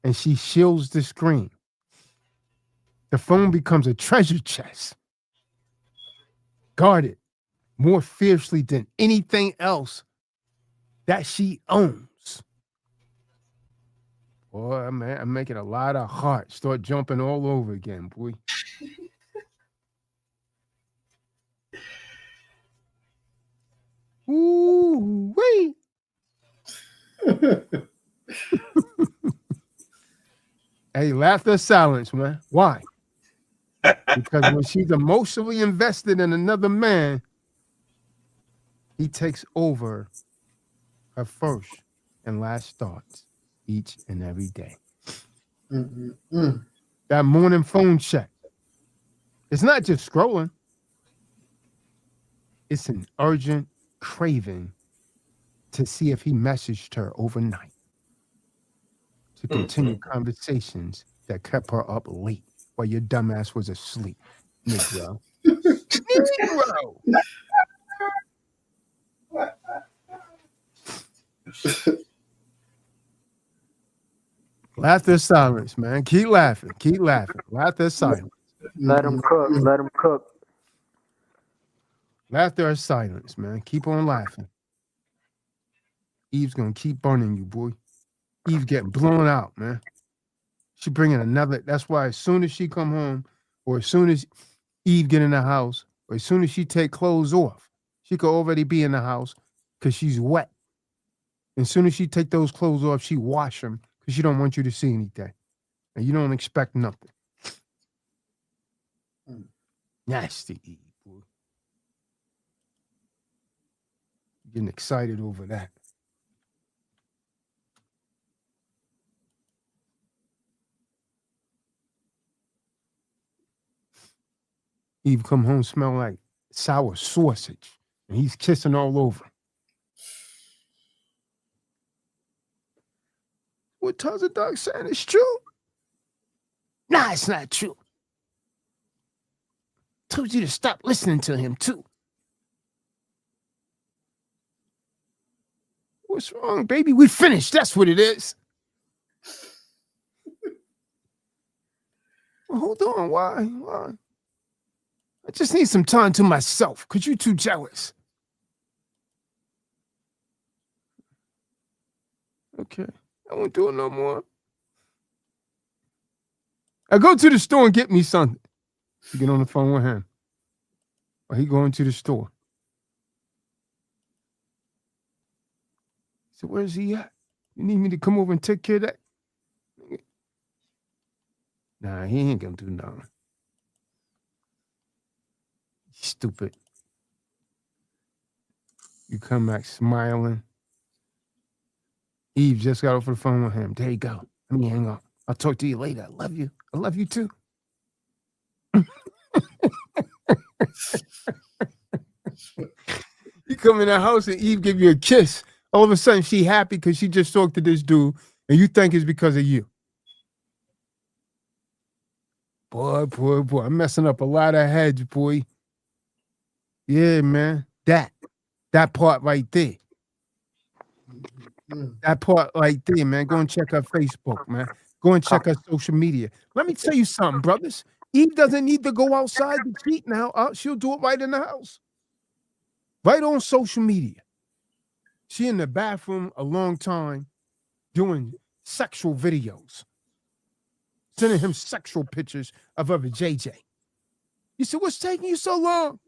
[SPEAKER 1] and she shields the screen. The phone becomes a treasure chest, guarded more fiercely than anything else that she owns. Boy, man, I'm making a lot of hearts start jumping all over again, boy. Ooh, wee. Hey, laughter silence, man. Why? Because when she's emotionally invested in another man, he takes over her first and last thoughts each and every day. That morning phone check. It's not just scrolling. It's an urgent craving to see if he messaged her overnight to continue conversations that kept her up late while your dumbass was asleep, Negro. Negro. Laughter silence, man. Keep laughing. Keep laughing. Laughter silence.
[SPEAKER 7] Let him cook. Let him cook.
[SPEAKER 1] Laughter or silence, man. Keep on laughing. Eve's gonna keep burning you, boy. Eve getting blown out, man. She bringing another. That's why as soon as she come home, or as soon as Eve get in the house, or as soon as she take clothes off, she could already be in the house because she's wet. And as soon as she take those clothes off, she wash them because she don't want you to see anything, and you don't expect nothing. Nasty Eve, boy. Getting excited over that. Eve come home smell like sour sausage, and he's kissing all over. What Taza Dog saying is true? Nah, it's not true. Told you to stop listening to him too. What's wrong, baby? We finished. That's what it is. Well, hold on. Why? I just need some time to myself because you're too jealous. Okay. I won't do it no more. I go to the store and get me something. You get on the phone with him. Or he going to the store. So where's he at? You need me to come over and take care of that? Nah, he ain't gonna do nothing. Stupid. You come back smiling. Eve just got off the phone with him. There you go. Let me hang up. I'll talk to you later. I love you. I love you too. You come in the house and Eve give you a kiss. All of a sudden she happy because she just talked to this dude and you think it's because of you. Boy. I'm messing up a lot of heads, boy. Yeah, man. That part right there. That part right there, man. Go and check her Facebook, man. Go and check her social media. Let me tell you something, brothers. Eve doesn't need to go outside to cheat now. She'll do it right in the house. Right on social media. She in the bathroom a long time doing sexual videos. Sending him sexual pictures of other JJ. You said, what's taking you so long?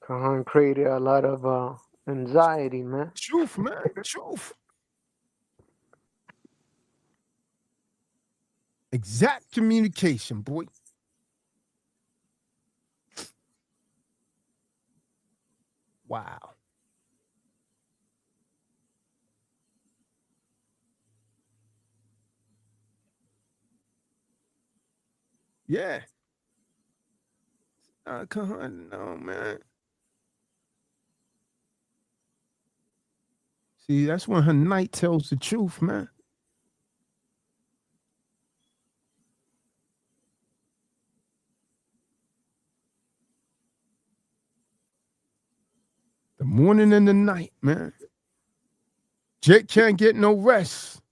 [SPEAKER 7] Kahan created a lot of anxiety, man.
[SPEAKER 1] Truth, man. Truth. Exact communication, boy. Wow. Yeah. Come on, no, man. See, that's when her night tells the truth, man. The morning and the night, man. Jake can't get no rest.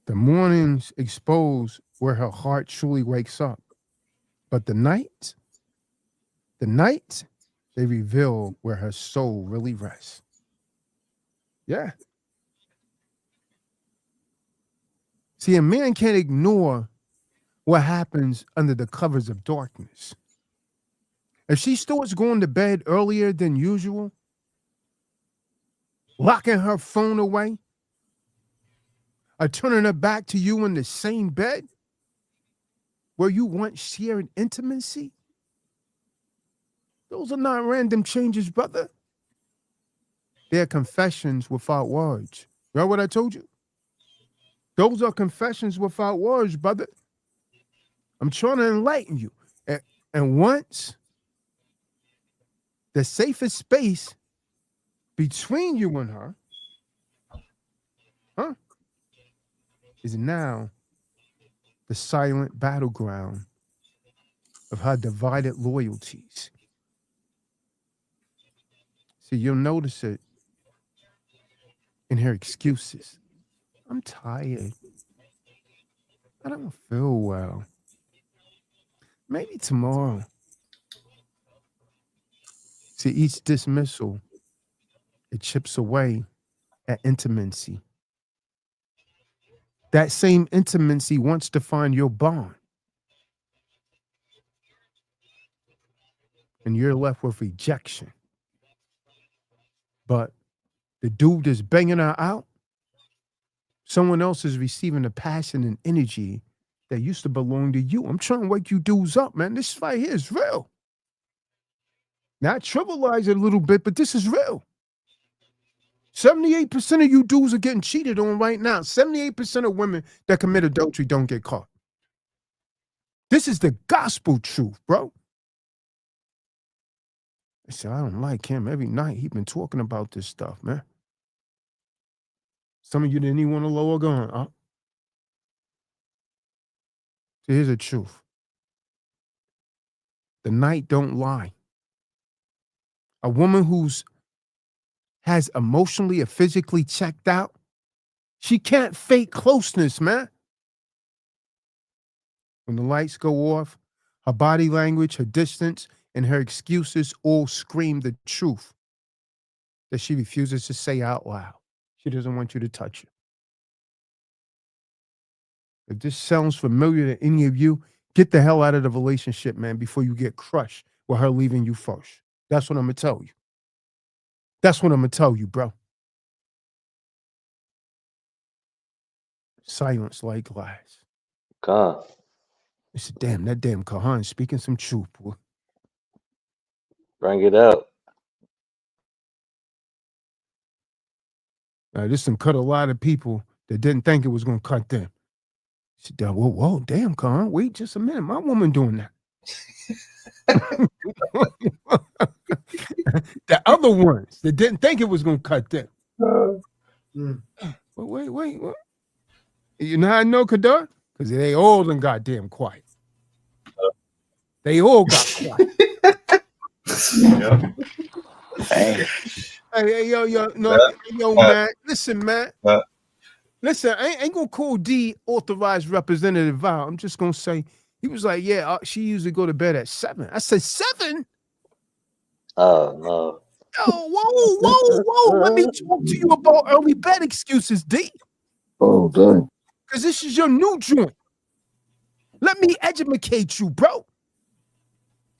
[SPEAKER 1] The mornings expose where her heart truly wakes up. But the night, they reveal where her soul really rests. Yeah. See, a man can't ignore what happens under the covers of darkness. If she starts going to bed earlier than usual, locking her phone away, or turning her back to you in the same bed where you once shared intimacy, those are not random changes, brother. They're confessions without words. You know what I told you? Those are confessions without words, brother. I'm trying to enlighten you. And once the safest space between you and her, is now the silent battleground of her divided loyalties. See, you'll notice it in her excuses. I'm tired. I don't feel well. Maybe tomorrow. See, each dismissal, it chips away at intimacy. That same intimacy wants to find your bond. And you're left with rejection. But the dude that's banging her out, someone else is receiving the passion and energy that used to belong to you. I'm trying to wake you dudes up, man. This fight here is real. Now, I trivialize it a little bit, but this is real. 78% of you dudes are getting cheated on right now. 78% of women that commit adultery don't get caught. This is the gospel truth, bro. I said, I don't like him. Every night he been talking about this stuff, man. Some of you didn't even want to lower gun. So here's the truth. The night don't lie. A woman who's has emotionally or physically checked out, she can't fake closeness, man. When the lights go off, her body language, her distance, and her excuses all scream the truth that she refuses to say out loud. She doesn't want you to touch her. If this sounds familiar to any of you, get the hell out of the relationship, man, before you get crushed with her leaving you first. That's what I'm going to tell you. That's what I'm going to tell you, bro. Silence like glass.
[SPEAKER 11] God.
[SPEAKER 1] I said, damn, that damn Kahan speaking some truth, boy.
[SPEAKER 11] Bring it out.
[SPEAKER 1] This done cut a lot of people that didn't think it was going to cut them. I said, whoa, damn, Kahan, wait just a minute. My woman doing that. The other ones that didn't think it was going to cut them. Wait. What? You know how I know, Kadar? Because they all done goddamn quiet. They all got quiet. Hey, yo, man. Listen, man. Listen, I ain't gonna call D authorized representative Val. I'm just gonna say he was like, yeah, she usually go to bed at 7. I said 7.
[SPEAKER 11] Oh no.
[SPEAKER 1] Whoa. Let me talk to you about early bed excuses, D.
[SPEAKER 2] Oh, dang.
[SPEAKER 1] Because this is your new joint. Let me educate you, bro. I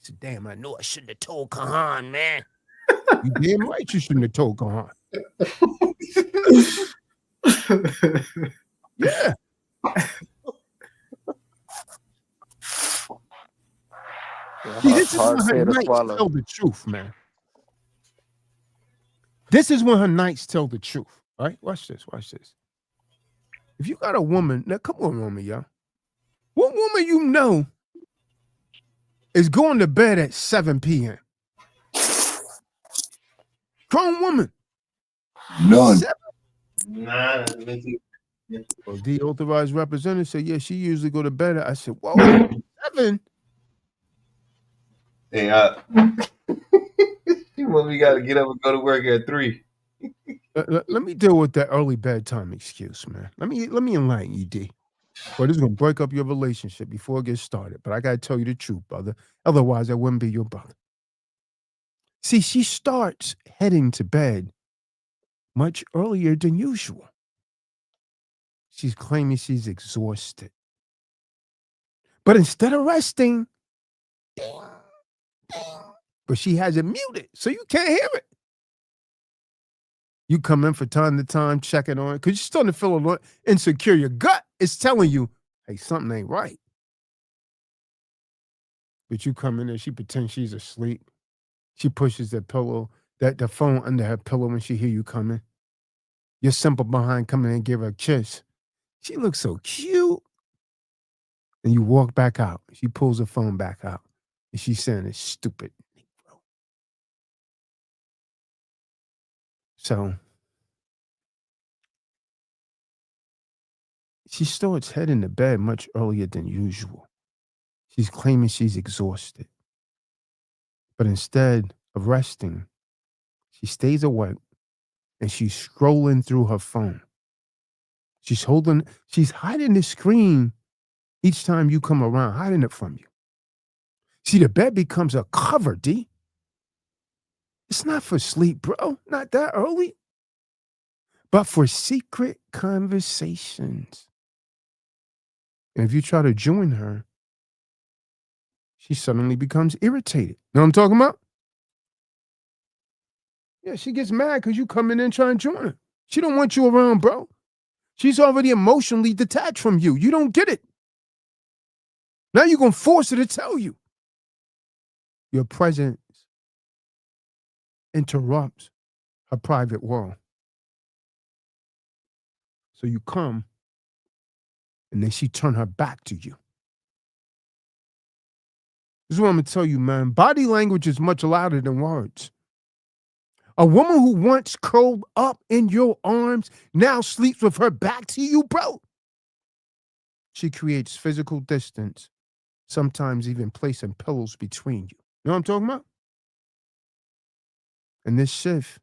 [SPEAKER 1] said, damn, I know I shouldn't have told Kahan, man. You damn right you shouldn't have told Kahan. Yeah. See, this is when her nights tell the truth, man. This is when her nights tell the truth. All right, watch this. If you got a woman, now come on, woman, y'all. What woman you know is going to bed at 7 p.m.? Grown woman.
[SPEAKER 2] None.
[SPEAKER 1] 7? Nah. Well, the authorized representative said, yeah, she usually go to bed at. I said, whoa, 7?
[SPEAKER 4] Hey, we got to get up and go to work at 3.
[SPEAKER 1] Let me deal with that early bedtime excuse, man. Let me enlighten you, D. Well, this is gonna break up your relationship before it gets started. But I gotta tell you the truth, brother. Otherwise, I wouldn't be your brother. See, she starts heading to bed much earlier than usual. She's claiming she's exhausted. But instead of resting, but she has it muted, so you can't hear it. You come in from time to time, checking on it, because you're starting to feel a little insecure. Your gut is telling you, hey, something ain't right. But you come in there, she pretends she's asleep. She pushes the phone under her pillow when she hear you coming. You're simple behind coming in and give her a kiss. She looks so cute. And you walk back out. She pulls the phone back out. And she's saying it's stupid. So she starts heading to bed much earlier than usual. She's claiming she's exhausted. But instead of resting, she stays awake and she's scrolling through her phone. She's hiding the screen each time you come around, hiding it from you. See, the bed becomes a cover, D. It's not for sleep, bro. Not that early. But for secret conversations. And if you try to join her, she suddenly becomes irritated. Know what I'm talking about? Yeah, she gets mad because you come in and try and join her. She don't want you around, bro. She's already emotionally detached from you. You don't get it. Now you're going to force her to tell you. Your presence interrupts her private world. So you come, and then she turn her back to you. This is what I'm going to tell you, man. Body language is much louder than words. A woman who once curled up in your arms now sleeps with her back to you, bro. She creates physical distance, sometimes even placing pillows between you. You know what I'm talking about? And this shift,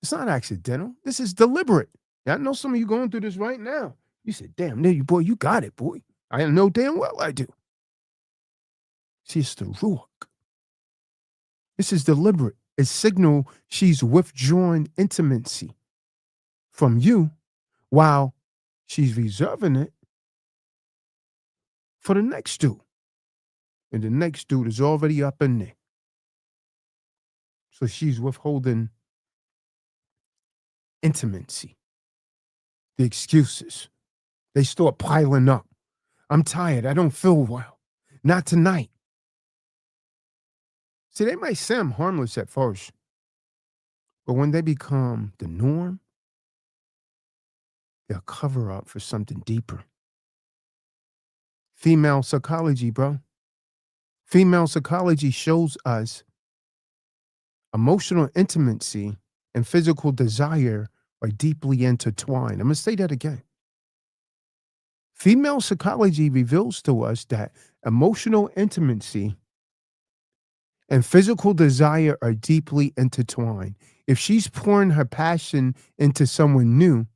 [SPEAKER 1] it's not accidental. This is deliberate. I know some of you going through this right now. You said, damn, boy, you got it, boy. I know damn well I do. See, it's the ruach. This is deliberate. It signal she's withdrawing intimacy from you while she's reserving it for the next dude. And the next dude is already up in there. So she's withholding intimacy. The excuses, they start piling up. I'm tired. I don't feel well. Not tonight. See, they might sound harmless at first, but when they become the norm, they'll cover up for something deeper. Female psychology, bro. Female psychology shows us emotional intimacy and physical desire are deeply intertwined. I'm going to say that again. Female psychology reveals to us that emotional intimacy and physical desire are deeply intertwined. If she's pouring her passion into someone new,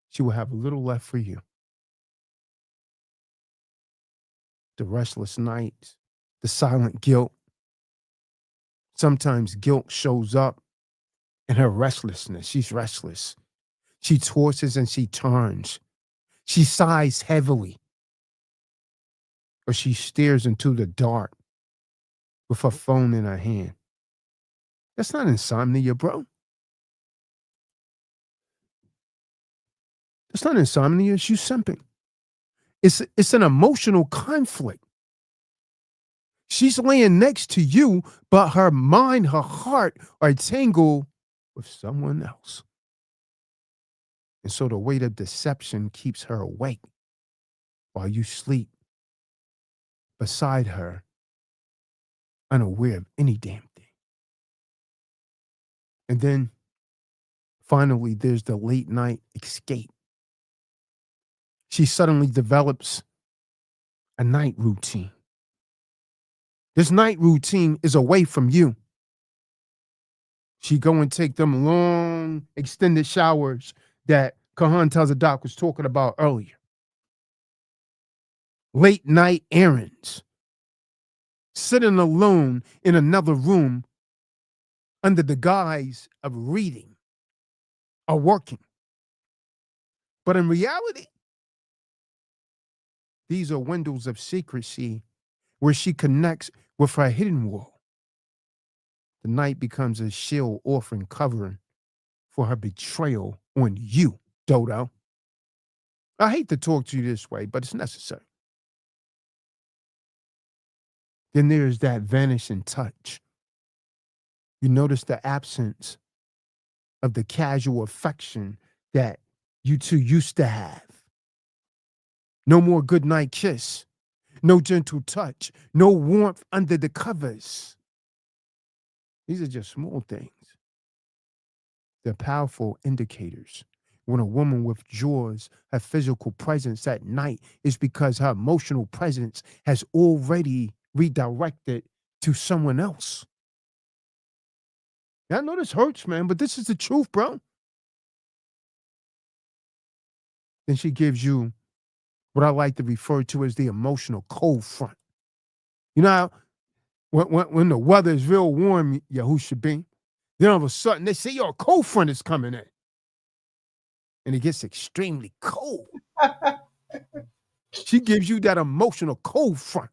[SPEAKER 1] she will have a little left for you. The restless nights, the silent guilt. Sometimes guilt shows up in her restlessness. She's restless. She tosses and she turns. She sighs heavily. Or she stares into the dark with her phone in her hand. That's not insomnia, bro. That's not insomnia. It's you simping. It's an emotional conflict. She's laying next to you, but her mind, her heart are tangled with someone else. And so the weight of deception keeps her awake while you sleep beside her, unaware of any damn thing. And then finally, there's the late night escape. She suddenly develops a night routine. This night routine is away from you. She go and take them long, extended showers that Kahan Tazadak was talking about earlier. Late night errands. Sitting alone in another room under the guise of reading or working. But in reality, these are windows of secrecy where she connects with her hidden world. The night becomes a shield offering covering for her betrayal on you, Dodo. I hate to talk to you this way, but it's necessary. Then there's that vanishing touch. You notice the absence of the casual affection that you two used to have. No more goodnight kiss. No gentle touch. No warmth under the covers. These are just small things. They're powerful indicators. When a woman withdraws her physical presence at night, it's because her emotional presence has already redirected to someone else. Now, I know this hurts, man, but this is the truth, bro. Then she gives you what I like to refer to as the emotional cold front. You know how when the weather is real warm, Yahusha be, then all of a sudden they say, yo, a cold front is coming in. And it gets extremely cold. She gives you that emotional cold front.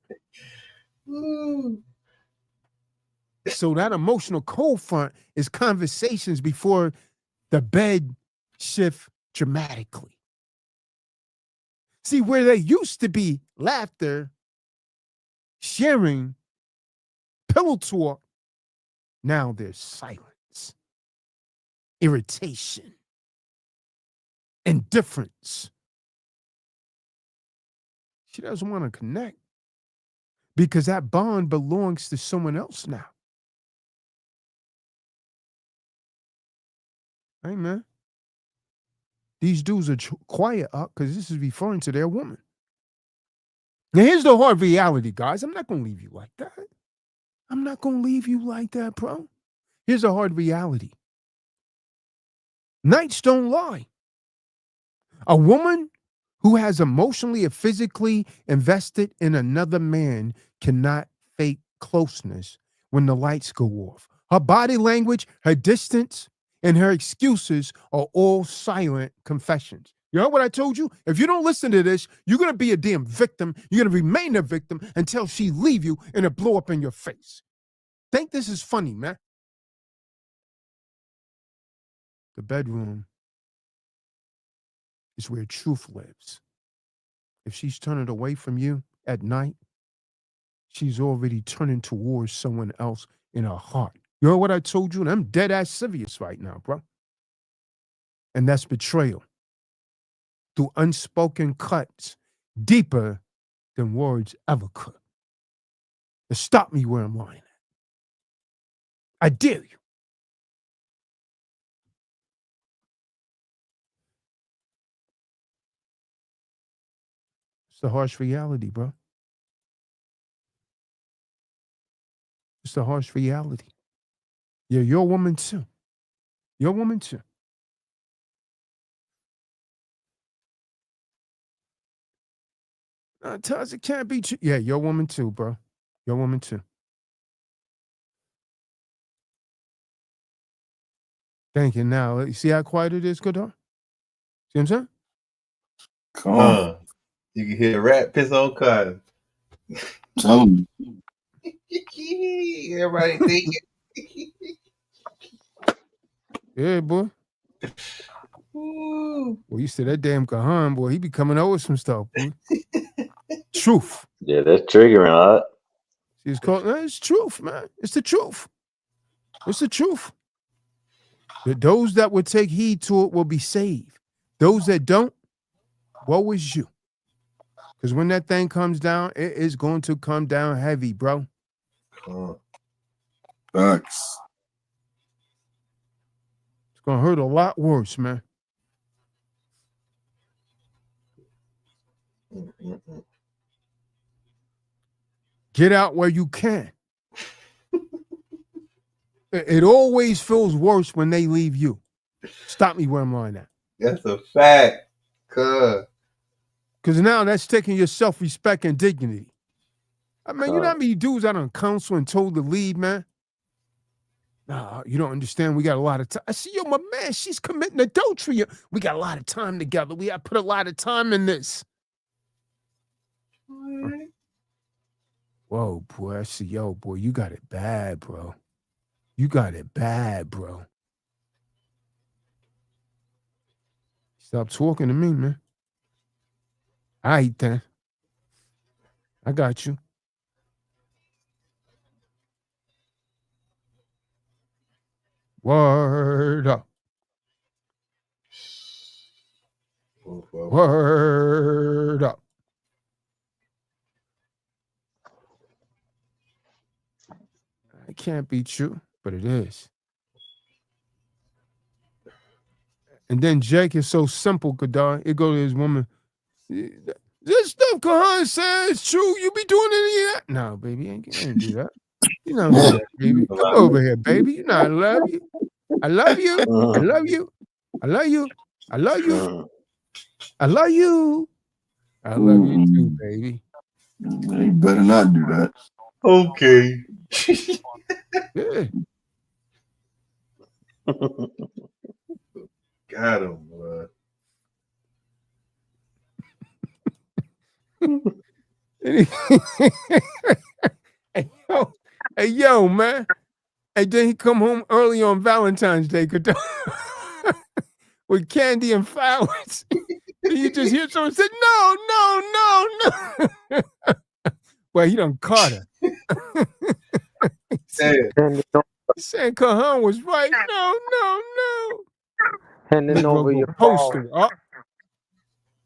[SPEAKER 1] So that emotional cold front is conversations before the bed shift dramatically. See, where there used to be laughter, sharing, pillow talk, now there's silence, irritation, indifference. She doesn't want to connect because that bond belongs to someone else now. Hey, man. These dudes are quiet up because this is referring to their woman. Now, here's the hard reality, guys. I'm not going to leave you like that. I'm not going to leave you like that, bro. Here's a hard reality. Nights don't lie. A woman who has emotionally or physically invested in another man cannot fake closeness when the lights go off. Her body language, her distance, and her excuses are all silent confessions. You know what I told you? If you don't listen to this, you're going to be a damn victim. You're going to remain a victim until she leave you and it blow up in your face. Think this is funny, man. The bedroom is where truth lives. If she's turning away from you at night, she's already turning towards someone else in her heart. You know what I told you? And I'm dead ass serious right now, bro. And that's betrayal. Through unspoken cuts, deeper than words ever could. To stop me where I'm lying at. I dare you. It's the harsh reality, bro. It's the harsh reality. Yeah, you're a woman too. You're a woman too. Taz, it can't be true. Yeah, you're a woman too, bro. You're a woman too. Thank you. Now, you see how quiet it is, Godar? See what I'm saying?
[SPEAKER 2] Come on.
[SPEAKER 4] You can hear the rat piss on cotton.
[SPEAKER 2] Tell me.
[SPEAKER 4] Everybody thinking.
[SPEAKER 1] Yeah, boy.
[SPEAKER 4] Ooh.
[SPEAKER 1] Well, you said that damn Kahan, boy, he be coming out with some stuff, boy. Truth.
[SPEAKER 11] Yeah, that's triggering a lot.
[SPEAKER 1] See, it's called, it's truth, man. It's the truth. It's the truth. Those that would take heed to it will be saved. Those that don't, woe is you. Because when that thing comes down, it is going to come down heavy, bro.
[SPEAKER 2] Facts.
[SPEAKER 1] It's going to hurt a lot worse, man. Get out where you can. It always feels worse when they leave you. Stop me where I'm lying at.
[SPEAKER 4] That's a fact.
[SPEAKER 1] Because now that's taking your self-respect and dignity. I mean, you know how many dudes I done counsel and told to leave, man? Nah, you don't understand. We got a lot of time. I see, yo, my man, she's committing adultery. We got a lot of time together. We got to put a lot of time in this. Whoa, boy. I see, yo, boy, you got it bad, bro. You got it bad, bro. Stop talking to me, man. All right, then. I got you. Word up. Word up. It can't be true, but it is. And then Jake is so simple, Kadar. It go to his woman. This stuff Kahan says true. You be doing any of that? No, baby, I ain't do that. You don't do that, baby. Come over here, baby. You know I love you. I love you. I love you. I love you. I love you. I love you. I love you too, baby.
[SPEAKER 2] You better not do that.
[SPEAKER 4] Okay.
[SPEAKER 1] Yeah.
[SPEAKER 4] Got him, bro.
[SPEAKER 1] Hey, yo, man. And then he come home early on Valentine's Day with candy and flowers. And you just hear someone say, no. Well, he done caught her. He's saying Kahan was right. No.
[SPEAKER 7] Handing over your balls.
[SPEAKER 1] Poster.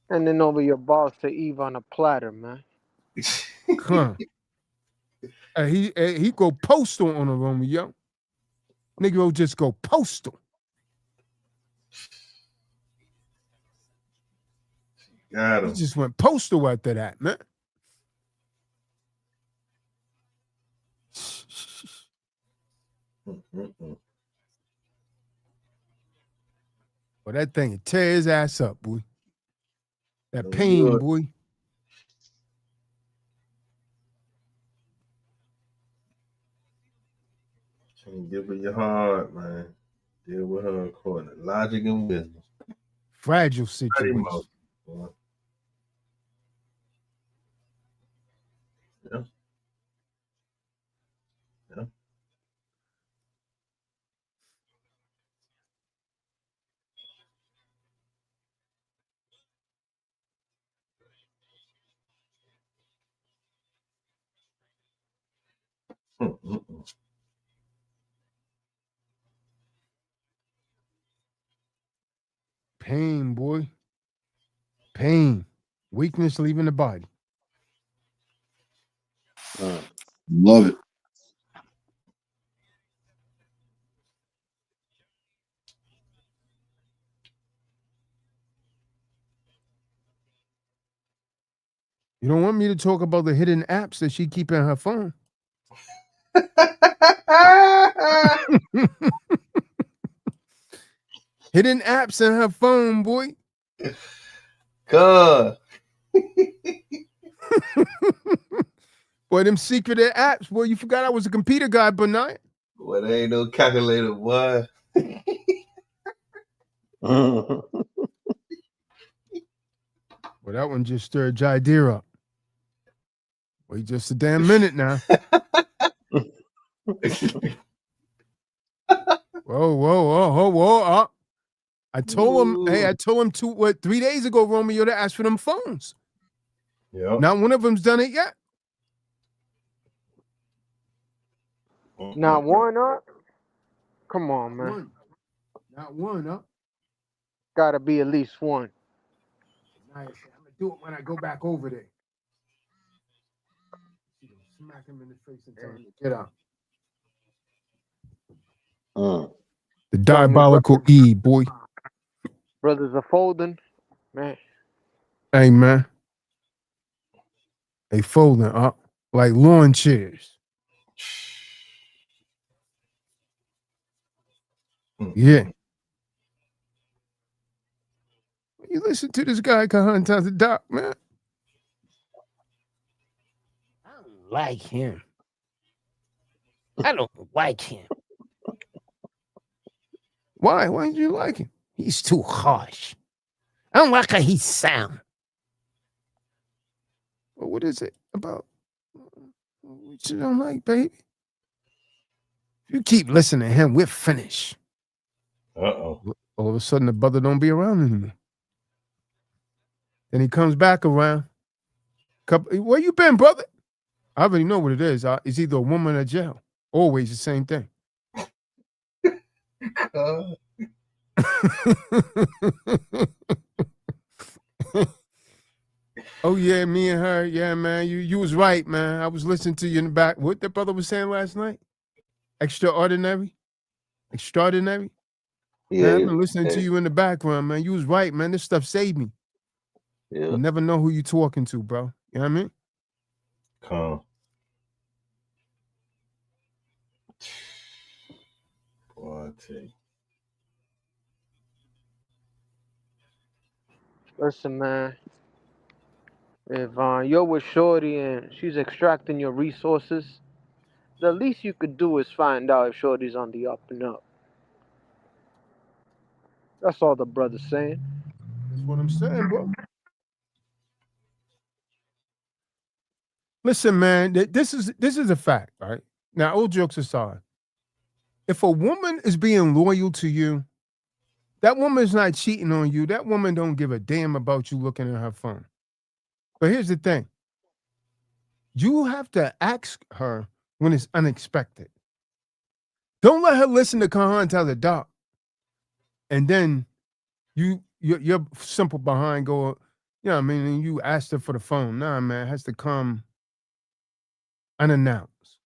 [SPEAKER 7] Handing over your balls to Eve on a platter, man.
[SPEAKER 1] Huh. He go postal on a Romeo. Nigga will just go postal.
[SPEAKER 4] Got him.
[SPEAKER 1] He just went postal after that, man. Well, that thing tear his ass up, boy. That pain, boy.
[SPEAKER 4] Can't give her your heart, man. Deal with her according to logic and wisdom.
[SPEAKER 1] Fragile situation.
[SPEAKER 4] Yeah.
[SPEAKER 1] Pain, boy. Pain. Weakness leaving the body.
[SPEAKER 2] Love it.
[SPEAKER 1] You don't want me to talk about the hidden apps that she keep in her phone. Hidden apps in her phone, boy.
[SPEAKER 4] God.
[SPEAKER 1] Boy, them secret apps, boy. You forgot I was a computer guy, but not.
[SPEAKER 4] Boy, there ain't no calculator, boy.
[SPEAKER 1] Well, that one just stirred Jadir up. Wait just a damn minute now. Whoa. I told him, hey, 3 days ago, Romeo, to ask for them phones.
[SPEAKER 4] Yeah.
[SPEAKER 1] Not one of them's done it yet.
[SPEAKER 7] Not one up? Come on, man.
[SPEAKER 1] Not one up.
[SPEAKER 7] Gotta be at least one.
[SPEAKER 1] Nice. I'm gonna do it when I go back over there. Smack him in the face and tell him to get out. The diabolical E, boy.
[SPEAKER 7] Brothers are folding, man.
[SPEAKER 1] Hey, man. They folding up like lawn chairs. Yeah. You listen to this guy, Kahan tells the doc, man. I don't like him. I don't like him. Why? Why didn't you like him? He's too harsh. I don't like how he sound. Well, what is it about what you don't like, baby? If you keep listening to him, we're finished.
[SPEAKER 4] Uh-oh.
[SPEAKER 1] All of a sudden, the brother don't be around anymore. Then he comes back around. Where you been, brother? I already know what it is. It's either a woman or jail. Always the same thing. Oh yeah, me and her. Yeah, man. You was right, man. I was listening to you in the back. What that brother was saying last night? Extraordinary? Extraordinary?
[SPEAKER 11] Yeah,
[SPEAKER 1] Man, I've been listening to you in the background, man. You was right, man. This stuff saved me.
[SPEAKER 11] yeah.
[SPEAKER 1] You never know who you talking to, bro. You know what I mean?
[SPEAKER 4] Calm. Boy, I tell you.
[SPEAKER 7] Listen, man. If you're with Shorty and she's extracting your resources, the least you could do is find out if Shorty's on the up and up. That's all the brother's saying.
[SPEAKER 1] That's what I'm saying, bro. Listen, man, this is a fact, right? Now, all jokes aside, if a woman is being loyal to you, that woman is not cheating on you. That woman don't give a damn about you looking at her phone. But here's the thing. You have to ask her when it's unexpected. Don't let her listen to Kahan tell the doc. And then you're simple behind go, you know what I mean, and you asked her for the phone. Nah, man, it has to come unannounced.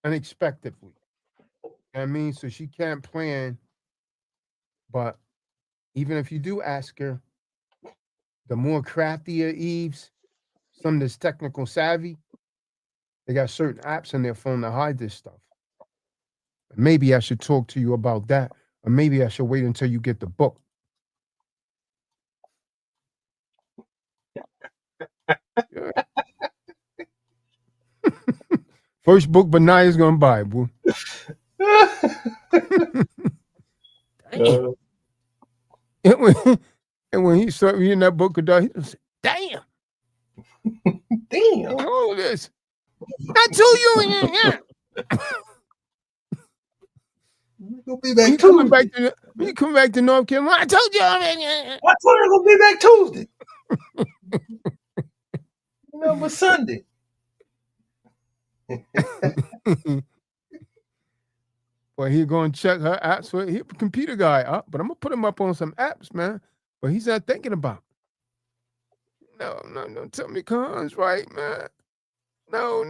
[SPEAKER 1] Unexpectedly. You know what I mean? So she can't plan. But even if you do ask her, the more craftier Eves, some that's technical savvy, they got certain apps on their phone to hide this stuff. Maybe I should talk to you about that, or maybe I should wait until you get the book. Yeah. First book Benaya's gonna buy, boy. And when he started reading that book, he said, damn.
[SPEAKER 4] Damn.
[SPEAKER 1] All this. I told you.
[SPEAKER 4] Gonna be back Tuesday.
[SPEAKER 1] When you come back to North Carolina, I told you already.
[SPEAKER 4] I told her I'm gonna be back Tuesday. But Sunday.
[SPEAKER 1] Well, he's going to check her apps. He's a computer guy, but I'm going to put him up on some apps, man. But he's not thinking about it. No. Tell me Khan's right, man. No.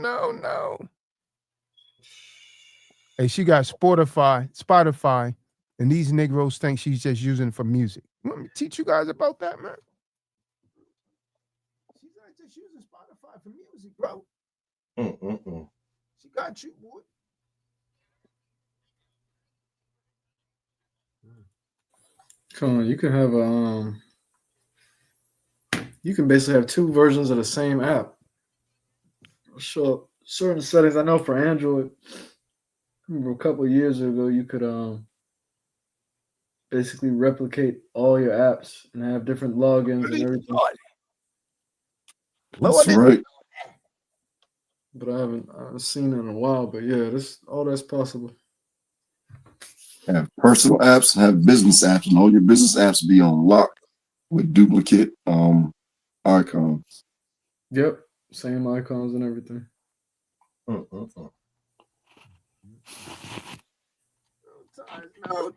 [SPEAKER 1] Hey, she got Spotify, and these Negroes think she's just using it for music. You want me to teach you guys about that, man? She's not just using Spotify for music, bro. She got you, boy.
[SPEAKER 3] Come on, you can have you can basically have two versions of the same app. So certain settings, I know for Android, I remember a couple of years ago, you could basically replicate all your apps and have different logins and everything.
[SPEAKER 2] That's right.
[SPEAKER 3] But I haven't seen it in a while. But yeah, all that's possible.
[SPEAKER 2] Have personal apps, have business apps, and all your business apps be on lock with duplicate icons.
[SPEAKER 3] Yep, same icons and everything.
[SPEAKER 1] No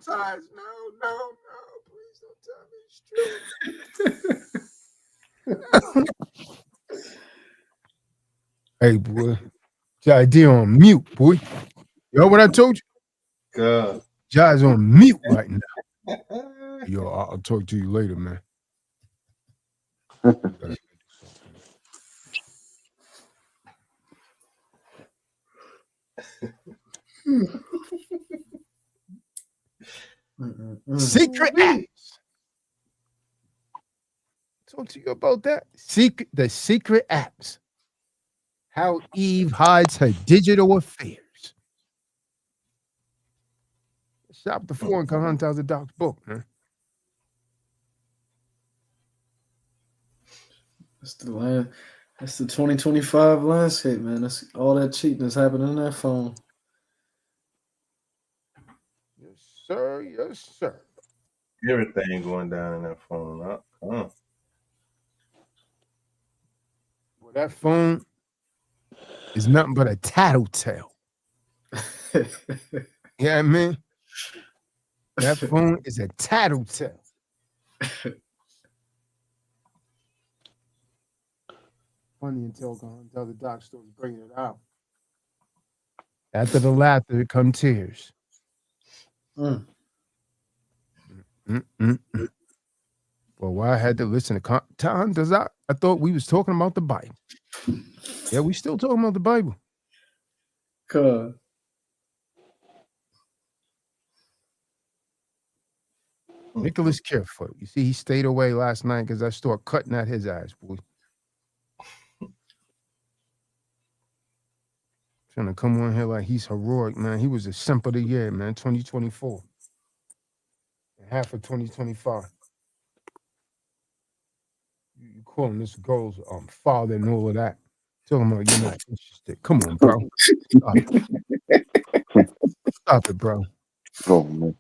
[SPEAKER 1] ties. Please don't tell me it's true. Hey, boy. Jai on mute, boy. You know what I told you?
[SPEAKER 4] God.
[SPEAKER 1] Jai's on mute right now. Yo, I'll talk to you later, man. Secret apps. Talk to you about that. The secret apps. How Eve hides her digital affairs. Chapter 4 in Kahantaz's Doc's book, man.
[SPEAKER 3] That's the land. That's the 2025 landscape, man. That's all that cheating that's happening in that phone.
[SPEAKER 1] Yes, sir. Yes, sir.
[SPEAKER 4] Everything going down in that phone.
[SPEAKER 1] Well, that phone is nothing but a tattletale. Yeah, I mean, that phone is a tattletale. Funny until the doc starts bringing it out. After the laughter come tears.
[SPEAKER 3] Mm.
[SPEAKER 1] Well, why I had to listen to Tom? I thought we was talking about the Bible. Yeah, we still talking about the Bible.
[SPEAKER 3] God.
[SPEAKER 1] Nicholas Carefoot. You see, he stayed away last night because I started cutting at his ass, boy. Trying to come on here like he's heroic, man. He was a simp of the year, man. 2024. And half of 2025. You calling this girl's father and all of that. Talking about you're not interested. Come on, bro. Stop it. Stop it, bro.
[SPEAKER 8] Oh, man.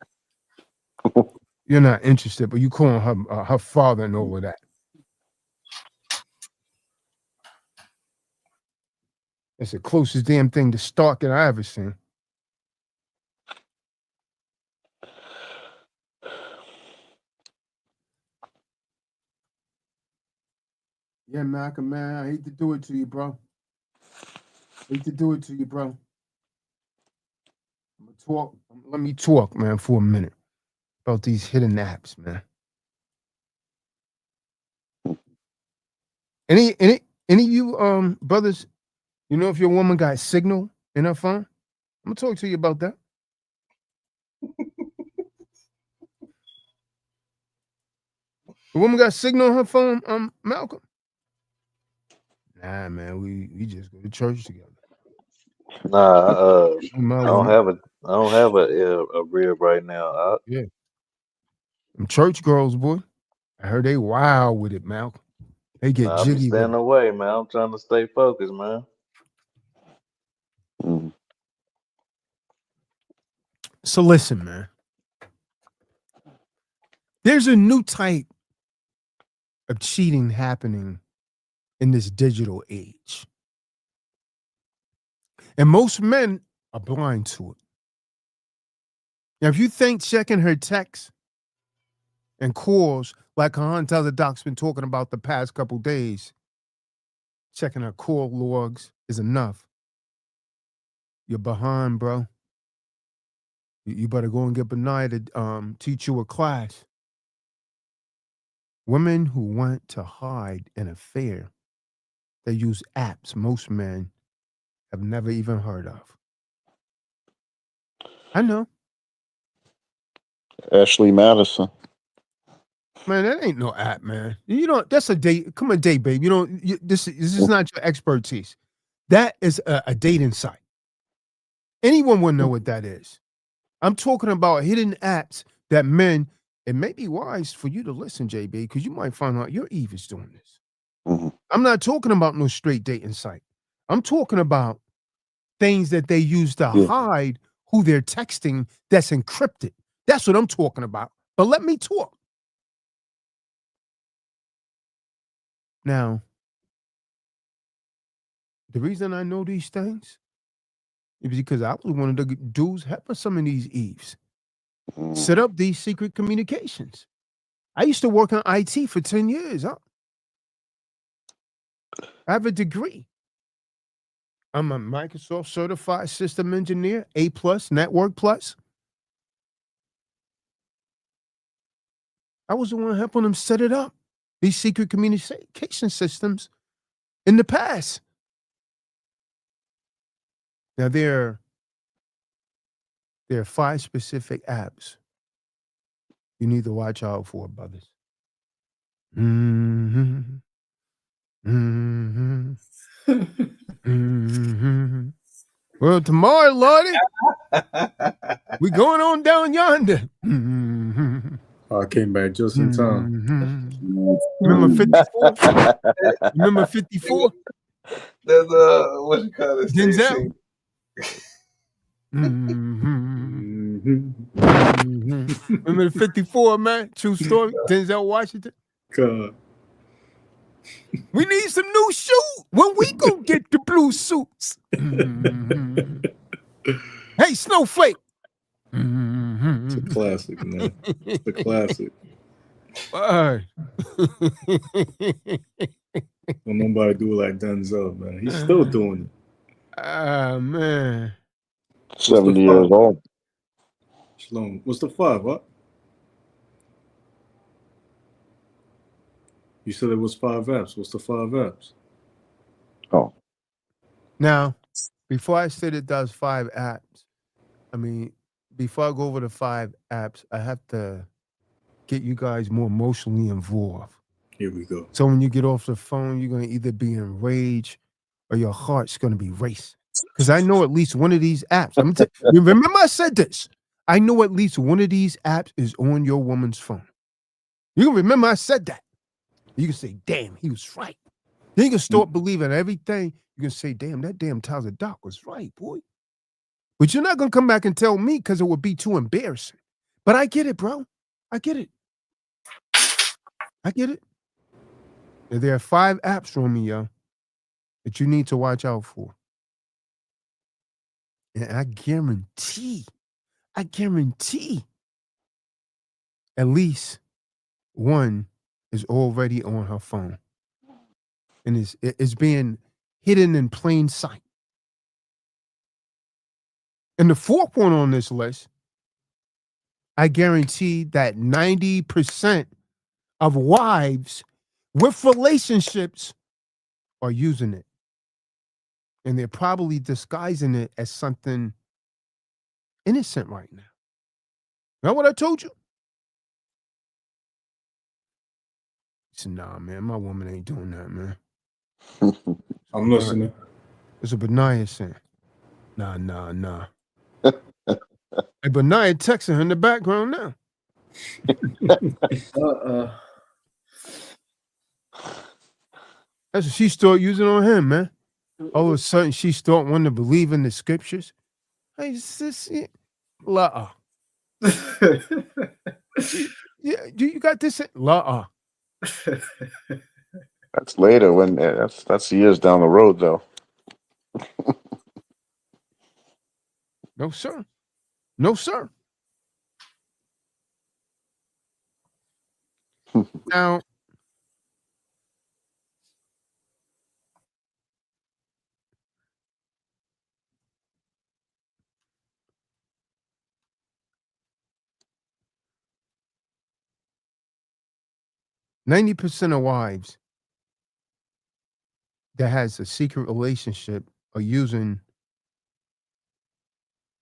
[SPEAKER 1] You're not interested, but you calling her father and all of that. It's the closest damn thing to stalking I ever seen. Yeah, Malcolm, man, I hate to do it to you, bro. Hate to do it to you, bro. Let me talk, man, for a minute about these hidden apps, man. Any of you brothers, you know if your woman got signal in her phone? I'm gonna talk to you about that. The woman got signal on her phone, Malcolm? Nah, man, we just go to church together.
[SPEAKER 11] Nah,
[SPEAKER 1] My
[SPEAKER 11] I don't
[SPEAKER 1] woman.
[SPEAKER 11] have a rib right now.
[SPEAKER 1] Yeah. Them church girls, boy. I heard they wild with it, Malcolm. They get
[SPEAKER 11] Nah, I be
[SPEAKER 1] jiggy with
[SPEAKER 11] staying
[SPEAKER 1] it.
[SPEAKER 11] away, man. I'm trying to stay focused, man.
[SPEAKER 1] So listen, man. There's a new type of cheating happening in this digital age. And most men are blind to it. Now, if you think checking her texts and calls, like the doc's been talking about the past couple days, checking her call logs is enough, you're behind, bro. You better go and get Benaiah to teach you a class. Women who want to hide an affair, they use apps most men have never even heard of. I know.
[SPEAKER 8] Ashley Madison.
[SPEAKER 1] Man, that ain't no app, man. You don't. That's a date. Come on, date, babe. You don't. This is not your expertise. That is a dating site. Anyone would know what that is. I'm talking about hidden apps that men. It may be wise for you to listen, JB, because you might find out your Eve is doing this. I'm not talking about no straight dating site. I'm talking about things that they use to hide who they're texting that's encrypted. That's what I'm talking about. But let me talk. Now, the reason I know these things is because I was one of the dudes helping some of these Eves set up these secret communications. I used to work in IT for 10 years. Huh? I have a degree. I'm a Microsoft certified system engineer, A+, Network Plus. I was the one helping them set it up, these secret communication systems in the past. Now, there are 5 specific apps you need to watch out for, brothers. Mm-hmm. Mm-hmm. Mm-hmm. Well, tomorrow, Lordy, we going on down yonder.
[SPEAKER 5] I came back just in time.
[SPEAKER 1] Remember 54? Remember 54?
[SPEAKER 4] There's what you call it?
[SPEAKER 1] Denzel. Remember the 54, man? True story. Denzel Washington.
[SPEAKER 5] God.
[SPEAKER 1] We need some new shoes. When we gonna get the blue suits? Hey, Snowflake.
[SPEAKER 5] It's a classic, man. It's a classic.
[SPEAKER 1] Word.
[SPEAKER 5] Well, nobody do it like Denzel, man. He's still doing it.
[SPEAKER 1] Ah, man.
[SPEAKER 8] 70 years old.
[SPEAKER 5] Shalom. What's the 5? What? You said it was 5 apps. What's the 5 apps?
[SPEAKER 8] Oh.
[SPEAKER 1] Now, before I said it does 5 apps, I mean, before I go over the 5 apps, I have to get you guys more emotionally involved.
[SPEAKER 5] Here we go.
[SPEAKER 1] So when you get off the phone, you're going to either be enraged or your heart's going to be racing. Because I know at least one of these apps. You remember I said this. I know at least one of these apps is on your woman's phone. You can remember I said that. You can say, damn, he was right. Then you can start believing everything. You can say, damn, that damn Tyler Doc was right, boy. But you're not going to come back and tell me because it would be too embarrassing. But I get it, bro. I get it. I get it. And there are 5 apps, Romeo, that you need to watch out for. And I guarantee, at least one is already on her phone. And it's being hidden in plain sight. And the 4th one on this list, I guarantee that 90% of wives with relationships are using it. And they're probably disguising it as something innocent right now. Know what I told you? He said, nah, man, my woman ain't doing that, man.
[SPEAKER 5] I'm listening.
[SPEAKER 1] It's a Benaiah saying, nah. Hey, Benaiah texting her in the background now. That's what she started using on him, man. All of a sudden, she started wanting to believe in the scriptures. Hey, sis, la. Yeah, you got this? La.
[SPEAKER 8] That's later when that's years down the road, though.
[SPEAKER 1] No, sir. No, sir. Now, %90 of wives that has a secret relationship are using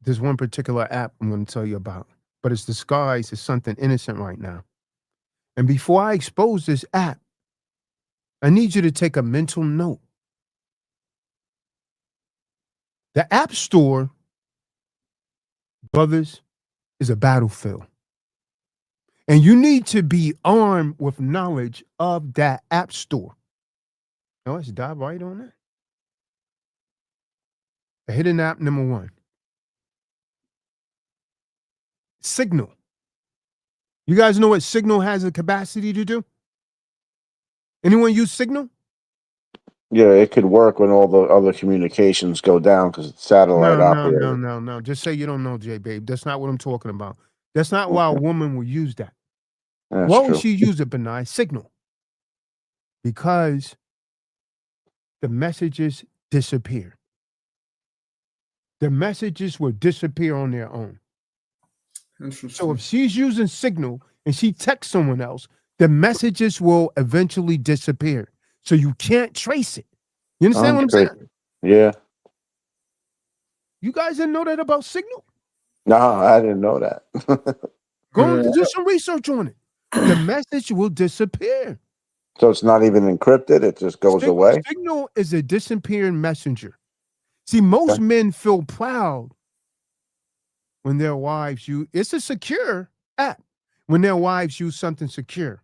[SPEAKER 1] this one particular app I'm going to tell you about, but it's disguised as something innocent right now. And before I expose this app, I need you to take a mental note. The App Store, brothers, is a battlefield. And you need to be armed with knowledge of that App Store. Now, let's dive right on that. A hidden app, number 1. Signal. You guys know what Signal has the capacity to do? Anyone use Signal?
[SPEAKER 8] Yeah, it could work when all the other communications go down because it's satellite operated.
[SPEAKER 1] No. Just say you don't know, J-Babe. That's not what I'm talking about. That's not why a woman will use that.
[SPEAKER 8] That's
[SPEAKER 1] Why
[SPEAKER 8] true.
[SPEAKER 1] would she use it, Benai? Signal. Because the messages disappear. The messages will disappear on their own. So if she's using Signal and she texts someone else, the messages will eventually disappear. So you can't trace it. You understand what I'm saying?
[SPEAKER 8] Yeah.
[SPEAKER 1] You guys didn't know that about Signal?
[SPEAKER 8] No, I didn't know that.
[SPEAKER 1] Go do some research on it. The message will disappear.
[SPEAKER 8] So it's not even encrypted. It just goes away.
[SPEAKER 1] Signal is a disappearing messenger. See, most men feel proud when their wives use it's a secure app. When their wives use something secure,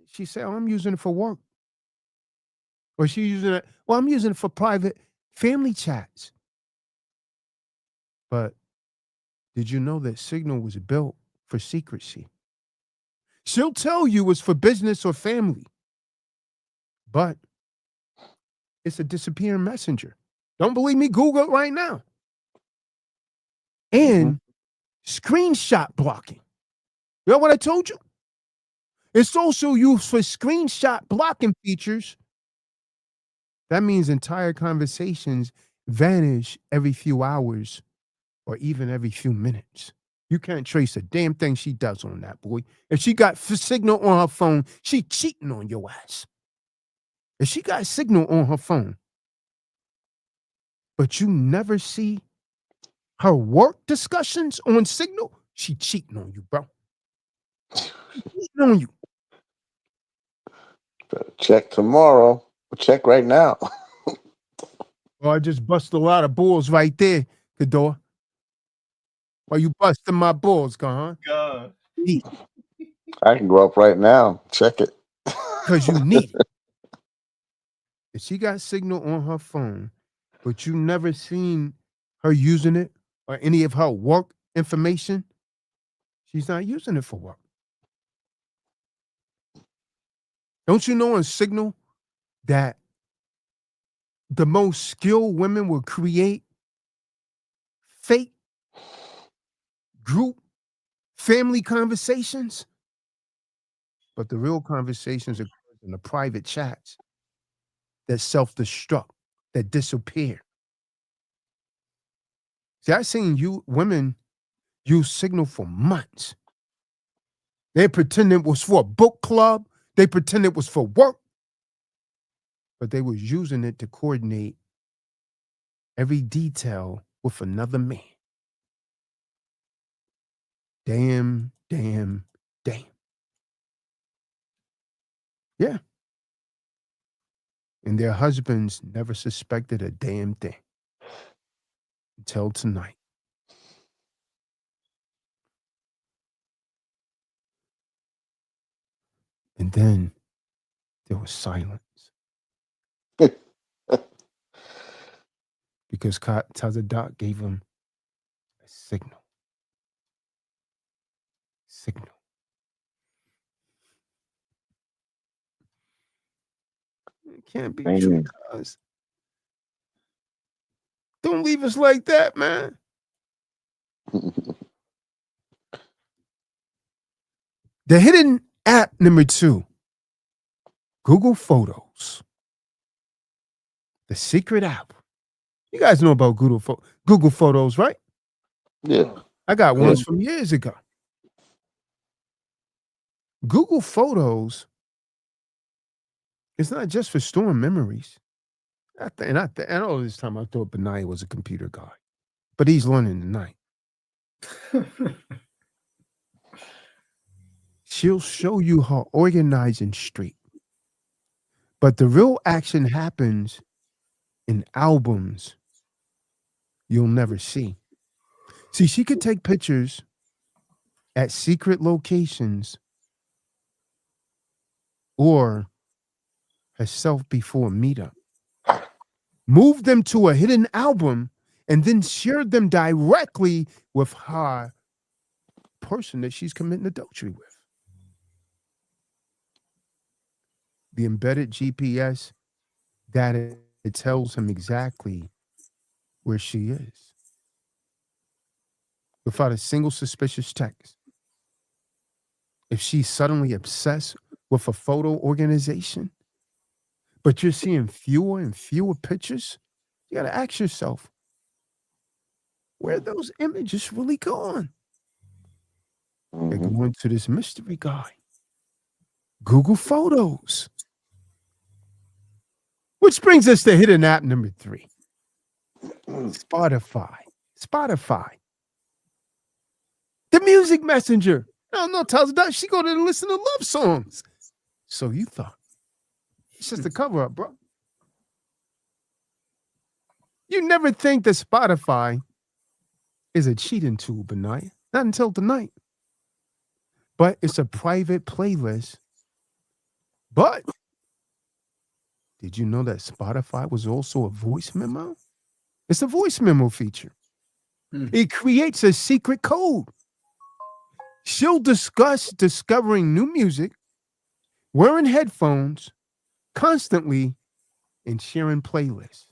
[SPEAKER 1] she said, "Oh, I'm using it for work," or she's using it. Well, I'm using it for private family chats. But did you know that Signal was built for secrecy? She'll tell you it's for business or family, but it's a disappearing messenger. Don't believe me? Google it right now. And screenshot blocking. You know what I told you? It's also used for screenshot blocking features. That means entire conversations vanish every few hours or even every few minutes. You can't trace a damn thing she does on that, boy. If she got Signal on her phone, she cheating on your ass. If she got Signal on her phone, but you never see her work discussions on Signal, she cheating on you, bro. She cheating on you.
[SPEAKER 8] Better check tomorrow. Check right now.
[SPEAKER 1] Oh, I just bust a lot of balls right there, Kador. Why you busting my balls, huh?
[SPEAKER 4] God.
[SPEAKER 8] I can go up right now. Check it.
[SPEAKER 1] Because you need it. If she got Signal on her phone, but you never seen her using it or any of her work information, she's not using it for work. Don't you know on Signal that the most skilled women will create fake group family conversations? But the real conversations are in the private chats that self-destruct, that disappear. See, I've seen you women use Signal for months. They pretend it was for a book club. They pretend it was for work. But they was using it to coordinate every detail with another man. Damn, damn, damn. Yeah. And their husbands never suspected a damn thing until tonight. And then there was silence because Tazadak gave him a signal. Signal. It can't be true, cuz. Don't leave us like that, man. The hidden app number 2, Google Photos. The secret app. You guys know about Google Photos, right?
[SPEAKER 8] Yeah.
[SPEAKER 1] I got ones from years ago. Google Photos is not just for storing memories. I know this time I thought Benaya was a computer guy, but he's learning tonight. She'll show you her organizing streak. But the real action happens in albums you'll never see. See, she could take pictures at secret locations or herself before a meetup, move them to a hidden album, and then share them directly with her person that she's committing adultery with. The embedded GPS data, it tells him exactly where she is without a single suspicious text. If she's suddenly obsessed with a photo organization, but you're seeing fewer and fewer pictures, you got to ask yourself, where are those images really going? They're going to this mystery guy, Google Photos. Which brings us to hidden app number 3, Spotify. Spotify. The music messenger. No, tells her she go to listen to love songs. So you thought. It's just a cover up, bro. You never think that Spotify is a cheating tool, Benaya. Not until tonight. But it's a private playlist. But did you know that Spotify was also a voice memo? It's a voice memo feature. It creates a secret code. She'll discuss discovering new music, wearing headphones, constantly, and sharing playlists.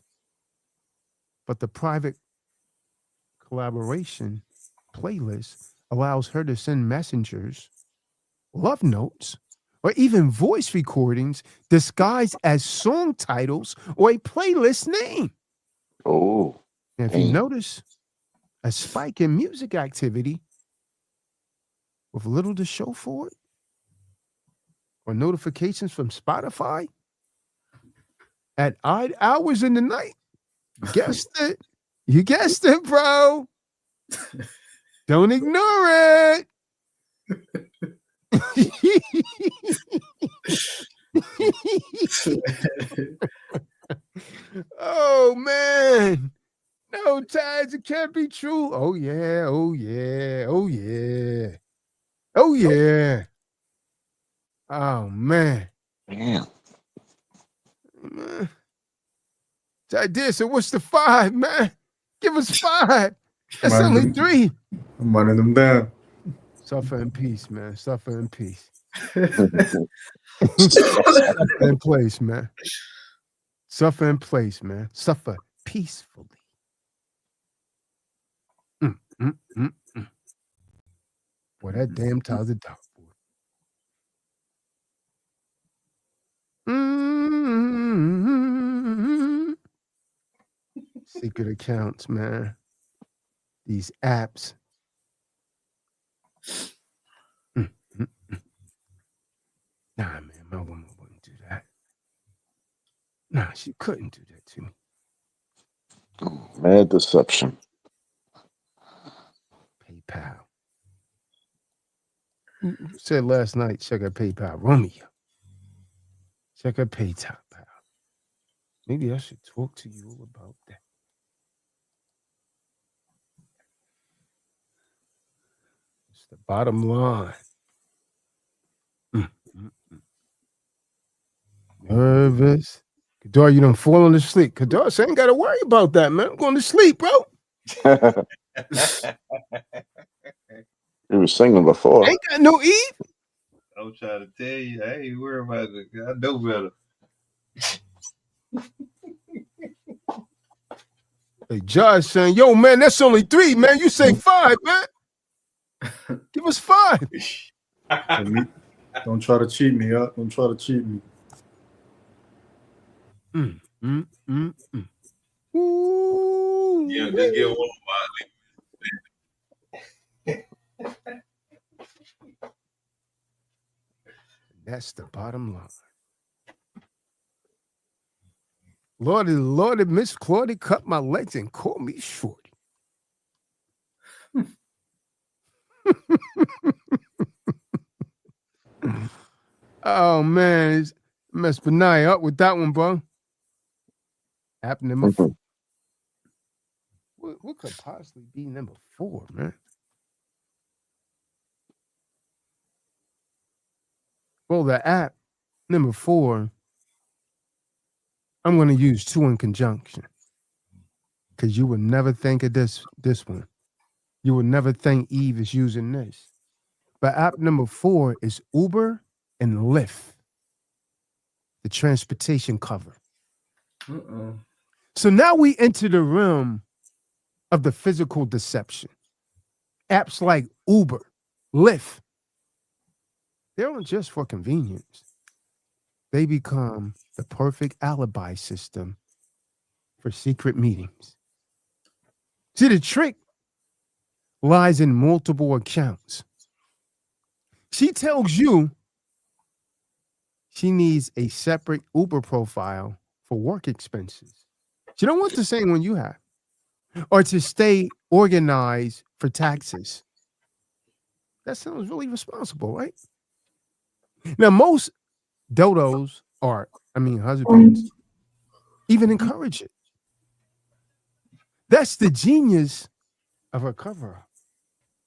[SPEAKER 1] But the private collaboration playlist allows her to send messengers, love notes, or even voice recordings disguised as song titles or a playlist name.
[SPEAKER 8] Oh.
[SPEAKER 1] And if you notice a spike in music activity with little to show for it, or notifications from Spotify at odd hours in the night, you guessed it. You guessed it, bro. Don't ignore it. Oh man. No, Taz, it can't be true. Oh yeah, oh yeah, oh yeah. Oh yeah. Oh man.
[SPEAKER 8] Damn.
[SPEAKER 1] Idea. So what's the 5, man? Give us 5. That's only 3.
[SPEAKER 5] I'm running them down.
[SPEAKER 1] Suffer in peace, man. Suffer in peace. Suffer in place, man. Suffer in place, man. Suffer peacefully. Boy, that damn Tyler Dog, boy. Secret accounts, man. These apps. Nah, man, my woman wouldn't do that. Nah, she couldn't do that to me.
[SPEAKER 8] Mad deception.
[SPEAKER 1] PayPal. You said last night, check her PayPal. Romeo. Check her PayPal. Maybe I should talk to you about that. It's the bottom line. Nervous. Kadar, you done fallen asleep. Kadar, so I ain't got to worry about that, man. I'm going to sleep, bro.
[SPEAKER 8] You were singing before.
[SPEAKER 1] Ain't got no Eve.
[SPEAKER 4] I'm trying to tell you, I ain't worried about it. I know better.
[SPEAKER 1] Hey, Josh saying, yo, man, that's only 3, man. You say 5, man. Give us 5.
[SPEAKER 5] Don't try to cheat me, huh? Don't try to cheat me.
[SPEAKER 1] Ooh,
[SPEAKER 4] Yeah, just give one
[SPEAKER 1] That's the bottom line. Lordy, Miss Claudia cut my legs and called me shorty. Oh, man. Mess Benai up with that one, bro. App number 4. What could possibly be number 4, man? Well, the app number 4, I'm going to use 2 in conjunction. Because you would never think of this one. You would never think Eve is using this. But app number 4 is Uber and Lyft, the transportation cover. So now we enter the realm of the physical deception. Apps like Uber, Lyft, they aren't just for convenience. They become the perfect alibi system for secret meetings. See, the trick lies in multiple accounts. She tells you she needs a separate Uber profile for work expenses. She don't want the same one you have. Or to stay organized for taxes. That sounds really responsible, right? Now, most dodos husbands, even encourage it. That's the genius of her cover up,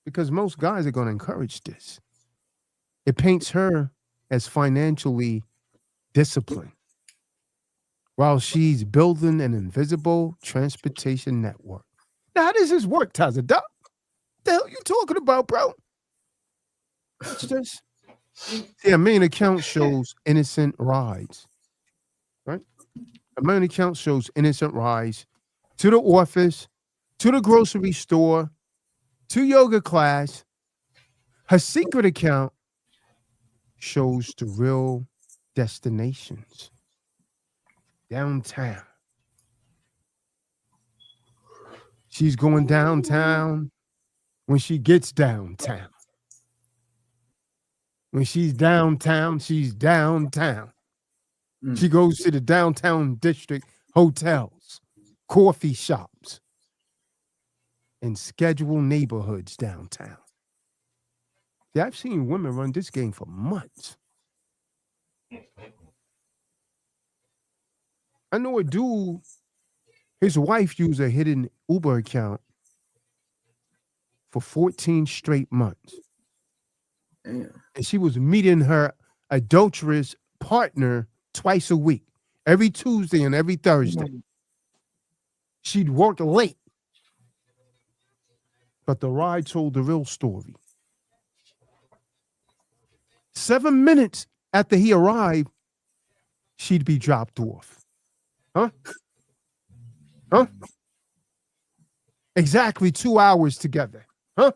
[SPEAKER 1] because most guys are going to encourage this. It paints her as financially disciplined while she's building an invisible transportation network. Now, how does this work, Taza? What the hell you talking about, bro? Watch this. See, a main account shows innocent rides, right? A main account shows innocent rides to the office, to the grocery store, to yoga class. Her secret account shows the real destinations downtown. She's going downtown when she gets downtown. When she's downtown, she's downtown. She goes to the downtown district hotels, coffee shops, and scheduled neighborhoods downtown. See, I've seen women run this game for months. I know a dude, his wife used a hidden Uber account for 14 straight months.
[SPEAKER 3] Damn.
[SPEAKER 1] And she was meeting her adulterous partner twice a week, every Tuesday and every Thursday. She'd work late. But the ride told the real story. 7 minutes after he arrived, she'd be dropped off. Huh? Huh? Exactly 2 hours together. Huh?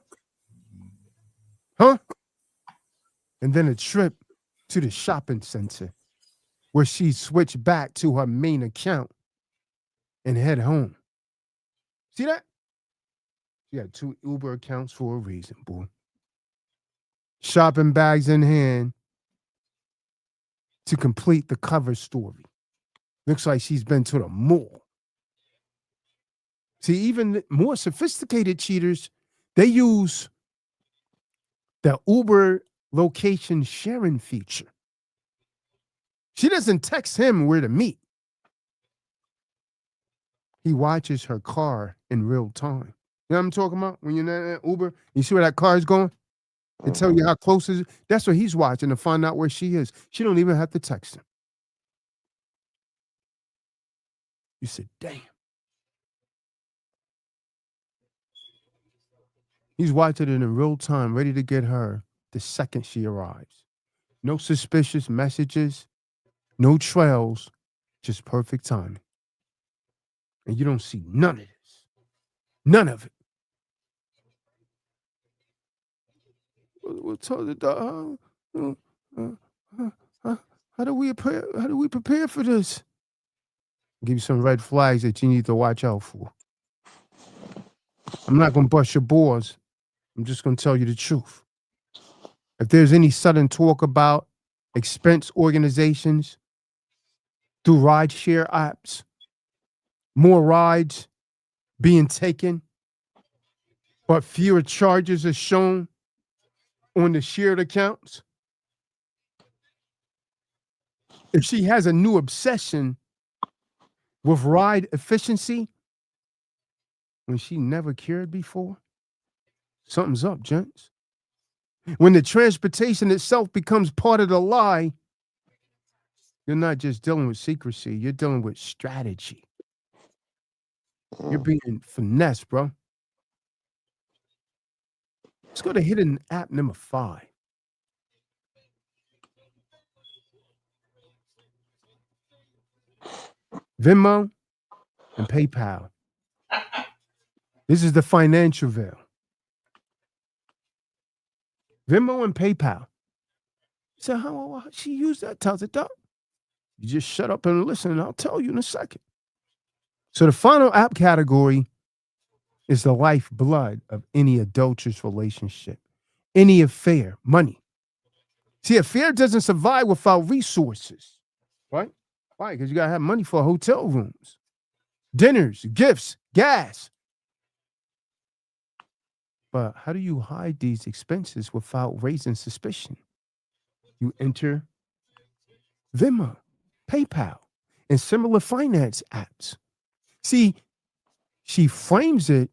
[SPEAKER 1] Huh? And then a trip to the shopping center where she switched back to her main account and head home. See that? She had 2 Uber accounts for a reason, boy. Shopping bags in hand to complete the cover story. Looks like she's been to the mall. See, even more sophisticated cheaters, they use the Uber location sharing feature. She doesn't text him where to meet. He watches her car in real time. You know what I'm talking about? When you're in Uber, you see where that car is going? They tell you how close it is. That's what he's watching to find out where she is. She don't even have to text him. You said, damn. He's watching it in real time, ready to get her the second she arrives. No suspicious messages, no trails, just perfect timing. And you don't see none of this. None of it. We'll tell the how do we prepare for this? Give you some red flags that you need to watch out for. I'm not gonna bust your balls. I'm just gonna tell you the truth. If there's any sudden talk about expense organizations through rideshare apps, more rides being taken, but fewer charges are shown on the shared accounts. If she has a new obsession with ride efficiency when she never cared before, something's up, gents. When the transportation itself becomes part of the lie, you're not just dealing with secrecy, you're dealing with strategy. You're being finessed, bro. Let's go to hidden app number 5. Venmo and PayPal. This is the financial veil. Venmo and PayPal. So how she used that? Tells it up. You just shut up and listen, and I'll tell you in a second. So the final app category is the lifeblood of any adulterous relationship, any affair, money. See, affair doesn't survive without resources, right? Why? Because you got to have money for hotel rooms, dinners, gifts, gas. But how do you hide these expenses without raising suspicion? You enter Venmo, PayPal, and similar finance apps. See, She frames it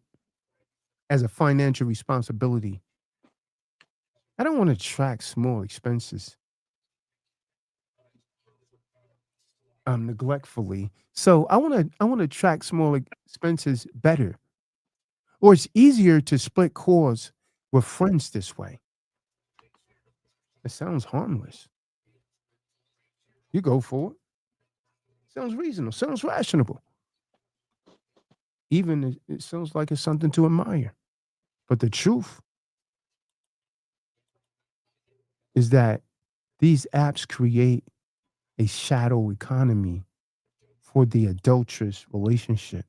[SPEAKER 1] as a financial responsibility. I don't want to track small expenses neglectfully. So I want to track small expenses better. Or it's easier to split costs with friends this way. It sounds harmless. You go for it. Sounds reasonable. Sounds rational. Even it sounds like it's something to admire. But the truth is that these apps create a shadow economy for the adulterous relationship.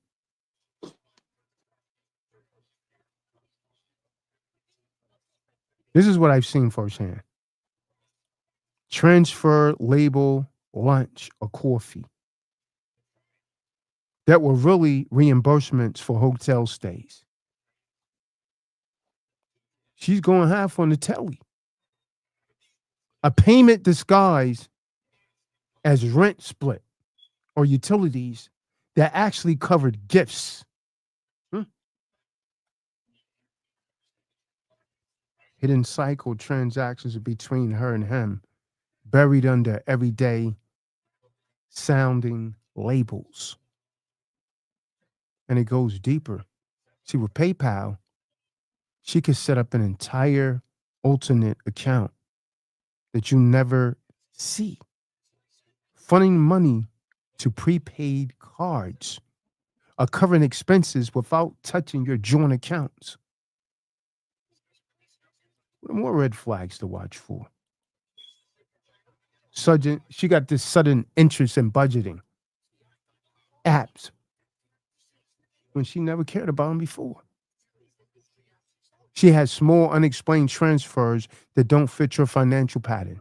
[SPEAKER 1] This is what I've seen firsthand. Transfer, label, lunch, or coffee that were really reimbursements for hotel stays. She's going half on the telly. A payment disguised as rent split or utilities that actually covered gifts. Hidden cycle transactions between her and him, buried under everyday sounding labels. And it goes deeper. See, with PayPal, she could set up an entire alternate account that you never see, funding money to prepaid cards or covering expenses without touching your joint accounts. What are more red flags to watch for? She got this sudden interest in budgeting apps when she never cared about them before. She has small unexplained transfers that don't fit your financial pattern.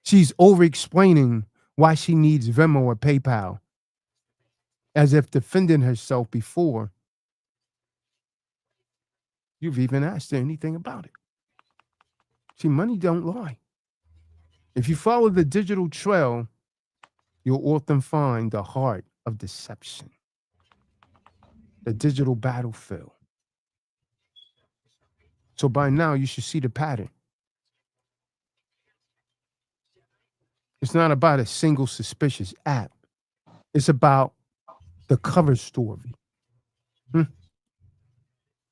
[SPEAKER 1] She's over explaining why she needs Venmo or PayPal, as if defending herself before you've even asked her anything about it. See, money don't lie. If you follow the digital trail, you'll often find the heart of deception, the digital battlefield. So by now, you should see the pattern. It's not about a single suspicious app. It's about the cover story.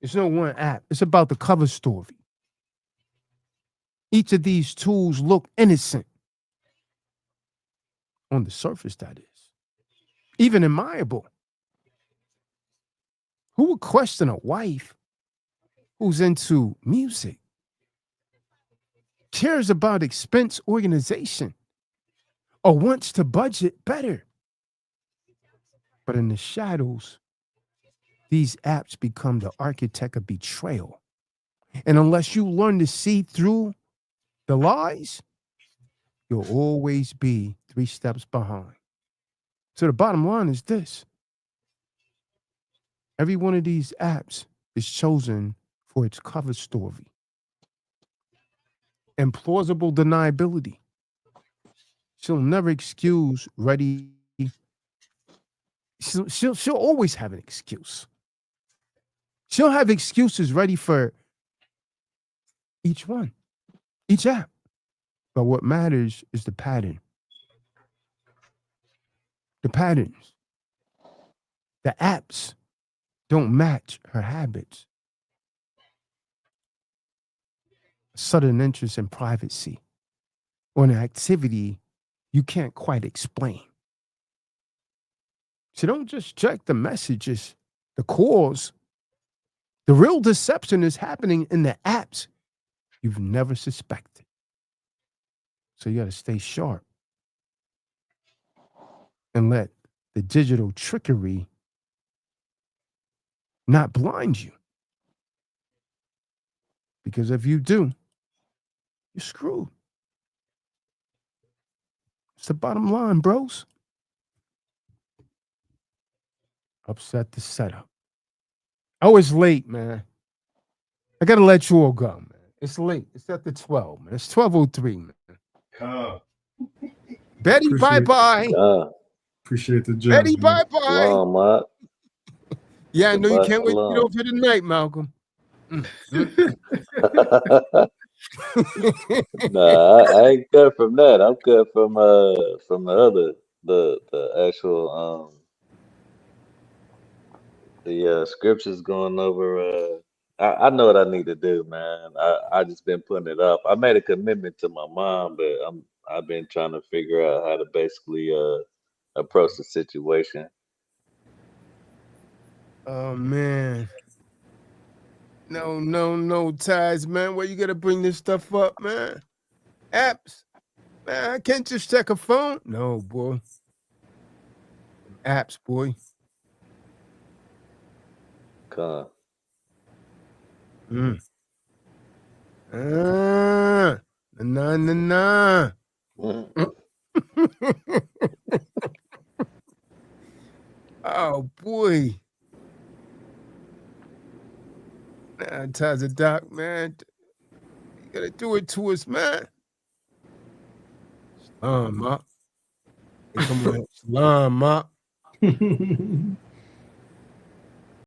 [SPEAKER 1] It's no one app. It's about the cover story. Each of these tools look innocent. On the surface, that is. Even admirable. Who would question a wife who's into music, cares about expense organization, or wants to budget better? But in the shadows, these apps become the architect of betrayal. And unless you learn to see through the lies, you'll always be 3 steps behind. So the bottom line is this. Every one of these apps is chosen for its cover story and plausible deniability. She'll never excuse ready. She'll always have an excuse. She'll have excuses ready for each one, each app. But what matters is the pattern. The patterns. The apps don't match her habits. Sudden interest in privacy or an activity you can't quite explain. So don't just check the messages, the calls. The real deception is happening in the apps you've never suspected. So you got to stay sharp and let the digital trickery not blind you. Because if you do, you're screwed. It's the bottom line, bros. Upset the setup. Oh, it's late, man. I got to let you all go, man. It's late. It's at the 12, man. It's 12:03, man. Betty,
[SPEAKER 5] Appreciate-
[SPEAKER 1] bye-bye.
[SPEAKER 11] God,
[SPEAKER 5] Appreciate the gems,
[SPEAKER 1] Betty,
[SPEAKER 5] man.
[SPEAKER 1] bye-bye.
[SPEAKER 11] long, Mark.
[SPEAKER 1] Yeah, I know you
[SPEAKER 11] Shabbat
[SPEAKER 1] can't wait to get
[SPEAKER 11] shalom.
[SPEAKER 1] over here tonight, Malcolm.
[SPEAKER 11] Nah, I ain't cut from that. I'm cut from the other the actual the scriptures going over I know what I need to do, man. I just been putting it up. I made a commitment to my mom, but I've been trying to figure out how to basically approach the situation.
[SPEAKER 1] Oh man. No ties, man. Where you gotta bring this stuff up, man? Apps. Man, I can't just check a phone. No, boy. Apps, boy.
[SPEAKER 11] Con.
[SPEAKER 1] Mm. Nah.
[SPEAKER 11] Mhm.
[SPEAKER 1] Oh boy. Nah, ties a doc, man. You gotta do it to us, man. Slime, Mop. Hey, come on. Slime, Mop.